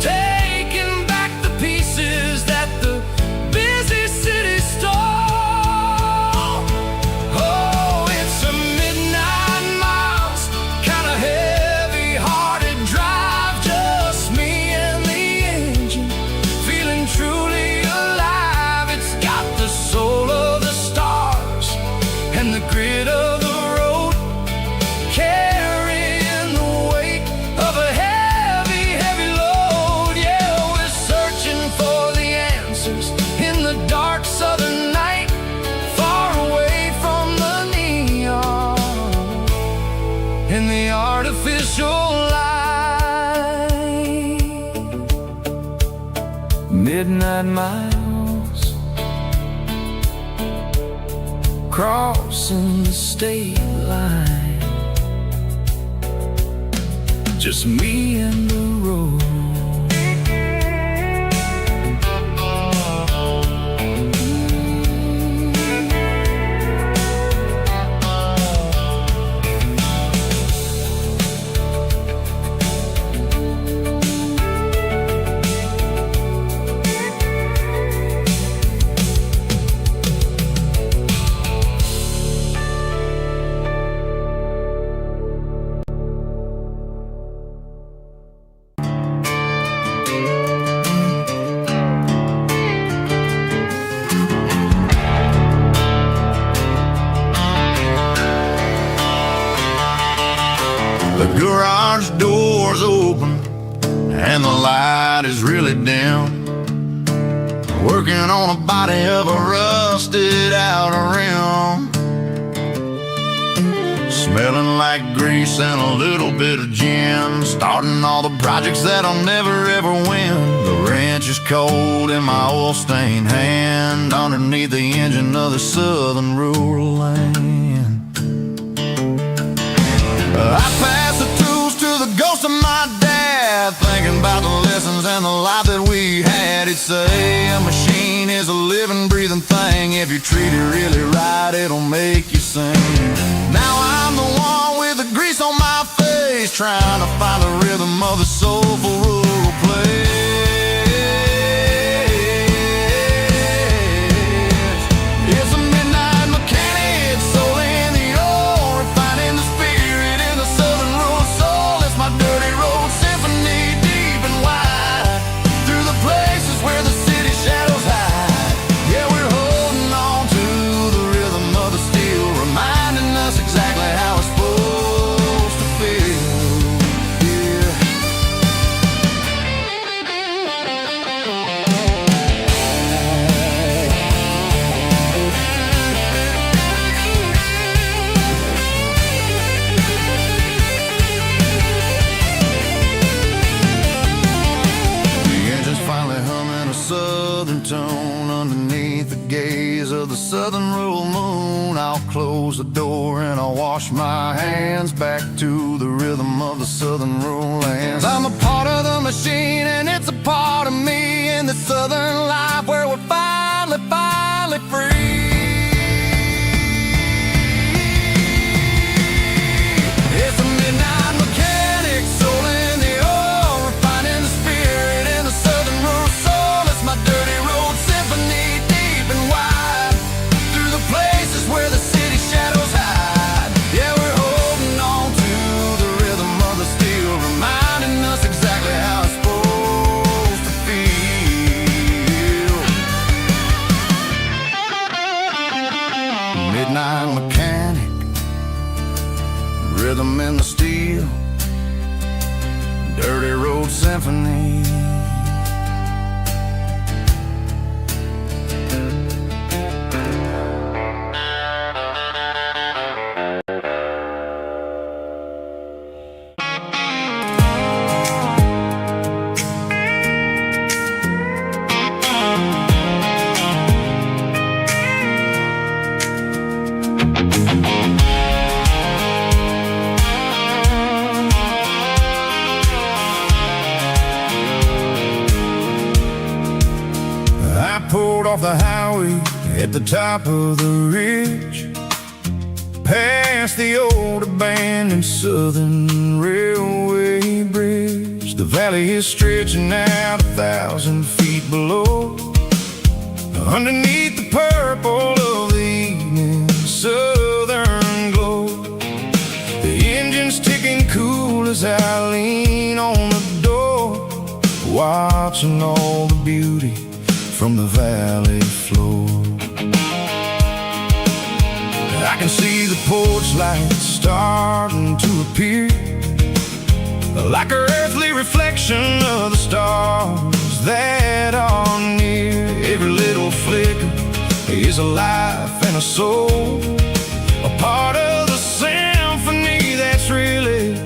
taking back the pieces that the busy city stole. Oh, it's a midnight miles, kinda heavy-hearted drive, just me and the engine, feeling truly alive. It's got the soul of the stars and the grit of the road, carrying the weight of a heavy, heavy load. Yeah, we're searching for the answers in the dark southern night, far away from the neon and the artificial light. Midnight miles, crossing the state line, just me and the road. Garage doors open and the light is really dim. Working on a body of a rusted out rim. Smelling like grease and a little bit of gin. Starting all the projects that'll never ever win. The wrench is cold in my oil-stained hand, underneath the engine of the southern rural land. I pass the tools to the ghost of my dad, thinking about the lessons and the life that we had. He'd say a machine is a living, breathing thing. If you treat it really right, it'll make you sing. Now I'm the one with the grease on my face, trying to find the rhythm of the soulful rural place. It's a midnight mechanic, soul in the ore, refining the spirit in the southern rural soul. It's my dirty road symphony, deep and wide, through the places where the city shadows hide. Yeah, we're holding on to the rhythm of the steel, reminding us exactly how it's supposed to feel. Yeah. The engine's finally humming a southern tone underneath the gaze of the southern rural moon. I'll close the door and I'll wash my hands, back to the rhythm of the southern rural lands. I'm a part of the machine and it's a part of me, in the southern life where we're finally free. It's a midnight mechanic, soul in the ore, refining the spirit in the southern rural soul. It's my dirty road symphony, deep and wide, through the places where the city shadows hide. Yeah, we're holding on to the rhythm of the steel, reminding us exactly how it's supposed to feel. Midnight mechanic, rhythm in the steel, dirty road symphony. Pulled off the highway at the top of the ridge, past the old abandoned southern railway bridge. The valley is stretching out 1,000 feet below, underneath the purple of the evening southern glow. The engine's ticking cool as I lean on the door, watching all the beauty from the valley floor. I can see the porch lights starting to appear, like an earthly reflection of the stars that are near. Every little flicker is a life and a soul, a part of the symphony that's really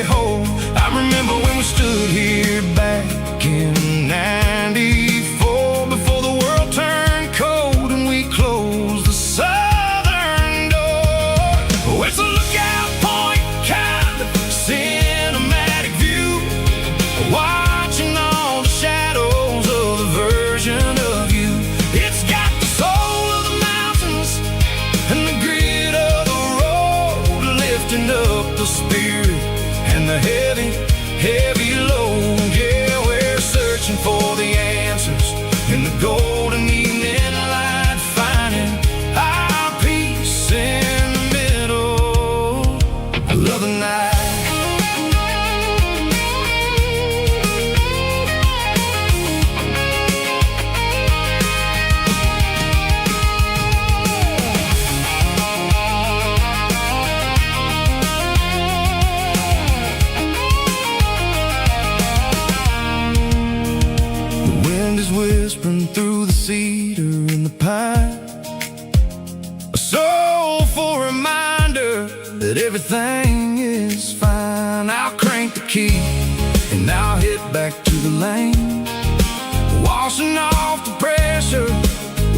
whole. I remember when we stood here back in '94, before the world turned cold and we closed the southern door. Oh, it's a lookout point, kind of cinematic view, watching all the shadows of the version of you. It's got the soul of the mountains and the grit of the road, lifting up the spirit and the heavy load. Yeah, we're searching for the answers in the golden evening light, finding our peace in the middle of the night. that everything is fine. I'll crank the key and I'll hit back to the lane, washing off the pressure,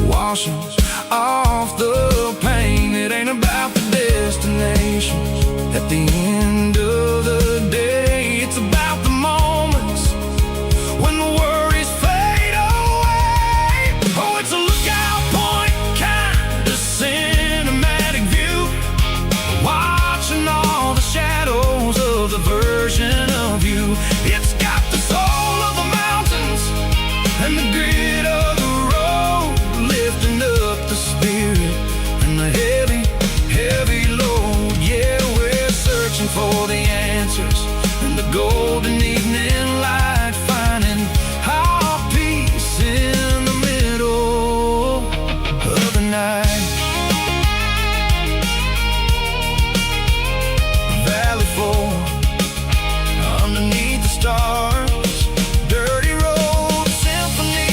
washing off the pain. It ain't about the destinations at the end of the day. It's about the moments when the worries fade away. Oh, it's a lookout point, kind of cinematic view, watching all the shadows of the version of you. It's got the soul of the mountains and the grit of the road, lifting up the spirit and the heavy, heavy load. Yeah, we're searching for the answers in the golden evening light, finding our peace in the middle of the night. Valley floor, underneath the stars, dirty road symphony.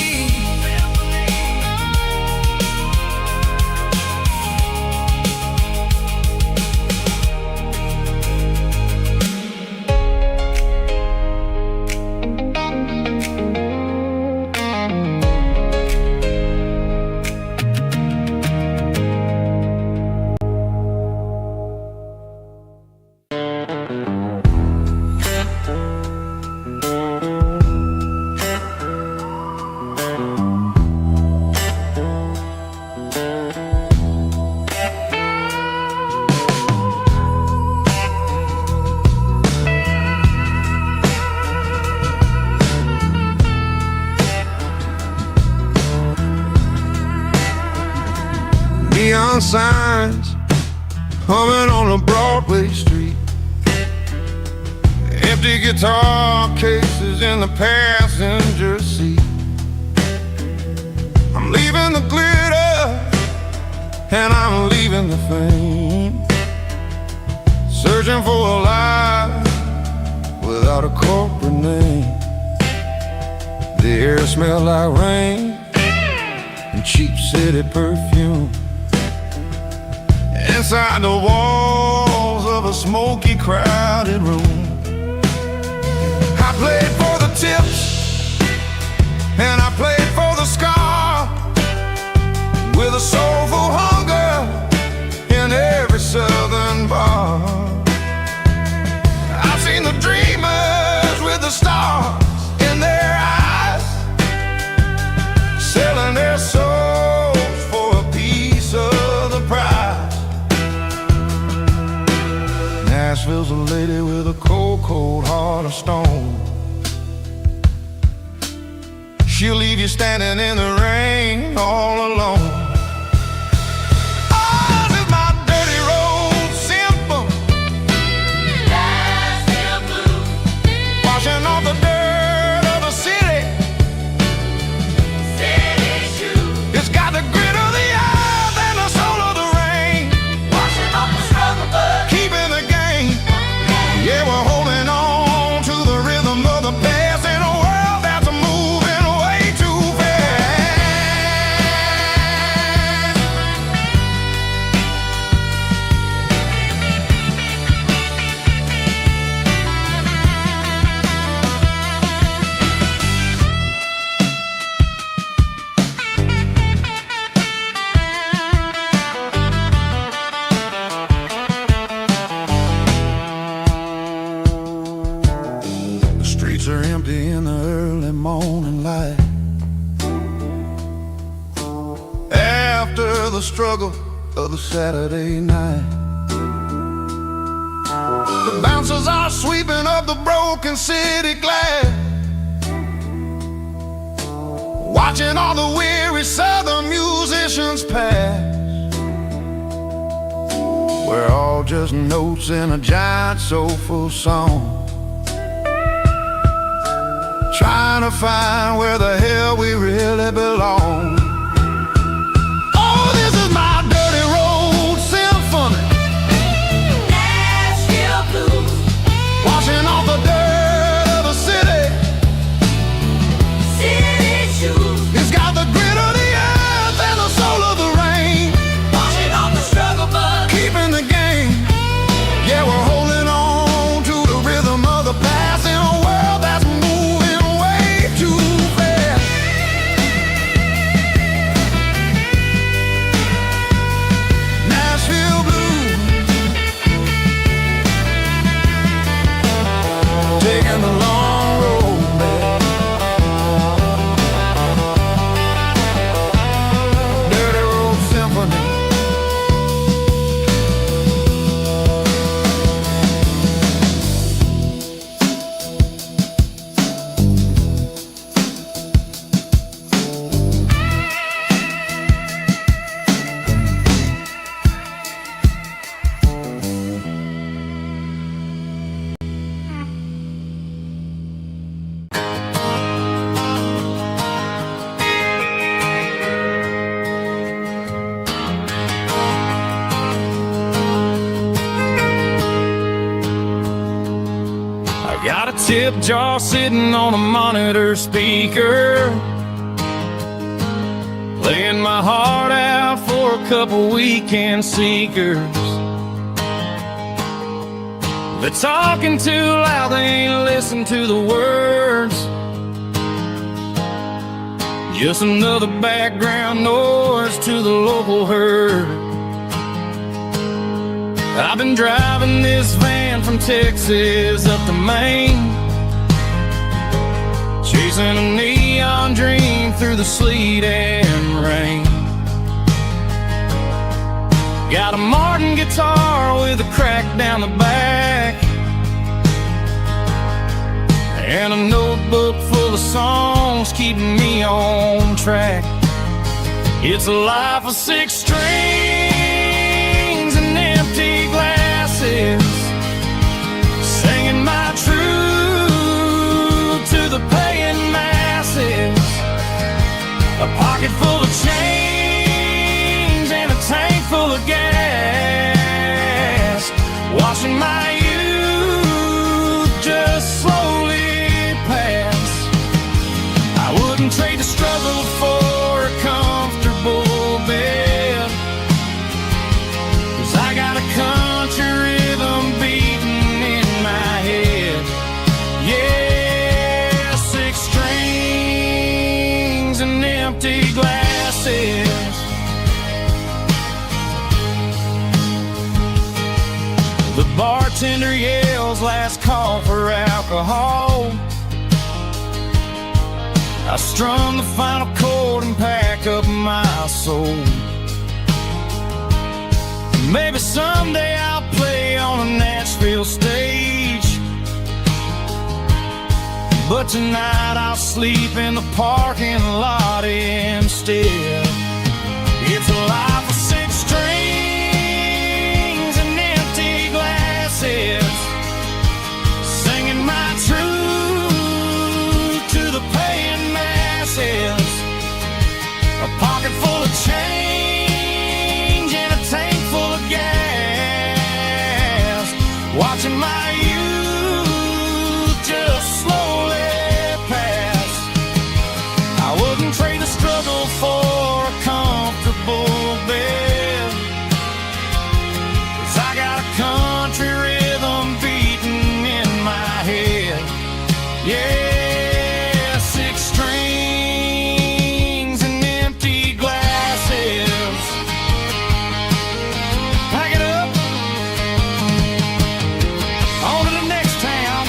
Neon signs humming on a Broadway street, empty guitar cases in the passenger seat. I'm leaving the glitter and I'm leaving the fame, searching for a life without a corporate name. The air smells like rain and cheap city perfume. Inside the walls of a smoky, crowded room, I played for the tips and I played for the scar, with a soulful hunger in every southern bar. I've seen the dreamers with the stars in their eyes, selling their souls for a piece of the prize. Nashville's a lady with a cold, cold heart of stone. She'll leave you standing in the rain all alone. Oh, this is my dirty road symphony, Nashville blues, washing off the dirt of the city, city shoes. It's got the grit of the earth and the soul of the rain, washing off the struggle but keeping the game. Yeah, we're holding on to the rhythm of the past in a world that's moving way too fast. The streets are empty in the early morning light, after the struggle of the Saturday night. The bouncers are sweeping up the broken city glass, watching all the weary southern musicians pass. We're all just notes in a giant soulful song, trying to find where the hell we really belong. Oh, this is my dirty road symphony, Nashville blues, washing off the dirt of the city, city shoes. It's got the grit of the earth and the soul of the rain, washing off the struggle but keeping the game. a tip jar sitting on a monitor speaker, playing my heart out for a couple weekend seekers. They're talking too loud, they ain't listen to the words. Just another background noise to the local herd. I've been driving this van from Texas up to Maine, chasing a neon dream through the sleet and rain. Got a Martin guitar with a crack down the back, and a notebook full of songs keeping me on track. It's a life of 6 strings and empty glasses, singing my truth to the paying masses. A pocket full of change and a tank full of gas, watching my youth just slowly pass. I wouldn't trade the struggle for a comfortable bed, 'cause I got a country rhythm beating in my head. Yeah, 6 strings and empty glasses. The bartender yells last call for alcohol. I strum the final chord and pack up my soul. Maybe someday I'll play on a Nashville stage, but tonight I'll sleep in the parking lot instead. It's a life of 6 strings and empty glasses, singing my truth to the paying masses. A pocket full of change and a tank full of gas, watching my youth just slowly pass. I wouldn't trade the struggle for a comfortable bed, 'cause I got a country rhythm beating in my head. Yeah, 6 strings and empty glasses. Pack it up, on to the next town.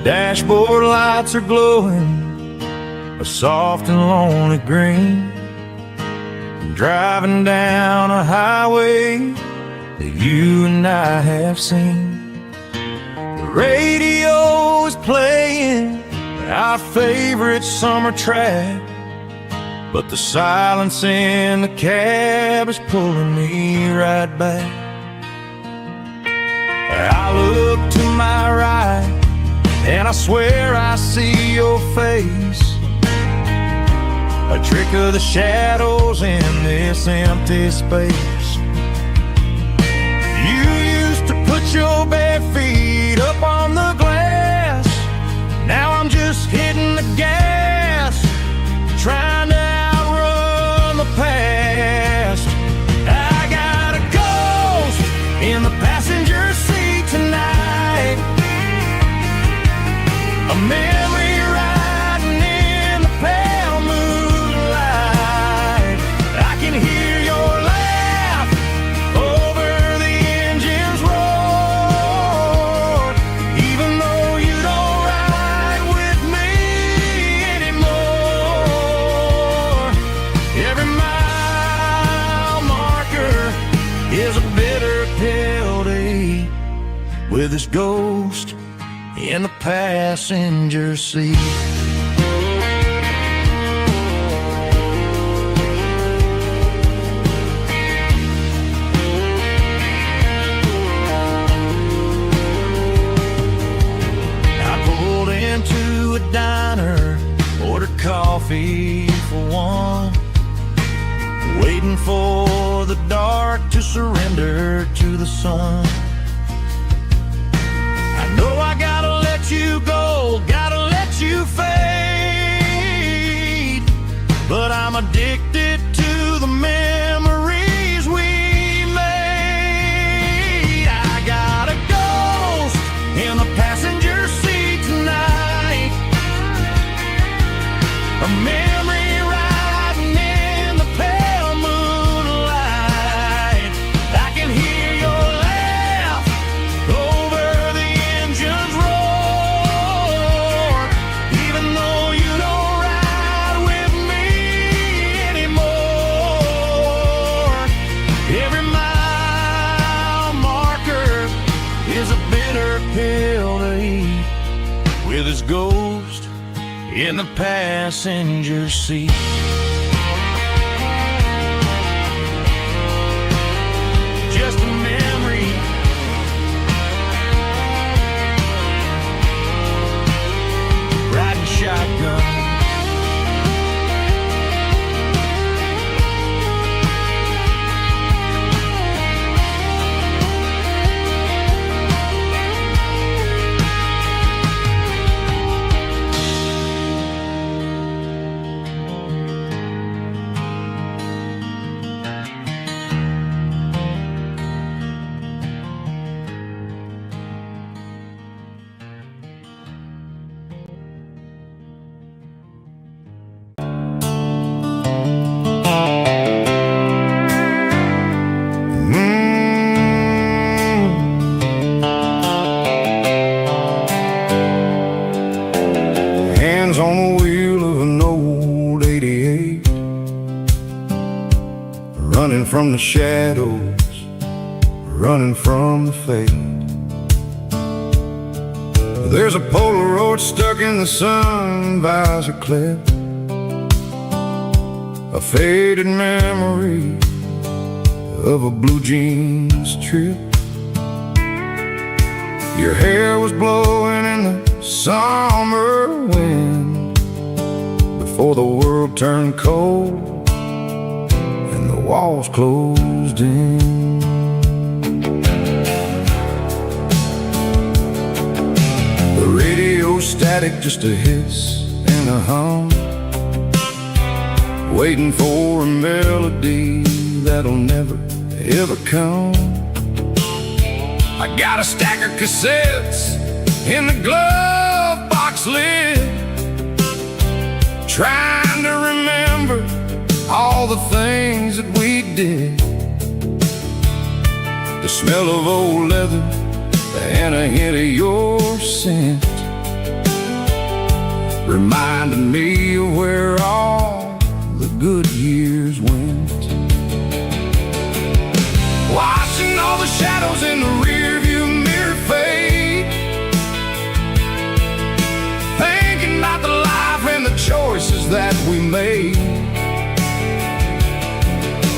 Dashboard lights are glowing a soft and lonely green, driving down a highway that you and I have seen. The radio is playing our favorite summer track, but the silence in the cab is pulling me right back. I look to my right and I swear I see your face, a trick of the shadows in this empty space. You used to put your bare feet up on the glass, now I'm just hitting the gas, trying to outrun the past. I got a ghost in the passenger seat tonight, a memory riding in the pale moonlight. I can hear your laugh bitter pill to eat with his ghost in the passenger seat. Into a diner, ordered coffee for one, waiting for the dark to surrender to the sun. I know I gotta let you go, gotta let you fade, but I'm addicted to the memories we made. I got a ghost in the passenger seat tonight, a memory riding in the pale moonlight. I can hear your laugh over the engine's roar, even though you don't ride with me anymore. Every mile marker is a bitter pill to eat with his ghost in the passenger seat. Just a memory, riding shotgun. Hands on the wheel of an old 88, running from the shadows, running from the fate. There's a Polaroid stuck in the sun visor clip, a faded memory of a blue jeans trip. Your hair was blowing in the summer wind before the world turned cold and the walls closed in. The radio static, just a hiss and a hum, waiting for a melody that'll never ever come. I got a stack of cassettes in the glove box lid, trying to remember all the things that we did. The smell of old leather and a hint of your scent reminded me of where all the good years went. Watching all the shadows in the rearview mirror fade, thinking about the life and the choices that we made.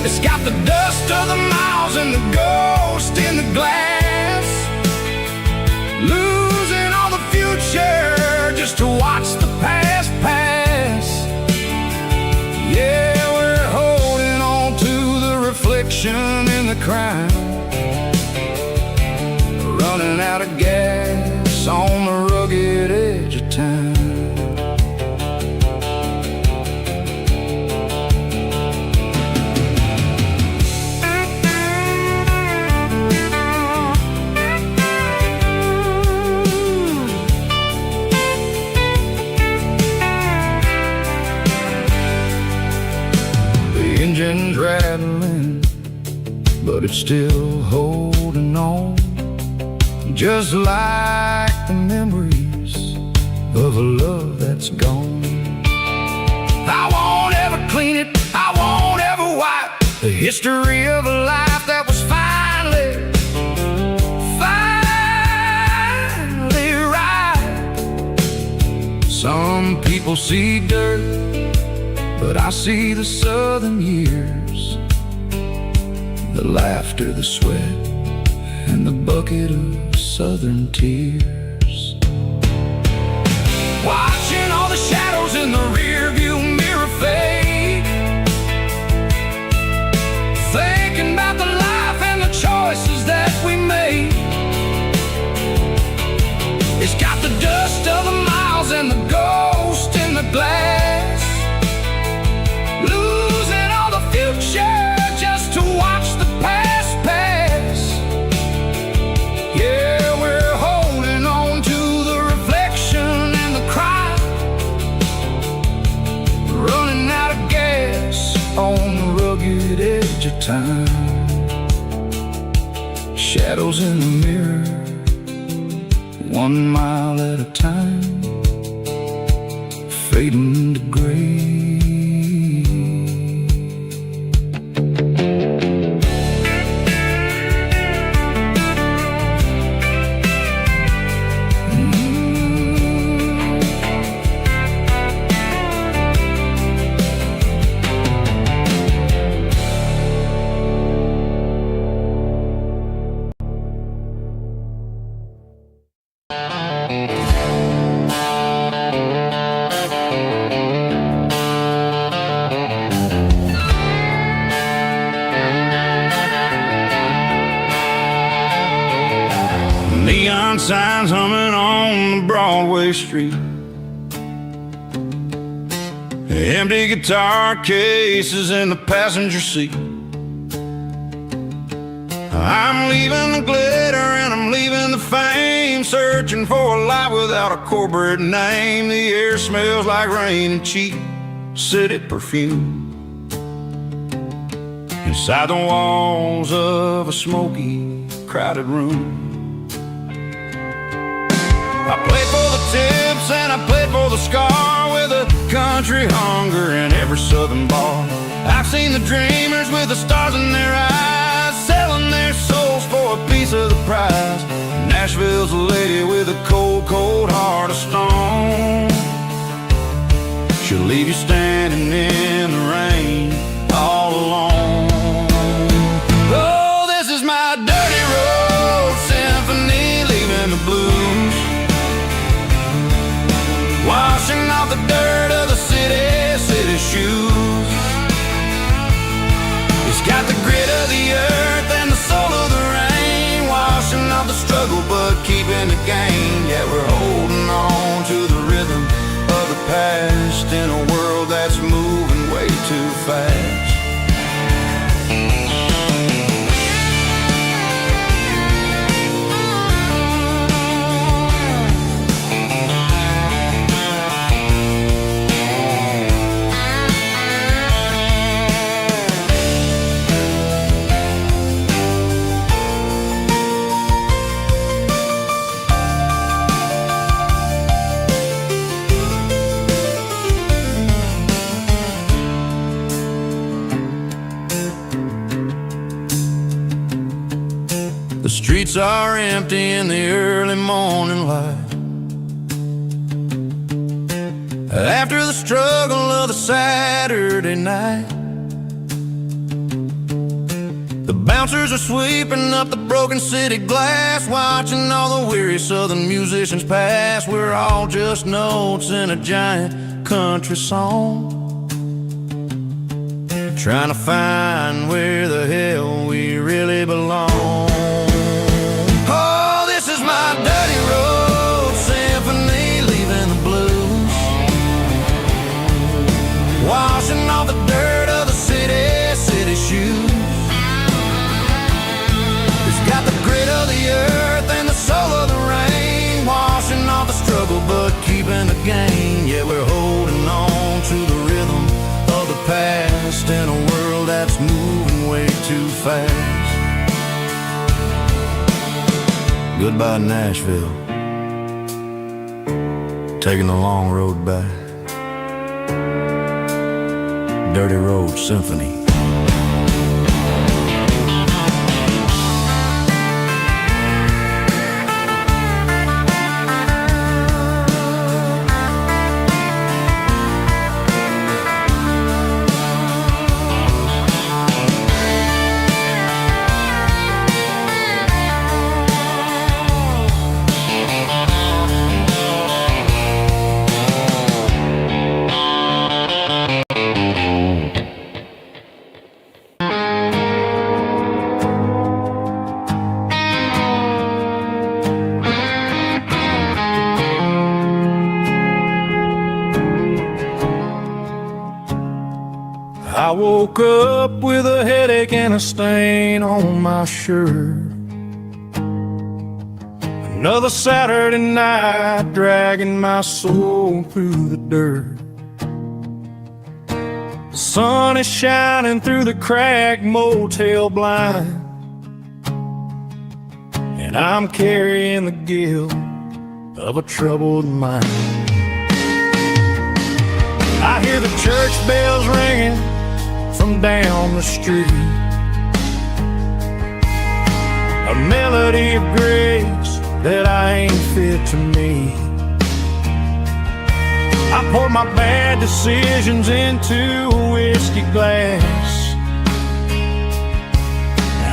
It's got the dust of the miles and the ghost in the glass, losing all the future just to watch the past pass. Yeah, we're holding on to the reflection in the crowd, running out of gas on the rugged edge of town. The engine's rattling, but it's still holding on, just like the memories of a love that's gone. I won't ever clean it, I won't ever wipe the history of a life that was finally People see dirt, but I see the southern years, the laughter, the sweat, and the bucket of southern tears. Watching all the shadows in the rearview mirror fade, thinking about the life and the choices that we made. It's got the dust of the miles and the ghost in the glass, losing all the future just to watch the past pass. Yeah, we're holding on to the reflection and the cry, running out of gas on the rugged edge of time. Shadows in the mirror, 1 mile at a time, fading to gray. Neon signs humming on the Broadway street, empty guitar cases in the passenger seat. I'm leaving the glitter and I'm leaving the fame, searching for a life without a corporate name. The air smells like rain and cheap city perfume inside the walls of a smoky, crowded room. I played for the tips and I played for the scar, with a country hunger in every southern bar. I've seen the dreamers with the stars in their eyes, selling their souls for a piece of the prize. Nashville's a lady with a cold, cold heart of stone. She'll leave you standing in the rain all alone. Oh, this is my dirty road symphony, leaving the blues, washing off the dirt of the city shoes. It's got the grit of the earth and the soul of the rain, washing off the struggle but keeping the gain. Yeah, we're holding on to the rhythm of the past in a world that's moving way too fast. The streets are empty in the early morning light, after the struggle of the Saturday night. The bouncers are sweeping up the broken city glass, watching all the weary southern musicians pass. We're all just notes in a giant country song, trying to find where the hell we really belong. Oh, this is my dirty road symphony, leaving the blues, washing off the dirt of the city shoes. It's got the grit of the earth and the soul of the rain, washing off the struggle but keeping the gain. Yeah, we're holding on to the rhythm of the past in a world that's moving way too fast. Goodbye Nashville, taking the long road back. Dirty Road Symphony. woke up with a headache and a stain on my shirt. Another Saturday night dragging my soul through the dirt. The sun is shining through the cracked motel blind, and I'm carrying the guilt of a troubled mind. I hear the church bells ringing from down the street, a melody of grace that I ain't fit to meet. I pour my bad decisions into a whiskey glass.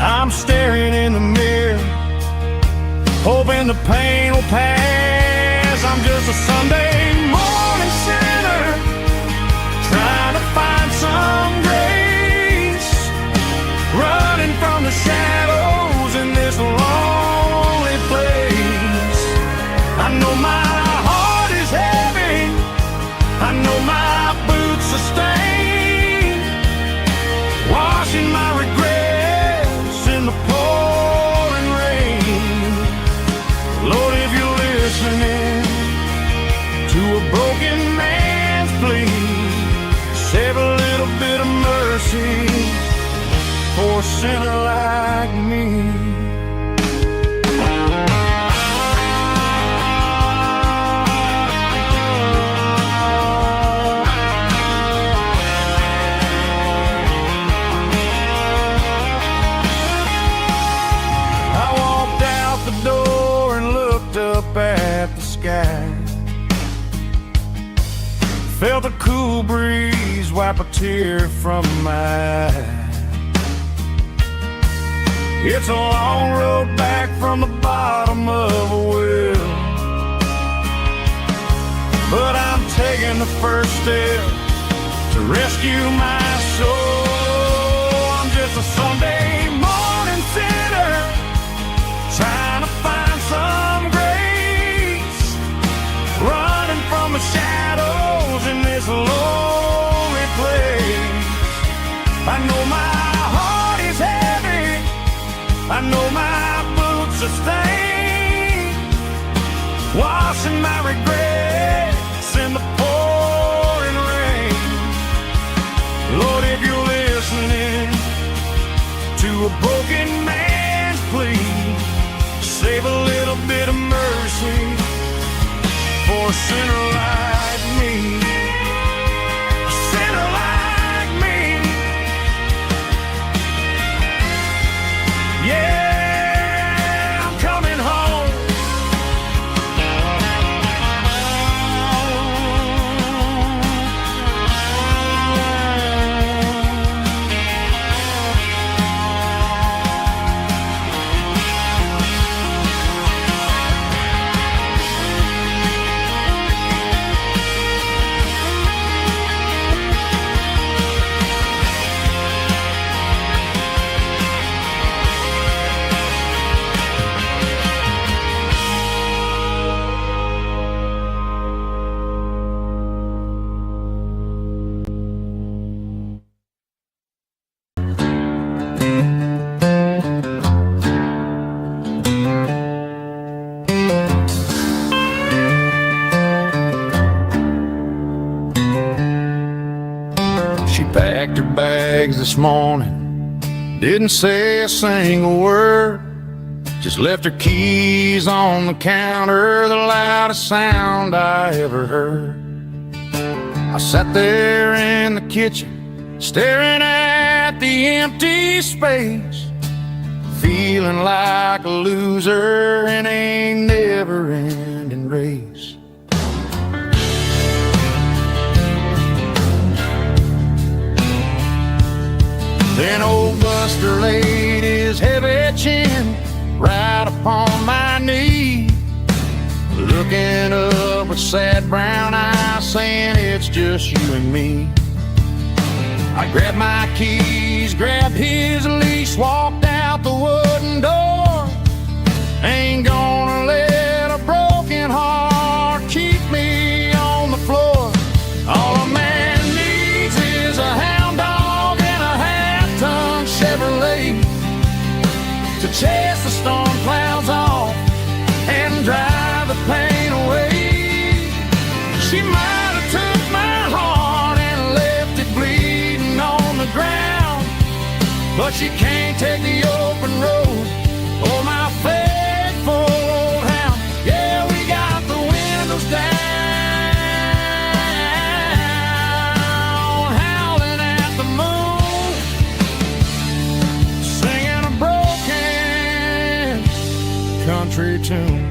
I'm staring in the mirror, hoping the pain will pass. I'm just a Sunday morning sinner, trying to find some grace, running from the shadows in this lonely place. I know my heart is heavy, I know my boots are stained, washing my regrets in the pouring rain. Lord, if you're listening to a broken man's plea, save a little bit of mercy for a sinner like me. I walked out the door and looked up at the sky, felt a cool breeze wipe a tear from my eye. It's a long road back from the bottom of a well, but I'm taking the first step to rescue my soul. I'm just a Sunday morning sinner, trying to find some grace, running from the shadows in this lonely place. I know my heart is heavy, I know my boots are stained, washing my regrets in the pouring rain. Lord, if you're listening to a broken man's plea, save a little bit of mercy for a sinner like me. A sinner like me. Yeah, I'm coming home. She packed her bags this morning, didn't say a single word, just left her keys on the counter, the loudest sound I ever heard. I sat there in the kitchen, staring at the empty space, feeling like a loser in a never-ending race. Then old Buster laid his heavy chin right upon my knee, looking up with sad brown eyes, saying it's just you and me. I grabbed my keys, grabbed his leash, walked out the wooden door. Ain't gonna let a broken heart keep me on the floor. All a man needs is a hound dog storm clouds off and drive the pain away. She might have took my heart and left it bleeding on the ground, but she can't take the open road or my faithful old hound. Yeah, we got the windows down, howling at the moon, singing a broken country tune.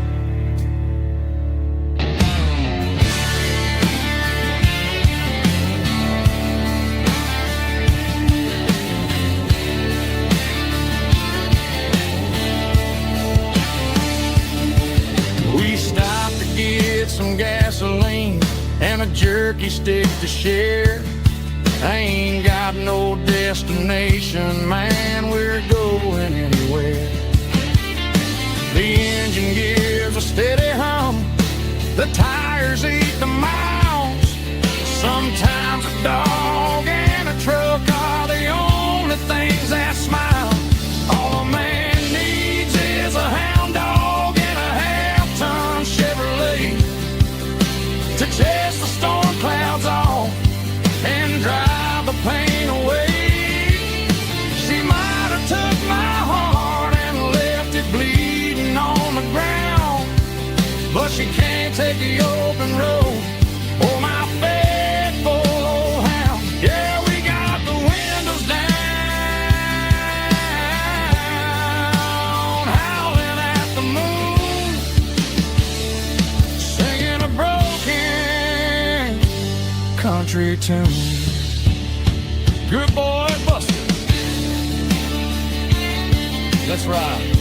Some gasoline and a jerky stick to share. I ain't got no destination, man, we're going anywhere. The engine gives a steady hum, the tires eat the miles. Sometimes a dog and a truck are the only things that smile. All a man needs is a hound dog and a half-ton Chevrolet to chase the storm clouds off and drive the pain away. She might have took my heart and left it bleeding on the ground, but she can't take the open road or my faithful old hound. Yeah, we got the windows down, howling at the moon, singing a broken country tune. Good boy, Buster. Let's ride.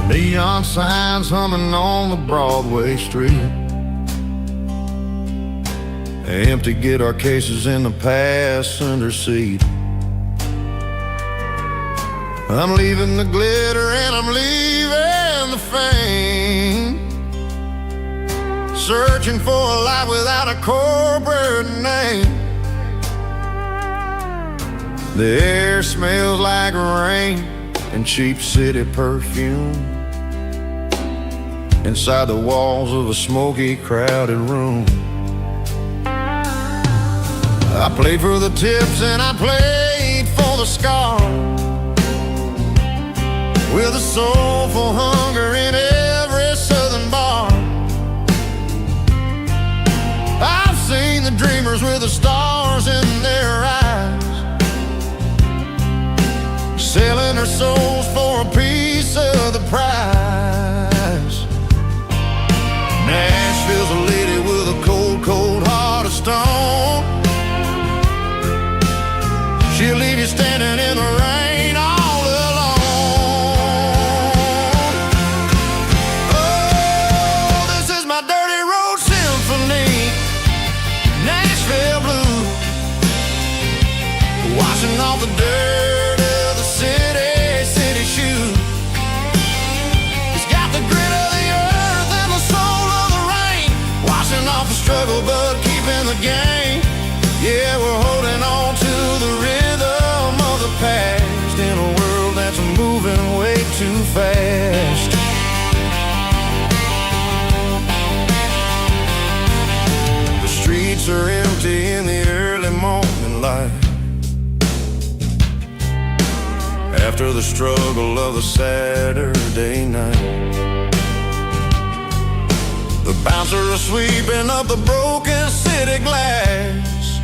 Neon signs humming on the Broadway street. Empty guitar cases in the passenger seat. I'm leaving the glitter and I'm leaving the fame, searching for a life without a corporate name. The air smells like rain and cheap city perfume inside the walls of a smoky, crowded room. I played for the tips and I played for the scars, with a soulful hunger in every southern bar. I've seen the dreamers with the stars in their eyes, selling their souls for a piece of the prize. Nashville's a lady with a cold, cold heart of stone. She'll leave you standing in the rain all alone. Oh, this is my dirty road symphony, Nashville blues, washing off the dirt of the city shoes. It's got the grit of the earth and the soul of the rain, washing off the struggle but keeping the game. Yeah, we're holding on to the rhythm of the past in a world that's moving way too fast. The streets are empty in the early morning light, after the struggle of the Saturday night. The bouncers are sweeping up the broken city glass,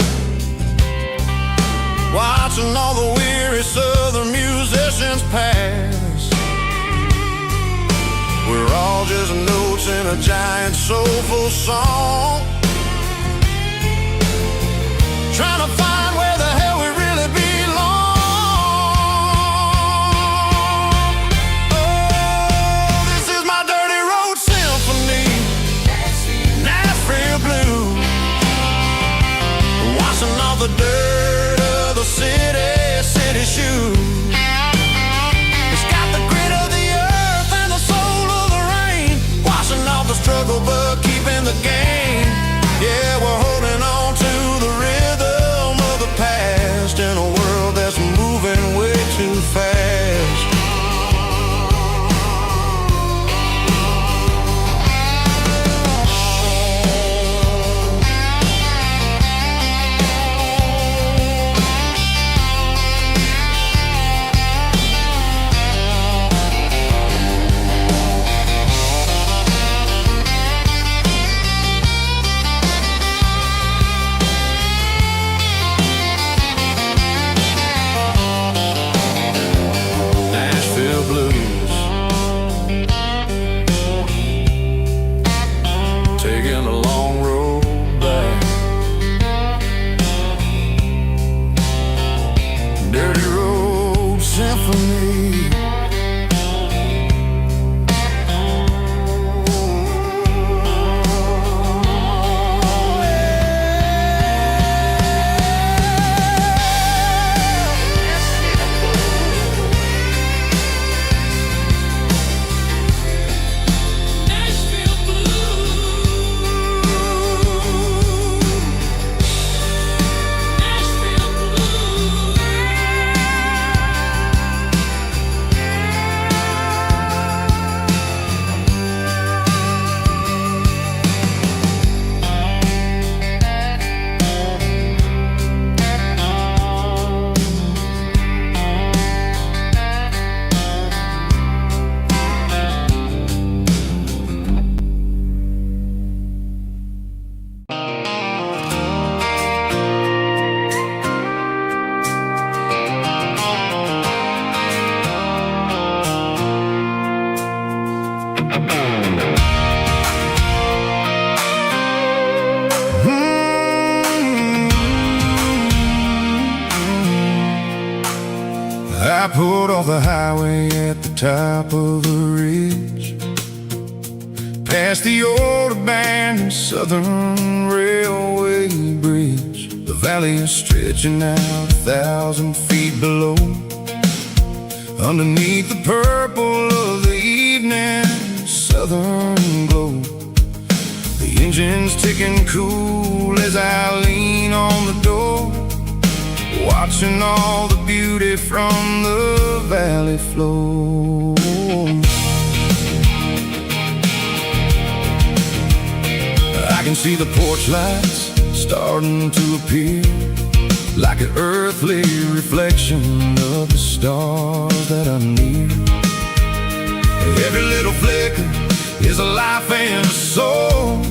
watching all the weary southern musicians pass. all just notes in a giant soulful song. Trying to find where the hell we really belong. Oh, this is my dirty road symphony, Nashville blues, washing off the dirt of the city shoes. It's got the grit of the earth and the soul of the rain, washing off the struggle but keeping the game. Yeah, we're holding on to the rhythm of the past in a world that's moving way too fast. Taking a long road back, dirty road symphony. I pulled off the highway at the top of the ridge, past the old abandoned Southern Railway bridge. The valley is stretching out 1,000 feet below, underneath the purple of the evening southern glow. The engine's ticking cool as I lean on the door, watching all the beauty from the valley flow. I can see the porch lights starting to appear, like an earthly reflection of the stars that are near. Every little flicker is a life and a soul,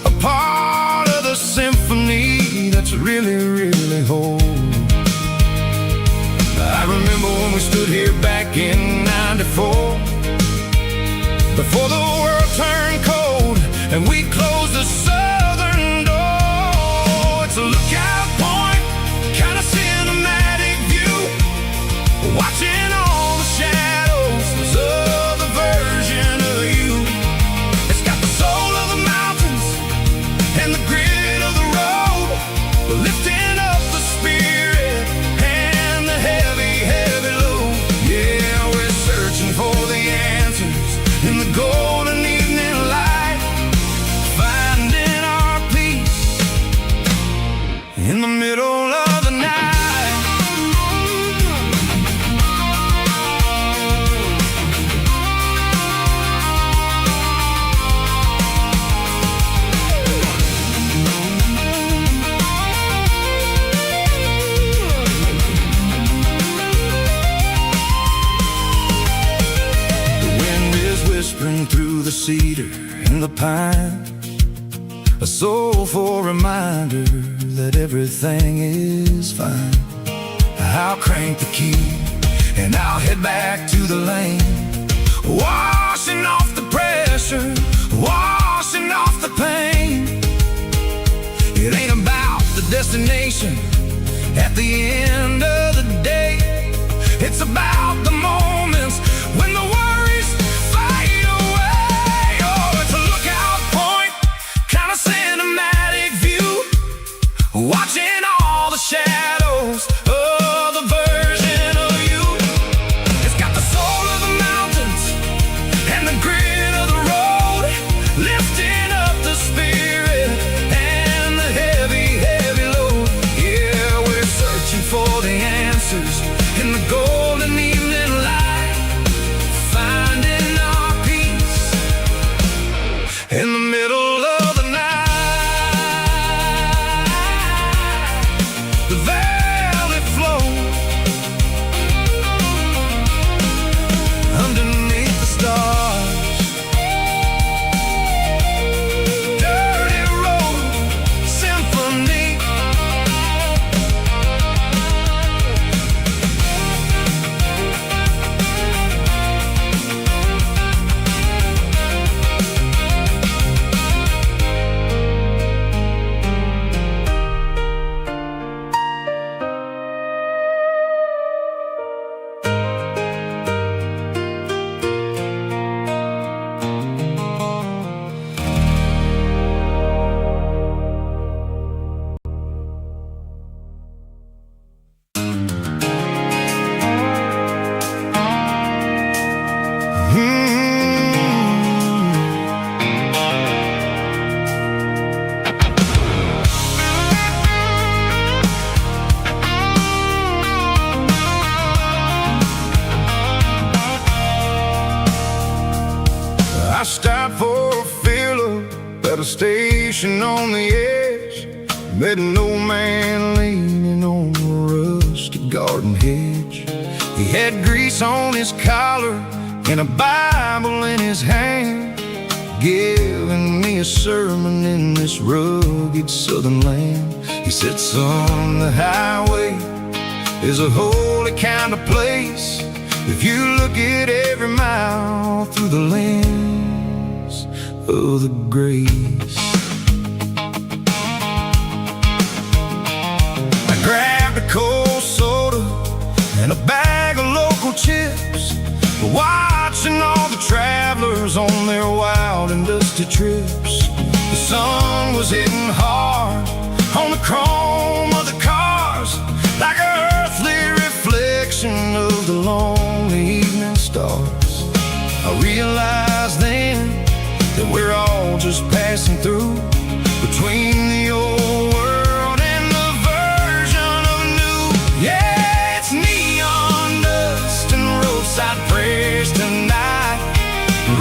a part of the symphony that's really, really whole. I remember when we stood here back in '94, before the world turned cold and we closed the southern door. It's a lookout point, kind of cinematic view, watching all the shadows of the version of you. It's got the soul of the mountains and the grit of the road, lifting up the spirit and the heavy, heavy load. Yeah, we're searching for the answers in the golden evening light, finding our peace in the middle of the night. Whispering through the cedar and the pine, a soulful reminder that everything is fine. I'll crank the key and I'll head back to the lane, washing off the pressure destination at the end of the day. It's about the moments when the worries fade away. Oh, it's a lookout point, kind of cinematic view, watching all the shadows of the version of you. It's got the soul of the mountains and the grit of the road, lifting up the spirit and the heavy, heavy load. Yeah, we're searching for the answers in the golden evening light, finding our peace in the middle of the night. The valley flows underneath the stars. Dirty road symphony. I stopped for a fill-up at a station on the edge. Met an old man leaning on a rusty garden hedge. He had grease on his collar and a Bible in his hand, giving me a sermon in this rugged southern land. He said, son, the highway is a holy kind of place if you look at every mile through the lens of the grace. I grabbed a cold soda and a bag of local chips, watching all the travelers on their wild and dusty trips. The sun was hitting hard on the chrome of the cars, like an earthly reflection of the lonely evening stars. I realized then that we're all just passing through between the old world and the version of new. Yeah, it's neon dust and roadside prayers tonight,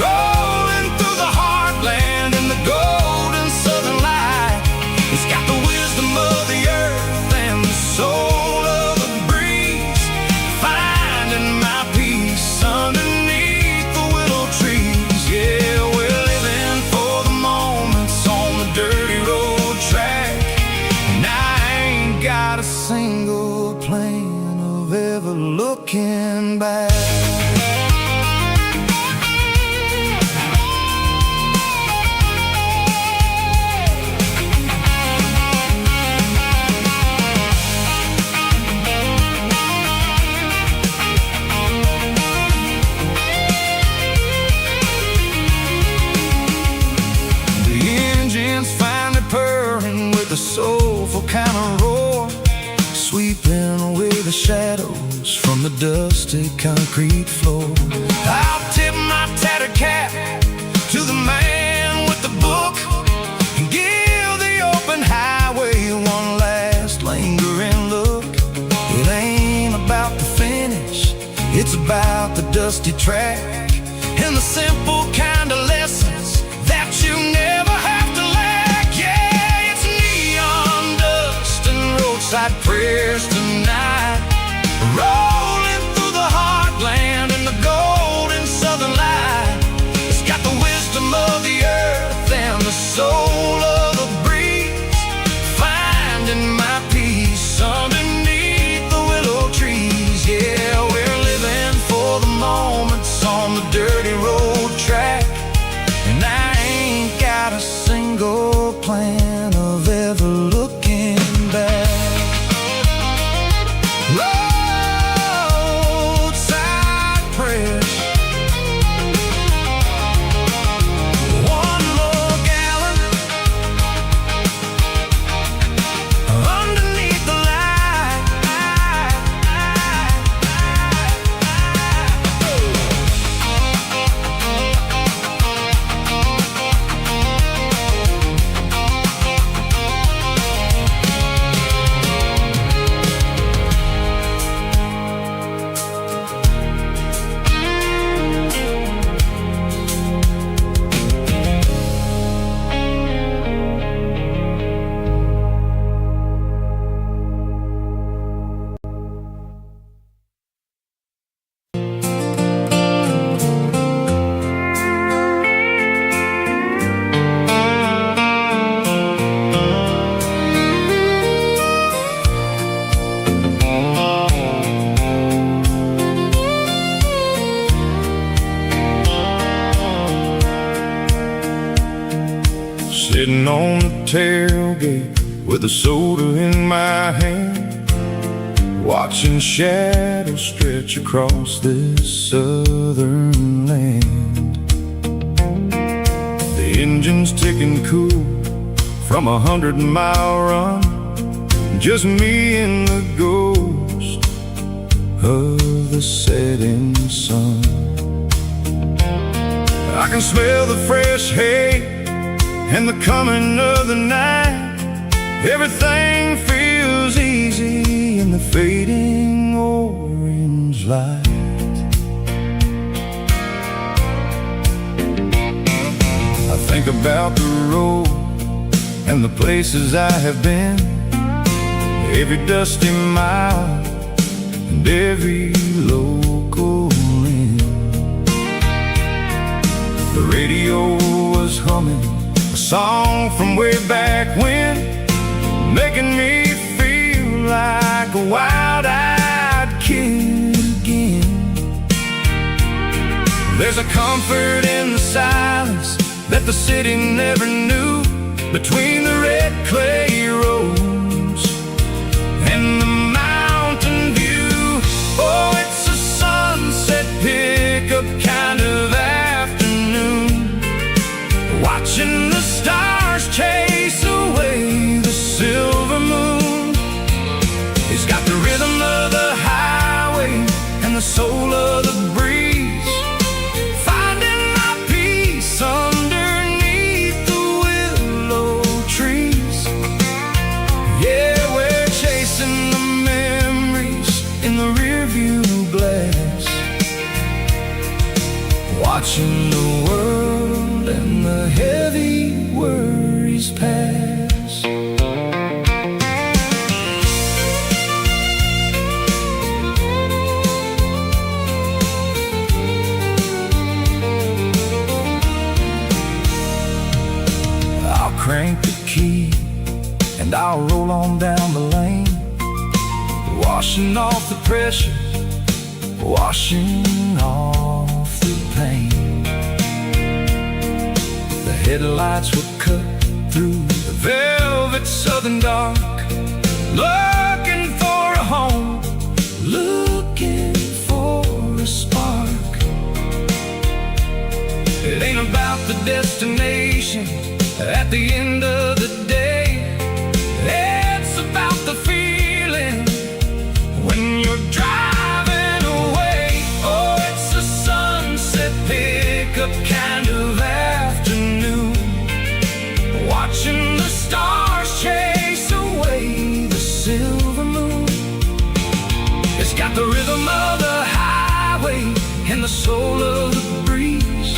rolling through the heartland in the golden southern light. It's got the wisdom of the earth and the soul of the breeze, finding my peace underneath the willow trees. Yeah, we're living for the moments on the dirty road track, and I ain't got a single plan of ever looking back. Finally purring with a soulful kind of roar, sweeping away the shadows from the dusty concrete floor. I'll tip my tattered cap to the man with the book and give the open highway one last lingering look. It ain't about the finish, it's about the dusty track and the simple kind of lessons that you never have to lack. Yeah, it's neon dust and roadside prayers tonight, rolling through the heartland in the golden southern light. It's got the wisdom of the earth and the soul of the breeze, finding my peace underneath the willow trees. Yeah, we're living for the moments on the dirty road track. Sitting on the tailgate with a soda in my hand, watching shadows stretch across this southern land. The engine's ticking cool from a 100-mile run, just me and the ghost of the setting sun. I can smell the fresh hay and the coming of the night. Everything feels easy in the fading orange light. I think about the road and the places I have been, every dusty mile and every local inn. The radio was humming a song from way back when, making me feel like a wild-eyed kid again. There's a comfort in the silence that the city never knew, between the red clay roads and the mountain view. Oh, it's a sunset pickup kind of afternoon, watching the stars chase away the silver moon. It's got the rhythm of the highway and the soul of the breeze, finding my peace underneath the willow trees. Yeah, we're chasing the memories in the rearview glass, watching the world and the heavy worries pass. I'll crank the key and I'll roll on down the lane, washing off the pressure, washing off the pain. The headlights were cut through the velvet southern dark, looking for a home, looking for a spark. It ain't about the destination at the end of the day, it's about the feeling when you're driving away. Oh, it's a sunset pickup kind of afternoon, watching the stars chase away the silver moon. It's got the rhythm of the highway and the soul of the breeze,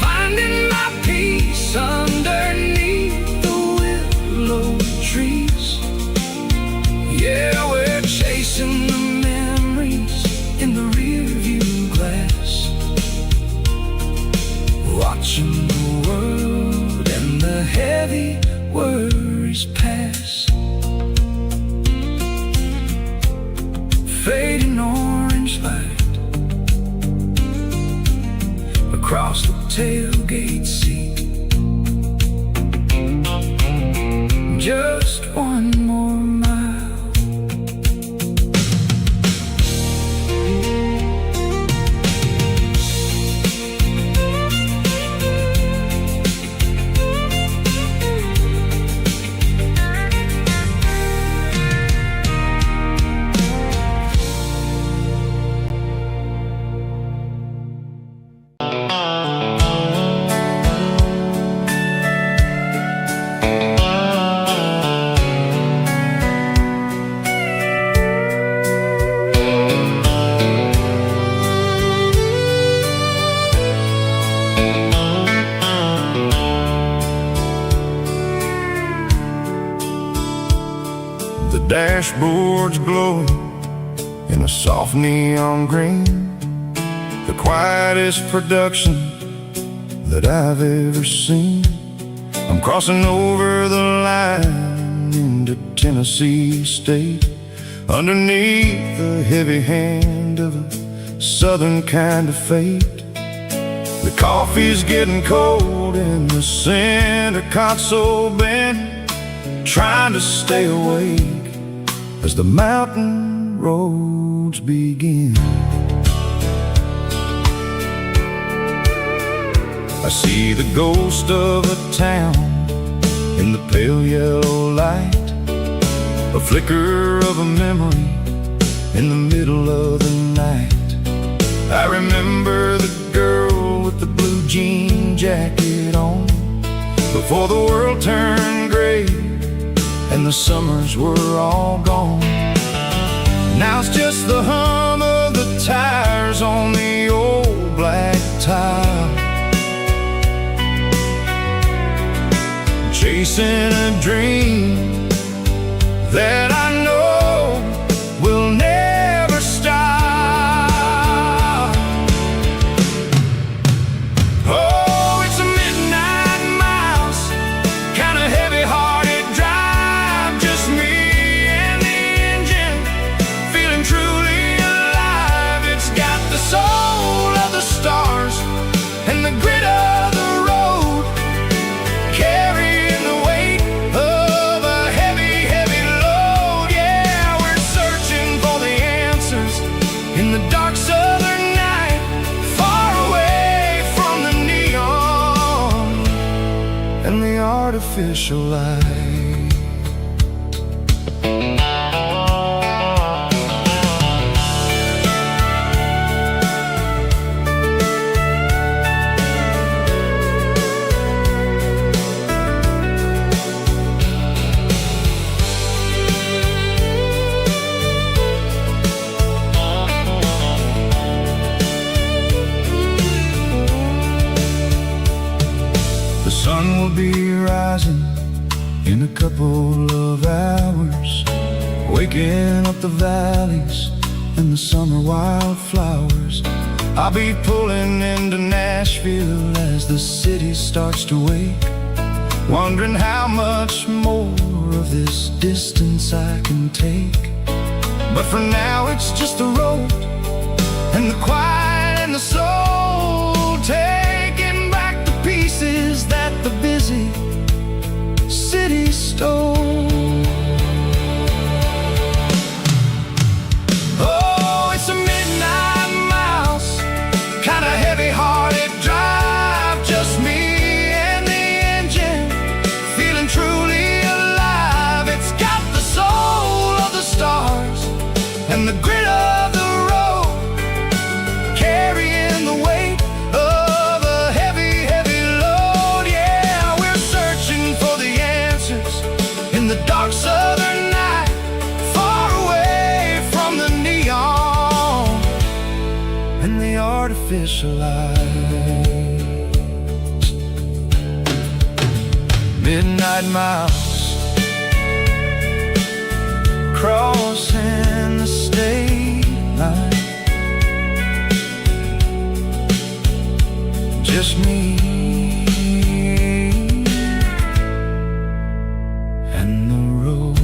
finding my peace underneath the willow trees. Yeah, we're chasing the memories in the rearview glass, watching the world and the heavy worries pass. Fading orange light across the tailgate seat, just one more mile. The dashboard's glowing in a soft neon green, the quietest production that I've ever seen. I'm crossing over the line into Tennessee State, underneath the heavy hand of a southern kind of fate. The coffee's getting cold in the center console bin, trying to stay awake as the mountain roads begin. I see the ghost of a town in the pale yellow light, a flicker of a memory in the middle of the night. I remember the girl with the blue jean jacket on, before the world turned gray and the summers were all gone. Now it's just the hum of the tires on the old black tile, chasing a dream that I know will never stop. Oh, it's a midnight mouse, kind of heavy-hearted drive, just me and the engine, feeling truly alive. It's got the soul of the stars and the grit of the road, carrying the weight of a heavy, heavy load. Yeah, we're searching for the answers in the dark southern night, far away from the neon and the artificial light. The sun will be rising in a couple of hours, waking up the valleys and the summer wildflowers. I'll be pulling into Nashville as the city starts to wake, wondering how much more of this distance I can take. But for now it's just the road and the quiet and the soul, taking back the pieces that the busy city stole. Oh, it's a midnight mouse, kind of heavy-hearted drive, just me and the engine, feeling truly alive. It's got the soul of the stars and the grit of the road, carrying the weight of a heavy, heavy load. Yeah, we're searching for the answers in the dark southern night, far away from the neon and the artificial lights. Midnight mouse, crossing the state line, just me and the road.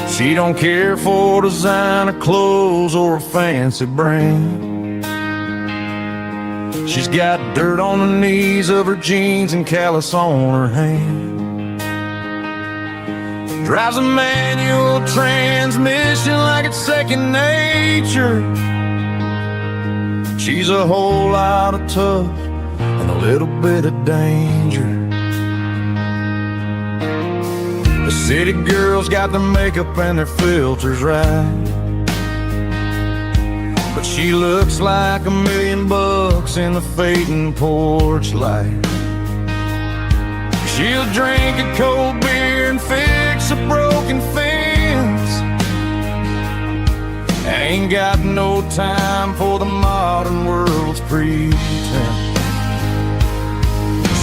She don't care for designer clothes or a fancy brand. She's got dirt on the knees of her jeans and callus on her hand. Drives a manual transmission like it's second nature. She's a whole lot of tough and a little bit of danger. The city girls got their makeup and their filters right, but she looks like $1,000,000 in the fading porch light. She'll drink a cold beer and fix a broken fence. Ain't got no time for the modern world's pretense.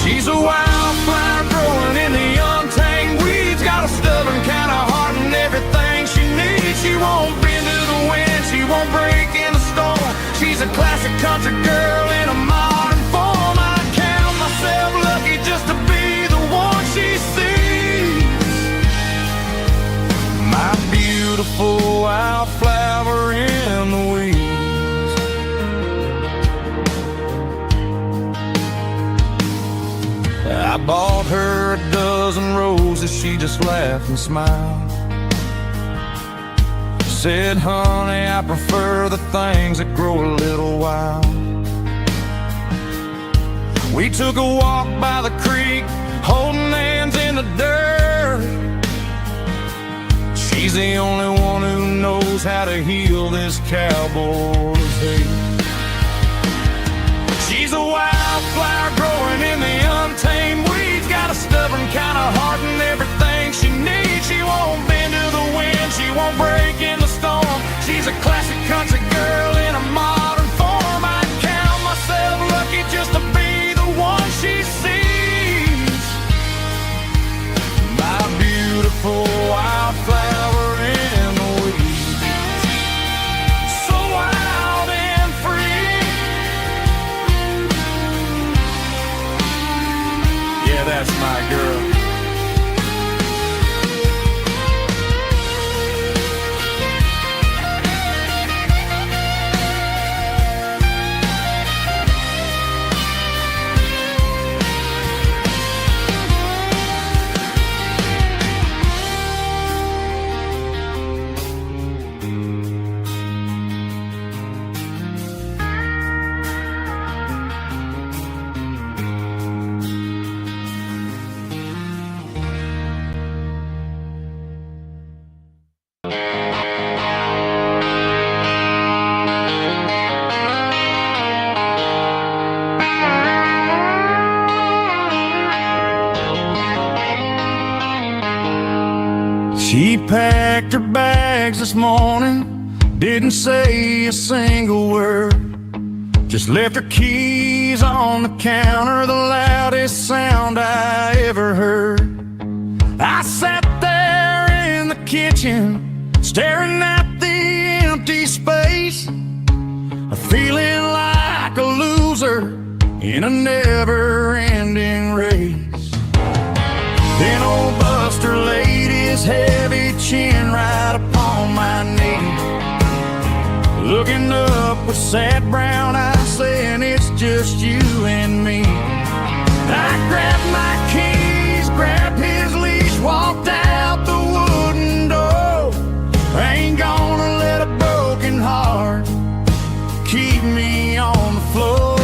She's a wildflower growing in the untamed weeds. Got a stubborn kind of heart and everything she needs. She won't bend to the wind, she won't break in the storm. She's a classic country girl in a modern form. I count myself lucky just to be the one she sees. My beautiful wildflower in the weeds. I bought her a dozen roses, she just laughed and smiled. Said, honey, I prefer the things that grow a little wild. We took a walk by the creek, holding hands in the dirt. She's the only one who knows how to heal this cowboy's hate. She's a wildflower growing in the untamed weeds. Got a stubborn kind of heart and everything she needs. She won't bend to the wind, she won't break in the storm. She's a classic country girl in a modern form. I count myself lucky just to be the one she sees. My beautiful wildflower in the weeds. So wild and free. Yeah, that's my girl. She packed her bags this morning, didn't say a single word. Just left her keys on the counter, the loudest sound I ever heard. I sat there in the kitchen, staring at the empty space, feeling like a loser in a never-ending race. Then old Buster laid his heavy chin right upon my knee, looking up with sad brown eyes, saying it's just you and me. I grabbed my keys, grabbed his leash, walked out the wooden door. I ain't gonna let a broken heart keep me on the floor.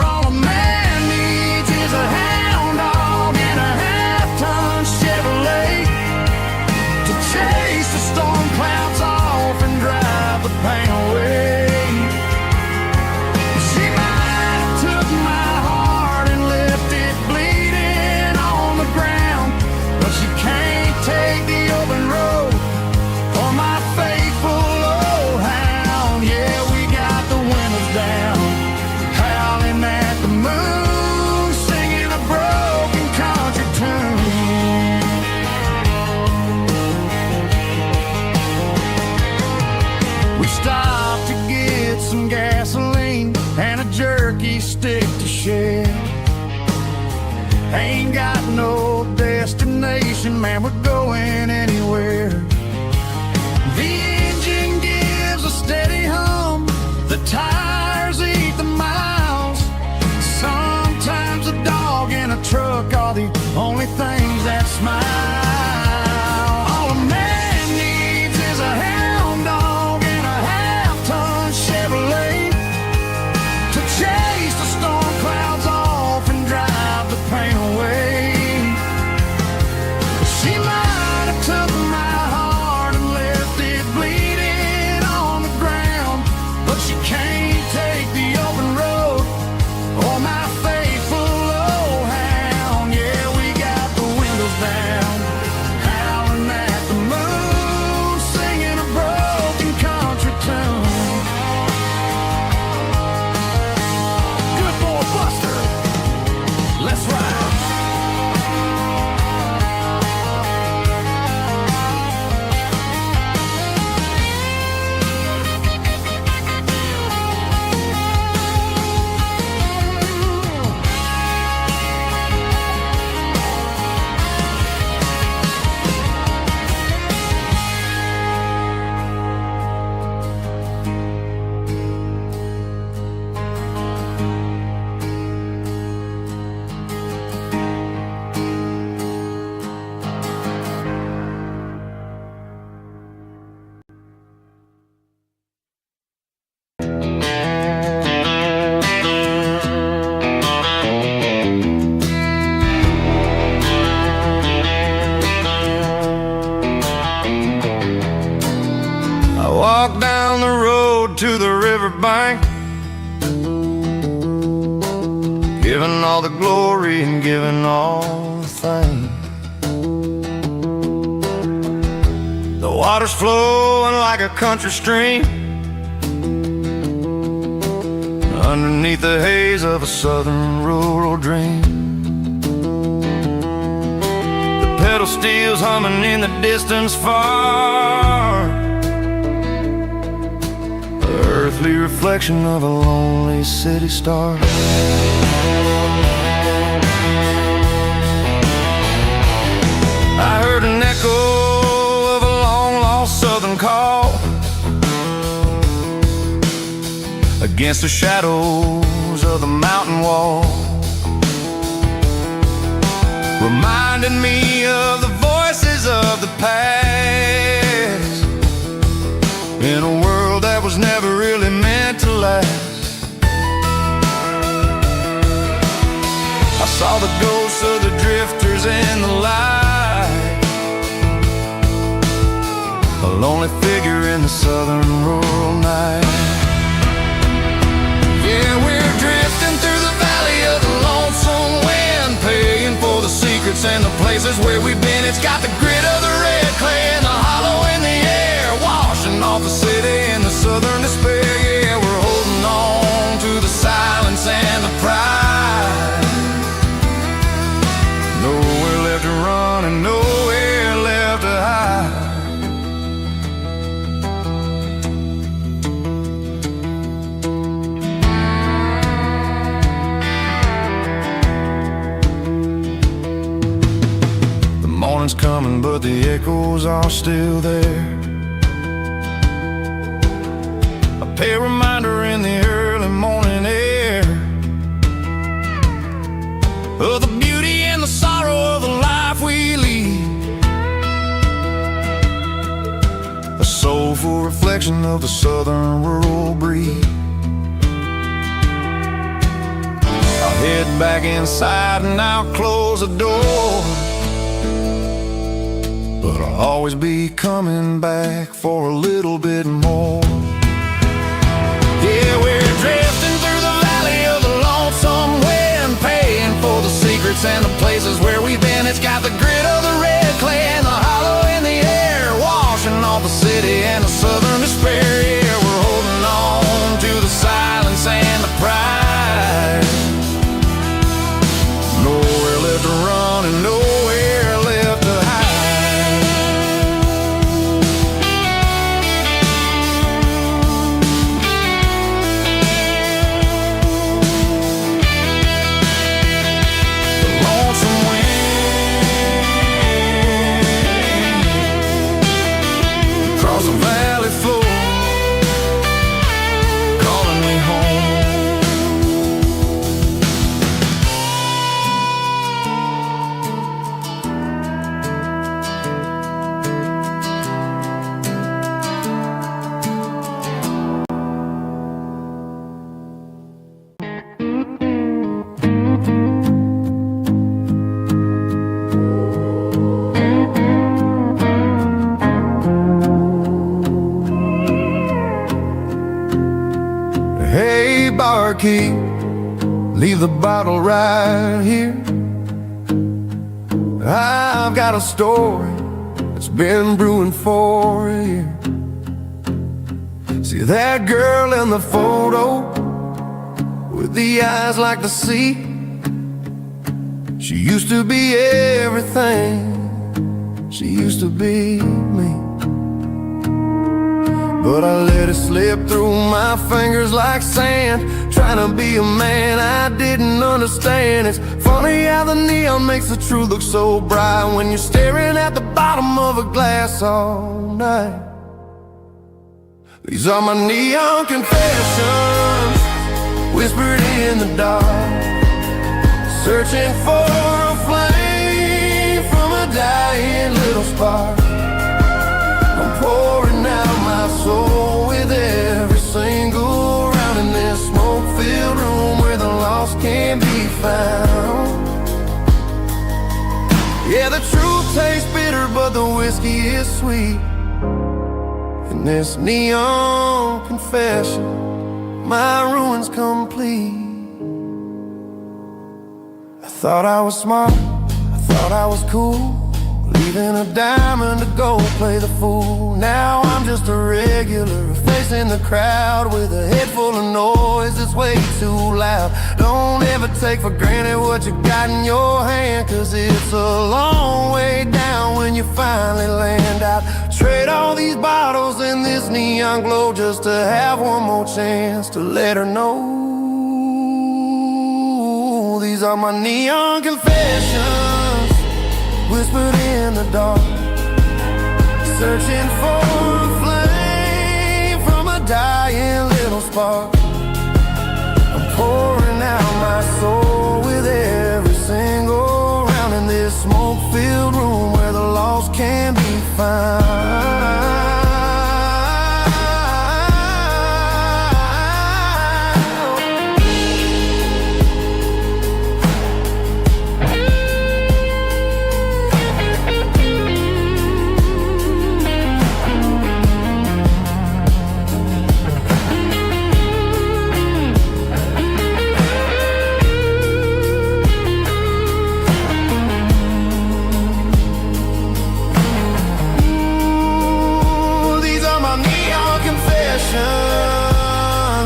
All a man needs is a hound dog and a half-ton Chevrolet to chase the storm clouds off and drive the pain away. She might have took my heart and left it bleeding on the ground, but she can't take the open road or my faithful old hound. Yeah, we got the windows down, howling at the moon, singing a broken country tune. We stopped to get some gasoline and a jerky stick to share. Ain't got no destination, man, we're going anywhere. The engine gives a steady hum, the tires eat the miles. Sometimes a dog and a truck are the only things that smile. All a man needs is a hound dog and a half-ton Chevrolet to chase the storm clouds off and drive the pain away. She might have took my heart and left it bleeding on the ground, but she can't take the open road or my faithful old hound. Yeah, we got all the glory and giving all the thanks. The water's flowing like a country stream underneath the haze of a southern rural dream. The pedal steel's humming in the distance far, the earthly reflection of a lonely city star. I heard an echo of a long-lost southern call against the shadows of the mountain wall, reminding me of the voices of the past, in a world that was never really meant to last. I saw the ghosts of the drifters in the light, a lonely figure in the southern rural night. Yeah, we're drifting through the valley of the lonesome wind, paying for the secrets and the places where we've been. It's got the grit of the red clay and the hollow in the air, washing off the city and the southern despair. Yeah, we're holding on to the silence and the pride. Nowhere left to run and nowhere left to hide. Morning's coming, but the echoes are still there. A pale reminder in the early morning air of the beauty and the sorrow of the life we lead, a soulful reflection of the southern rural breed. I'll head back inside and I'll close the door, but I'll always be coming back for a little bit more. Yeah, we're drifting through the valley of the lonesome wind, paying for the secrets and the places where we've been. It's got the grit of the red clay and the hollow in the air, washing off the city and the southern despair. Yeah, we're holding on to the silence and the pride. Nowhere left to run and nowhere left to hide. Hey, barkeep, leave the bottle right here. I've got a story that's been brewing for a year. See that girl in the photo with the eyes like the sea? She used to be everything, she used to be me. But I let it slip through my fingers like sand, trying to be a man I didn't understand. It's funny how the neon makes the truth look so bright when you're staring at the bottom of a glass all night. These are my neon confessions, whispered in the dark, searching for a flame from a dying little spark. I'm pouring out my soul with every single round in this smoke-filled room where the lost can't be found. Yeah, the truth tastes bitter, but the whiskey is sweet. In this neon confession, my ruin's complete. Thought I was smart, I thought I was cool, leaving a diamond to go play the fool. Now I'm just a regular, facing the crowd with a head full of noise that's way too loud. Don't ever take for granted what you got in your hand, 'cause it's a long way down when you finally land out. Trade all these bottles and this neon glow just to have one more chance to let her know. These are my neon confessions, whispered in the dark, searching for a flame from a dying little spark. I'm pouring out my soul with every single round in this smoke-filled room where the lost can be found.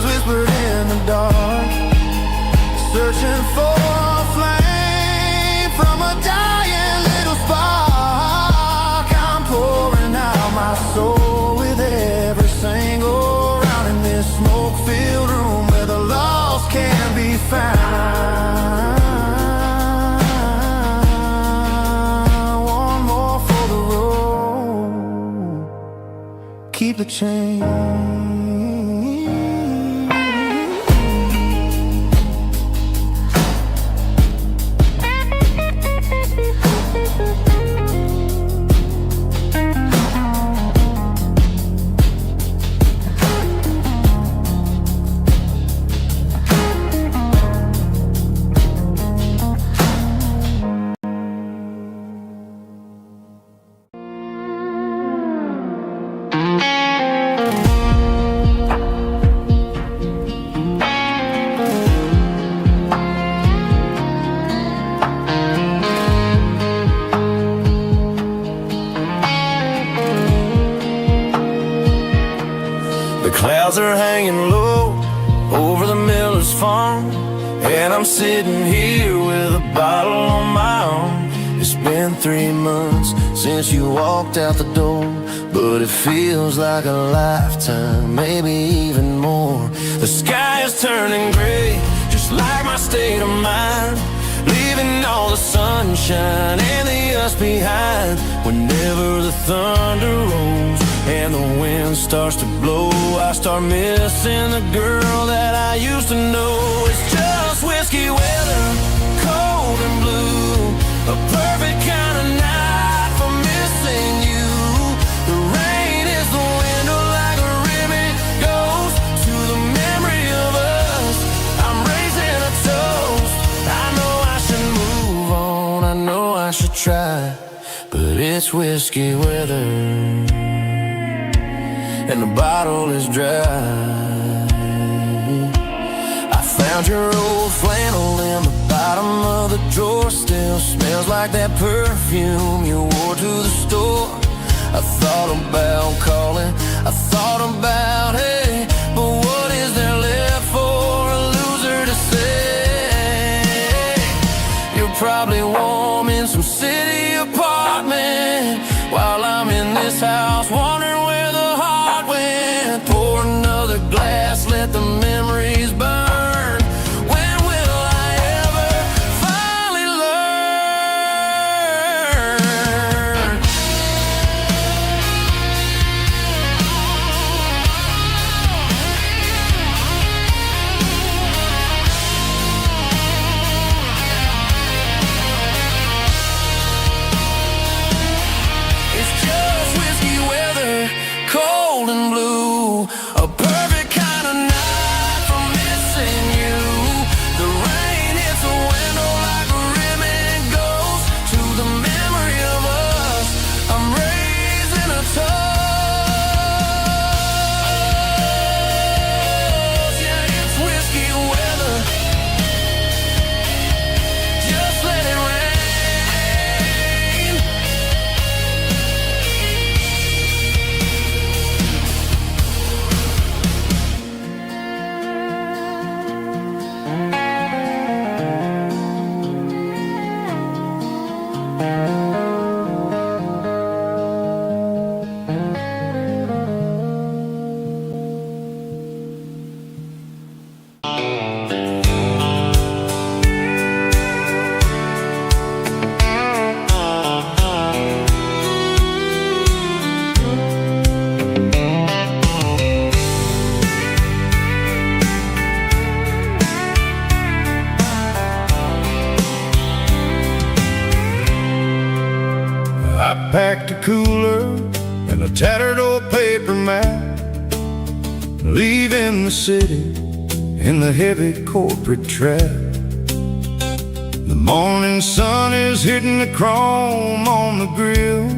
Whispered in the dark, searching for a flame from a dying little spark. I'm pouring out my soul with every single round in this smoke-filled room where the lost can be found. One more for the road, keep the change. Clouds are hanging low over the miller's farm, and I'm sitting here with a bottle on my arm. It's been 3 months since you walked out the door, but it feels like a lifetime, maybe even more. The sky is turning gray, just like my state of mind, leaving all the sunshine and the us behind. Whenever the thunder rolls and the wind starts to blow, I start missing the girl that I used to know. It's just whiskey weather, cold and blue, a perfect kind of night for missing you. The rain is the window like a ribbon goes to the memory of us. I'm raising a toast. I know I should move on, I know I should try, but it's whiskey weather and the bottle is dry. I found your old flannel in the bottom of the drawer, still smells like that perfume you wore to the store. I thought about calling, I thought about, hey, but what is there left for a loser to say? You're probably warm in some city apartment while I'm in this house wondering where the heart went. Pour another glass, let the memories burn. When will I ever finally learn? It's just whiskey weather. I packed a cooler and a tattered old paper map, leaving the city in the heavy corporate trap. The morning sun is hitting the chrome on the grill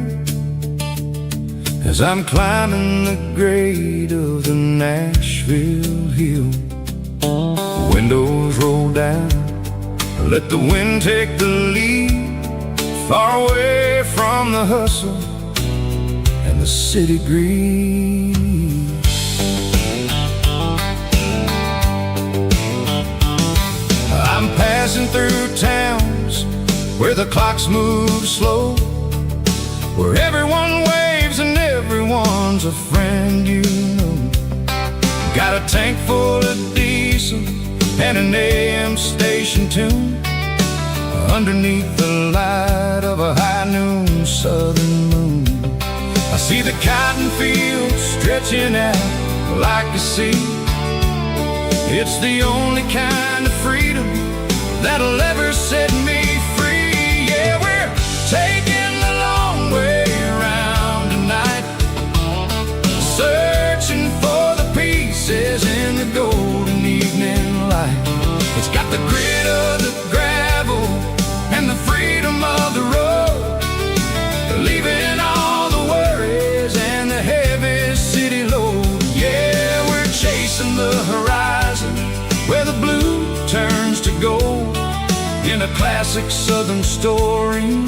as I'm climbing the grade of the Nashville hill. Windows roll down, let the wind take the lead, far away from the hustle and the city greed. I'm passing through towns where the clocks move slow, where everyone waves and everyone's a friend you know. Got a tank full of diesel and an AM station tune underneath the light of a high noon southern moon. I see the cotton fields stretching out like a sea. It's the only kind of freedom that'll ever set me free. Yeah, we're taking the long way around tonight, searching for the pieces in the golden evening light. It's got the grit of the gravel and the freedom of the road, leaving all the worries and the heavy city load. Yeah, we're chasing the horizon where the blue turns to gold, in a classic southern story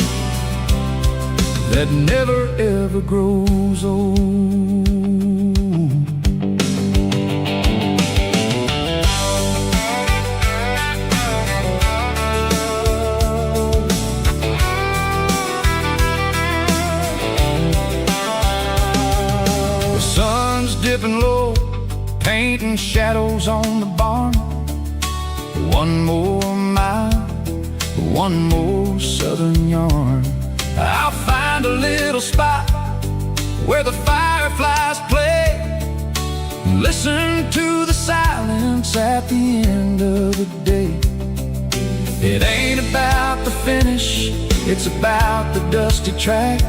that never ever grows old. The sun's dipping low, painting shadows on the barn. One more mile, one more southern yarn. I'll find a little spot where the fireflies play, listen to the silence at the end of the day. It ain't about the finish, it's about the dusty track.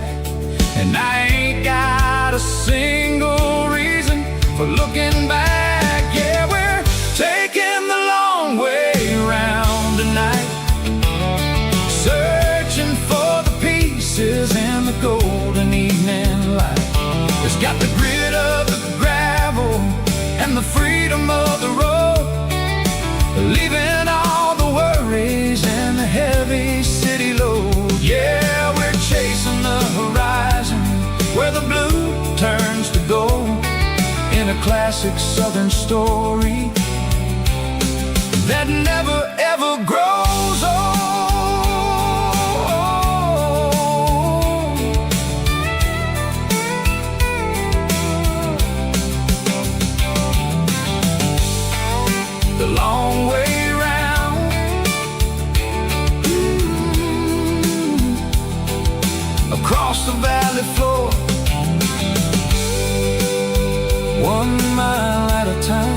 And I ain't got a single reason for looking back. Yeah, we're taking the long way around tonight, searching for the pieces in the golden evening light. It's got the grit of the gravel and the freedom of the road, leaving all the worries and the heavy city load. Yeah, we're chasing the horizon where the blue turns to gold, in a classic southern story that never ever grows old. The long way round, across the valley floor, 1 mile at a time.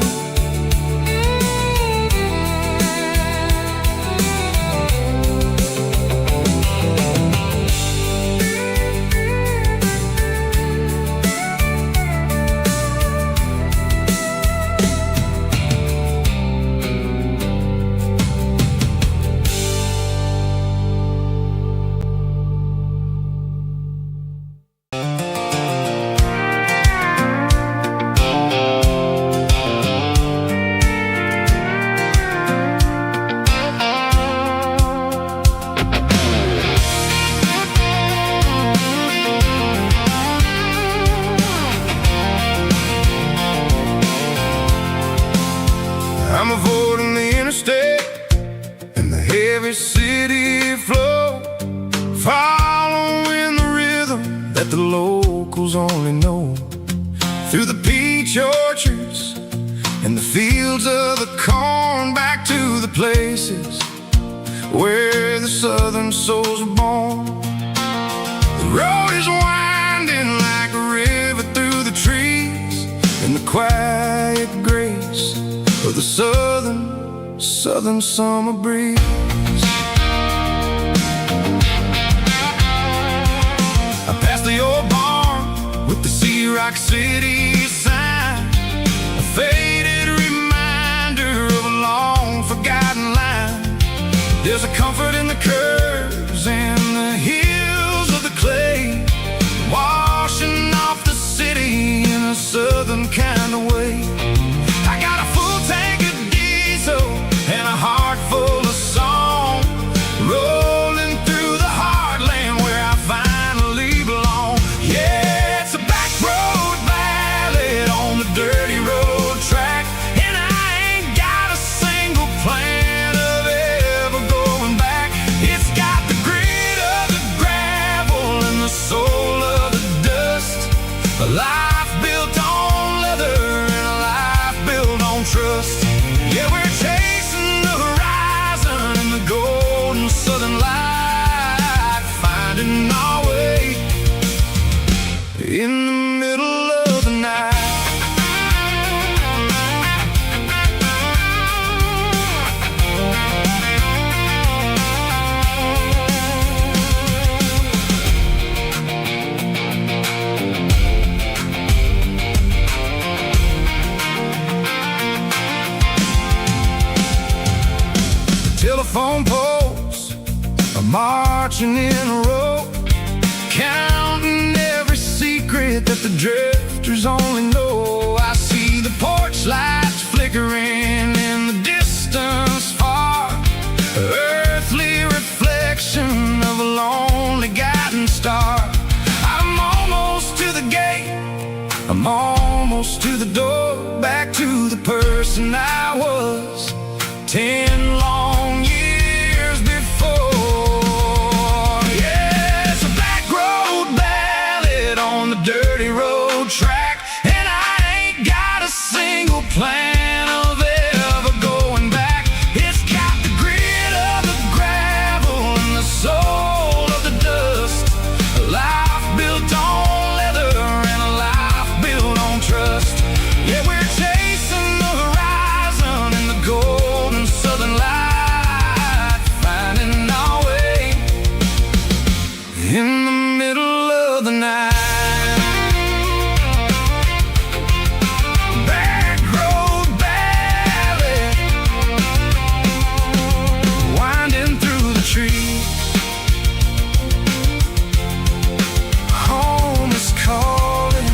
I'm avoiding the interstate and the heavy city flow, following the rhythm that the locals only know, through the peach orchards and the fields of the corn, back to the places where the southern souls are born. The road is winding like a river through the trees, in the quiet grace of the southern summer breeze. like city sign, a faded reminder of a long forgotten line. There's a comfort in the curves and the hills of the clay, washing off the city in a southern kind of way. I got a full tank of diesel and a heart full of song, rolling through the heartland where I finally belong. Yeah, it's a back road ballad on the dirty road track, and I ain't got a single plan of ever going back. It's got the grit of the gravel and the soul of the dust, a life built on leather and a life built on trust. Yeah, we're chasing the horizon in the golden southern light, finding our way in the middle of the night. Telephone poles are marching in a row, counting every secret that the drifters only know. I see the porch lights flickering in the distance far, earthly reflection of a lonely guiding star. I'm almost to the gate, I'm almost to the door, back to the person I was 10 long years before. Yeah, it's a back road ballad on the dirty road track, and I ain't got a single plan of ever going back. It's got the grit of the gravel and the soul of the dust, a life built on leather and a life built on trust. Yeah, we're chasing the horizon in the golden southern light, finding our way in the middle of the night. Back road ballad, winding through the trees. Home is calling.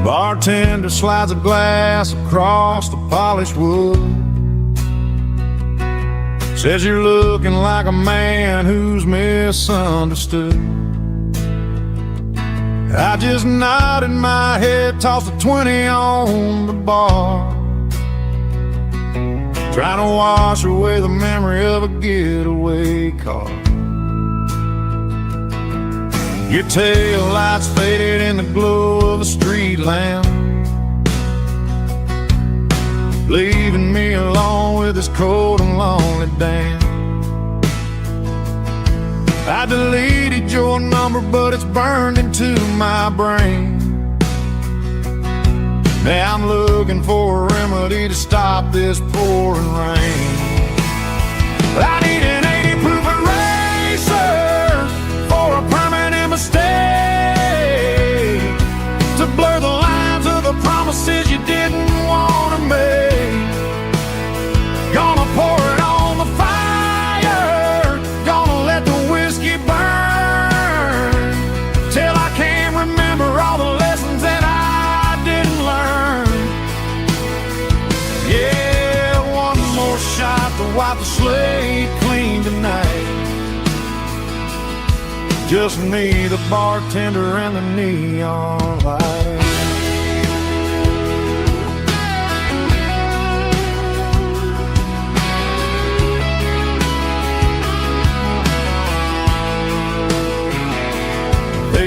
Bartender slides a glass across the polished wood, says you're looking like a man who's misunderstood. I just nodded my head, tossed a 20 on the bar, trying to wash away the memory of a getaway car. Your tail lights faded in the glow of a street lamp, leaving me alone with this cold and lonely damn. I deleted your number, but it's burned into my brain. Now I'm looking for a remedy to stop this pouring rain. I need an 80 proof eraser for a permanent mistake, to blur the lines of the promises you didn't want to make. Gonna pour it on the fire, gonna let the whiskey burn, till I can't remember all the lessons that I didn't learn. Yeah, one more shot to wipe the slate clean tonight. Just me, the bartender, and the neon light.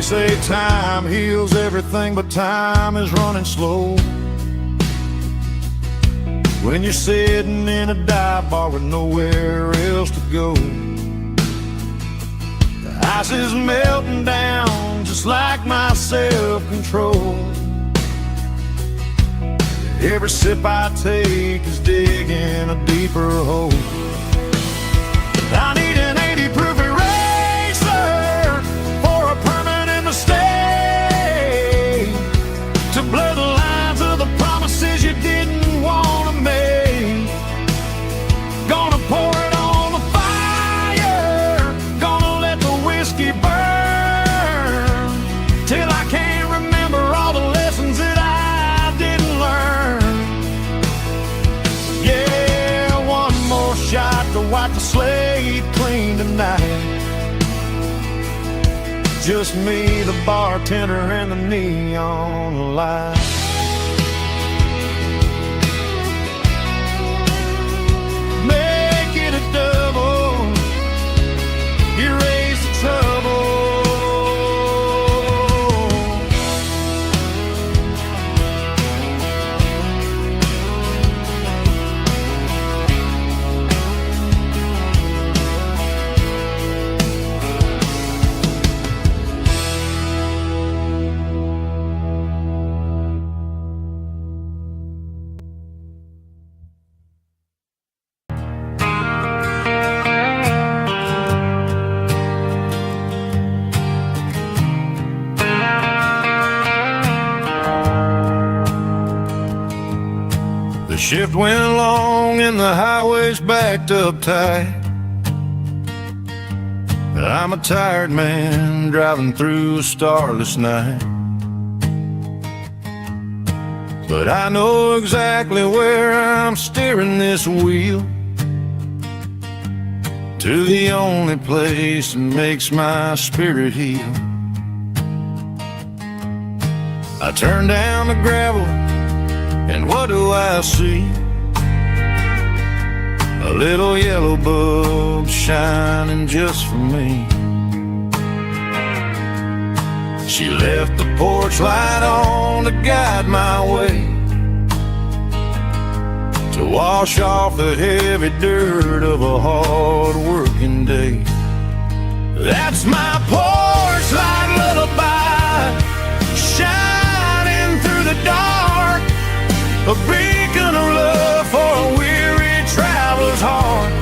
say time heals everything, but time is running slow. When you're sitting in a dive bar with nowhere else to go, the ice is melting down just like my self-control. Every sip I take is digging a deeper hole. I need an 80-proof eraser for a permanent mistake, to blur the lines of the promises you didn't want to make. Gonna pour it on the fire, gonna let the whiskey burn, till I can't remember all the lessons that I didn't learn. Yeah, one more shot to wipe the slate clean tonight. Just me, the bartender, and the neon light. Make it a double, erase the trouble. The shift went long and the highway's backed up tight. I'm a tired man driving through a starless night, but I know exactly where I'm steering this wheel, to the only place that makes my spirit heal. I turn down the gravel, and what do I see? A little yellow bulb shining just for me. She left the porch light on to guide my way, to wash off the heavy dirt of a hard-working day. That's my porch light lullaby, shining through the dark, a beacon of love for a weary traveler's heart.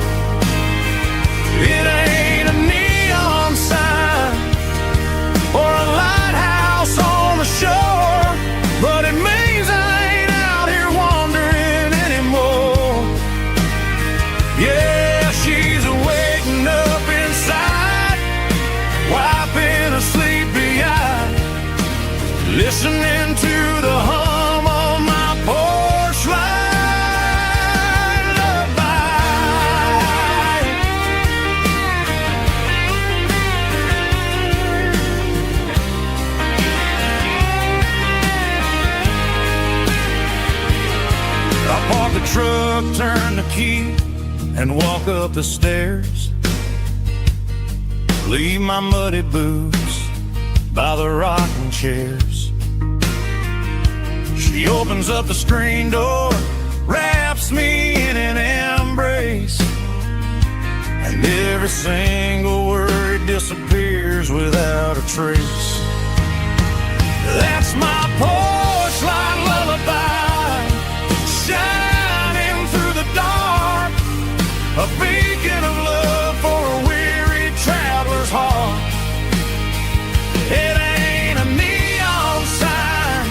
It ain't a neon sign or a lighthouse on the shore, but it means I ain't out here wandering anymore. Yeah, she's waking up inside, wiping a sleepy eye, listening to the hum of my porch light lullaby. I park the truck, turn the key, and walk up the stairs. Leave my muddy boots by the rocking chairs. She opens up the screen door, wraps me in an embrace, and every single word disappears without a trace. That's my porch light lullaby, shining through the dark, a beacon of love for a weary traveler's heart. It ain't a neon sign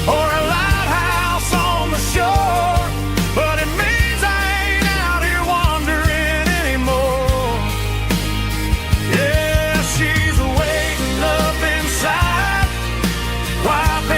or a lighthouse on the shore, but it means I ain't out here wandering anymore. Yeah, she's waking up inside, wiping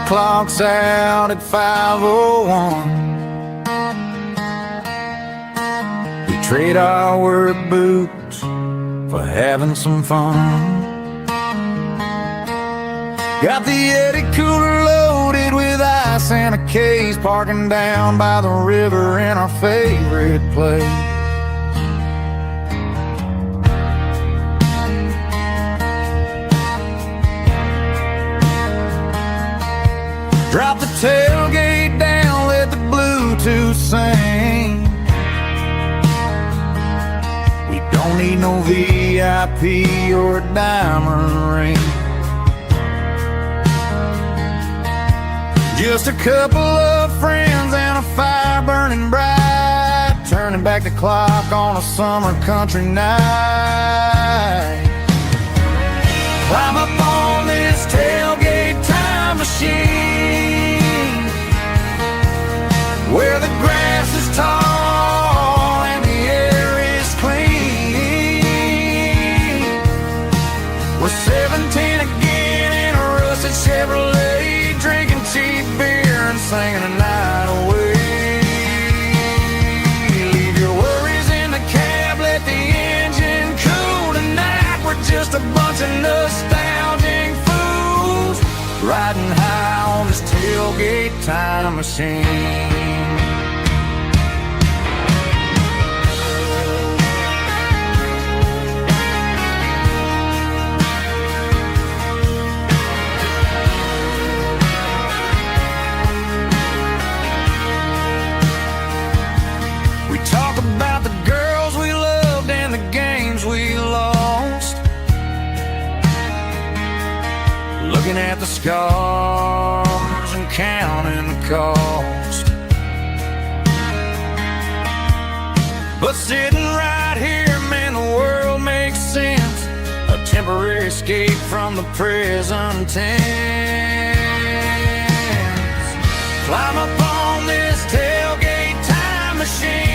clock's out at 5:01. We trade our work boots for having some fun. Got the Yeti cooler loaded with ice and a case, parking down by the river in our favorite place. Drop the tailgate down, let the Bluetooth sing. We don't need no VIP or a diamond ring. Just a couple of friends and a fire burning bright, turning back the clock on a summer country night. Climb up on this tailgate time machine, where the grass is tall and the air is clean. We're 17 again in a rusted Chevrolet, drinking cheap beer and singing the night away. Leave your worries in the cab, let the engine cool tonight. We're just a bunch of nostalgic fools, riding high on this tailgate time machine. About the girls we loved and the games we lost, looking at the scars and counting the cost. But sitting right here, man, the world makes sense, a temporary escape from the present tense. Climb up on this tailgate time machine,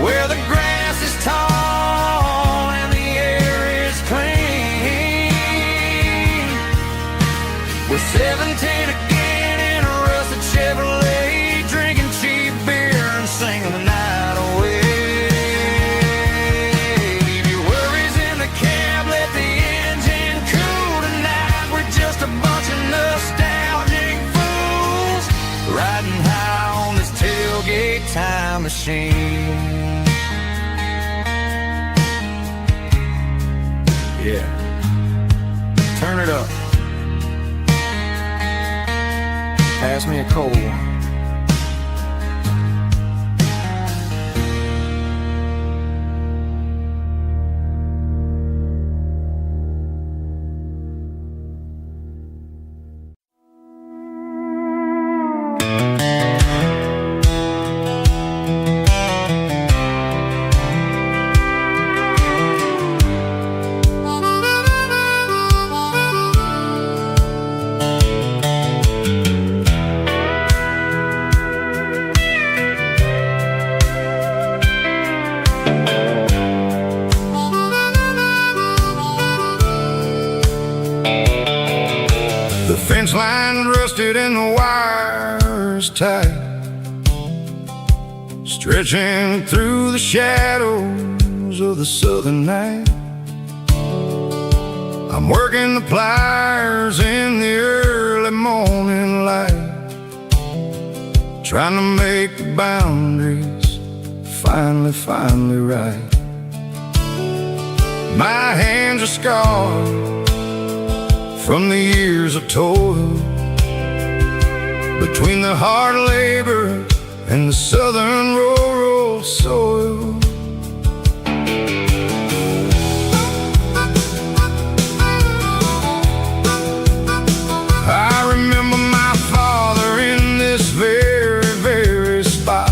where the grass is tall and the air is clean. We're 17 again in a rusted Chevrolet, drinking cheap beer and singing the night away. Leave your worries in the cab, let the engine cool tonight. We're just a bunch of nostalgic fools, riding high on this tailgate time machine. Yeah, turn it up. Pass me a cold one. The fence line rusted and the wires tight, stretching through the shadows of the southern night. I'm working the pliers in the early morning light, trying to make the boundaries finally right. My hands are scarred from the years of toil, between the hard labor and the southern rural soil. I remember my father in this very spot,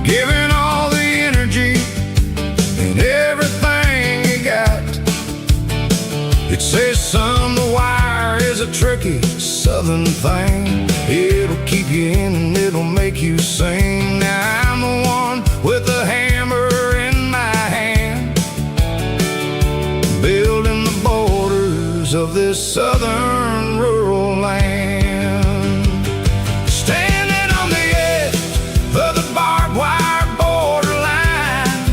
giving all the energy and everything he got. It says, son, the wire is a tricky southern thing. It'll keep you in and it'll make you sing. Now I'm the one with the hammer in my hand, building the borders of of this southern rural land. Standing on the edge of the barbed wire borderline,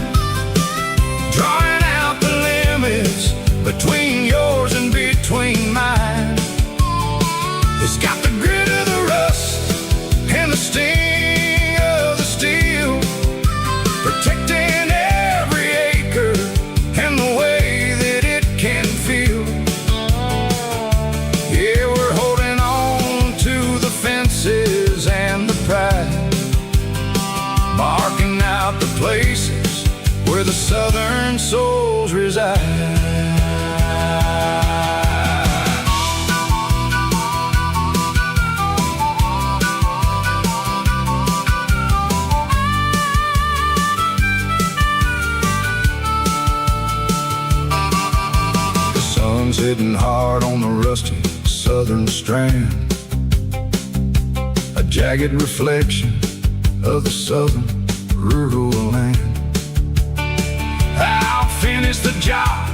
drawing out the limits between yours and between mine. It's got the grit of the rust and the sting of the steel, protecting every acre and the way that it can feel. Yeah, we're holding on to the fences and the pride, marking out the places where the southern souls reside. Sitting hard on the rusty southern strand, a jagged reflection of the southern rural land. I'll finish the job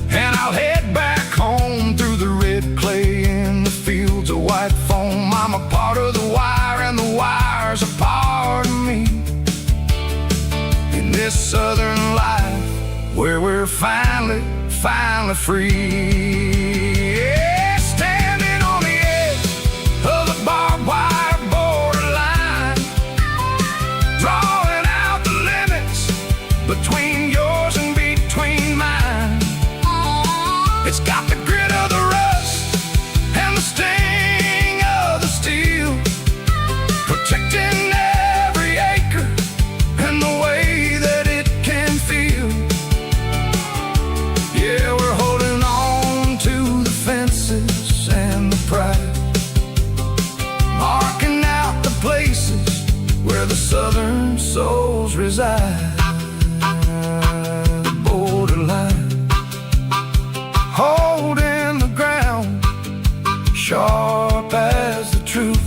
and I'll head back home through the red clay in the fields of white foam. I'm a part of the wire and the wire's a part of me. In this southern life where we're finally free. Yeah, standing on the edge of the barbed wire borderline, drawing out the limits between yours and between mine. It's got the grit of the rust and the sting of the steel, protecting every acre and the way that it can feel. Yeah, we're holding on to the fences and the pride, marking out the places where the southern souls reside. The borderline, holding the ground, sharp as the truth.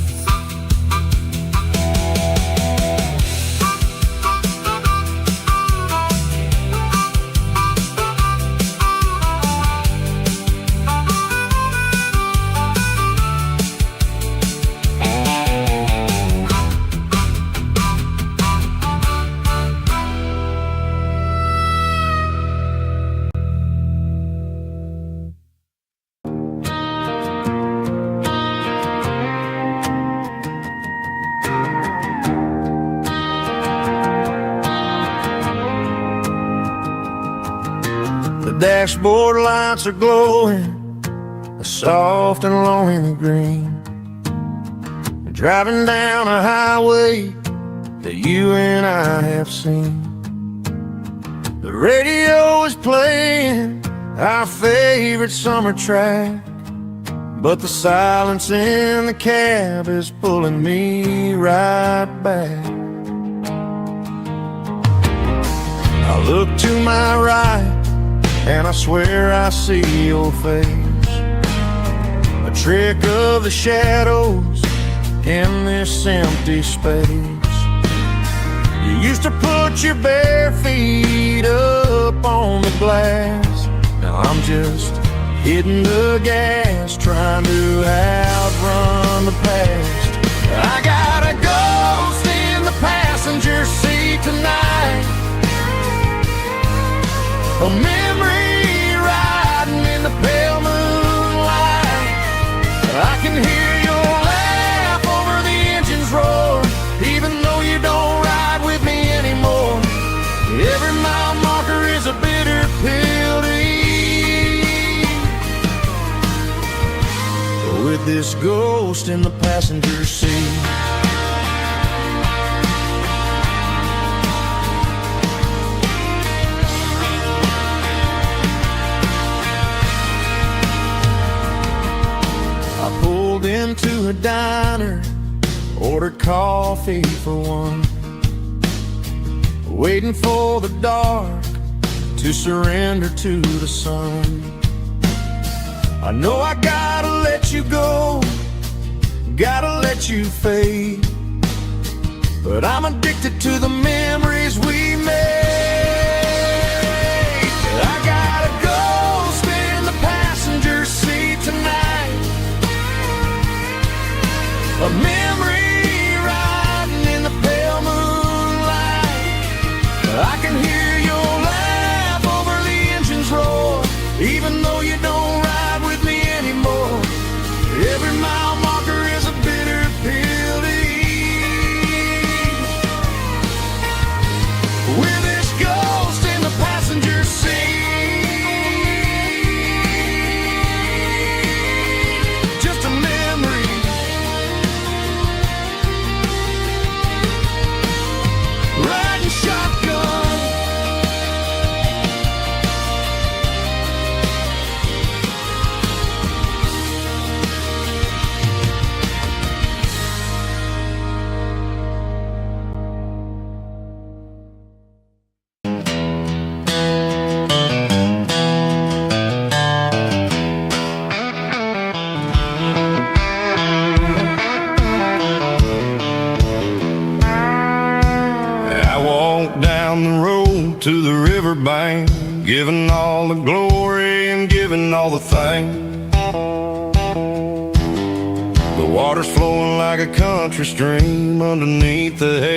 The dashboard lights are glowing, a soft and lonely green. You're driving down a highway that you and I have seen. The radio is playing our favorite summer track, but the silence in the cab is pulling me right back. I look to my right and I swear I see your face, a trick of the shadows in this empty space. You used to put your bare feet up on the glass. Now I'm just hitting the gas, trying to outrun the past. I got a ghost in the passenger seat tonight, a memory riding in the pale moonlight. I can hear your laugh over the engine's roar, even though you don't ride with me anymore. Every mile marker is a bitter pill to eat. With this ghost in the passenger seat, into a diner, ordered coffee for one, waiting for the dark to surrender to the sun. I know I gotta let you go, gotta let you fade, but I'm addicted to the memories we made. I got a ghost in the passenger seat, to the riverbank, giving all the glory and giving all the thanks. The water's flowing like a country stream underneath the hay.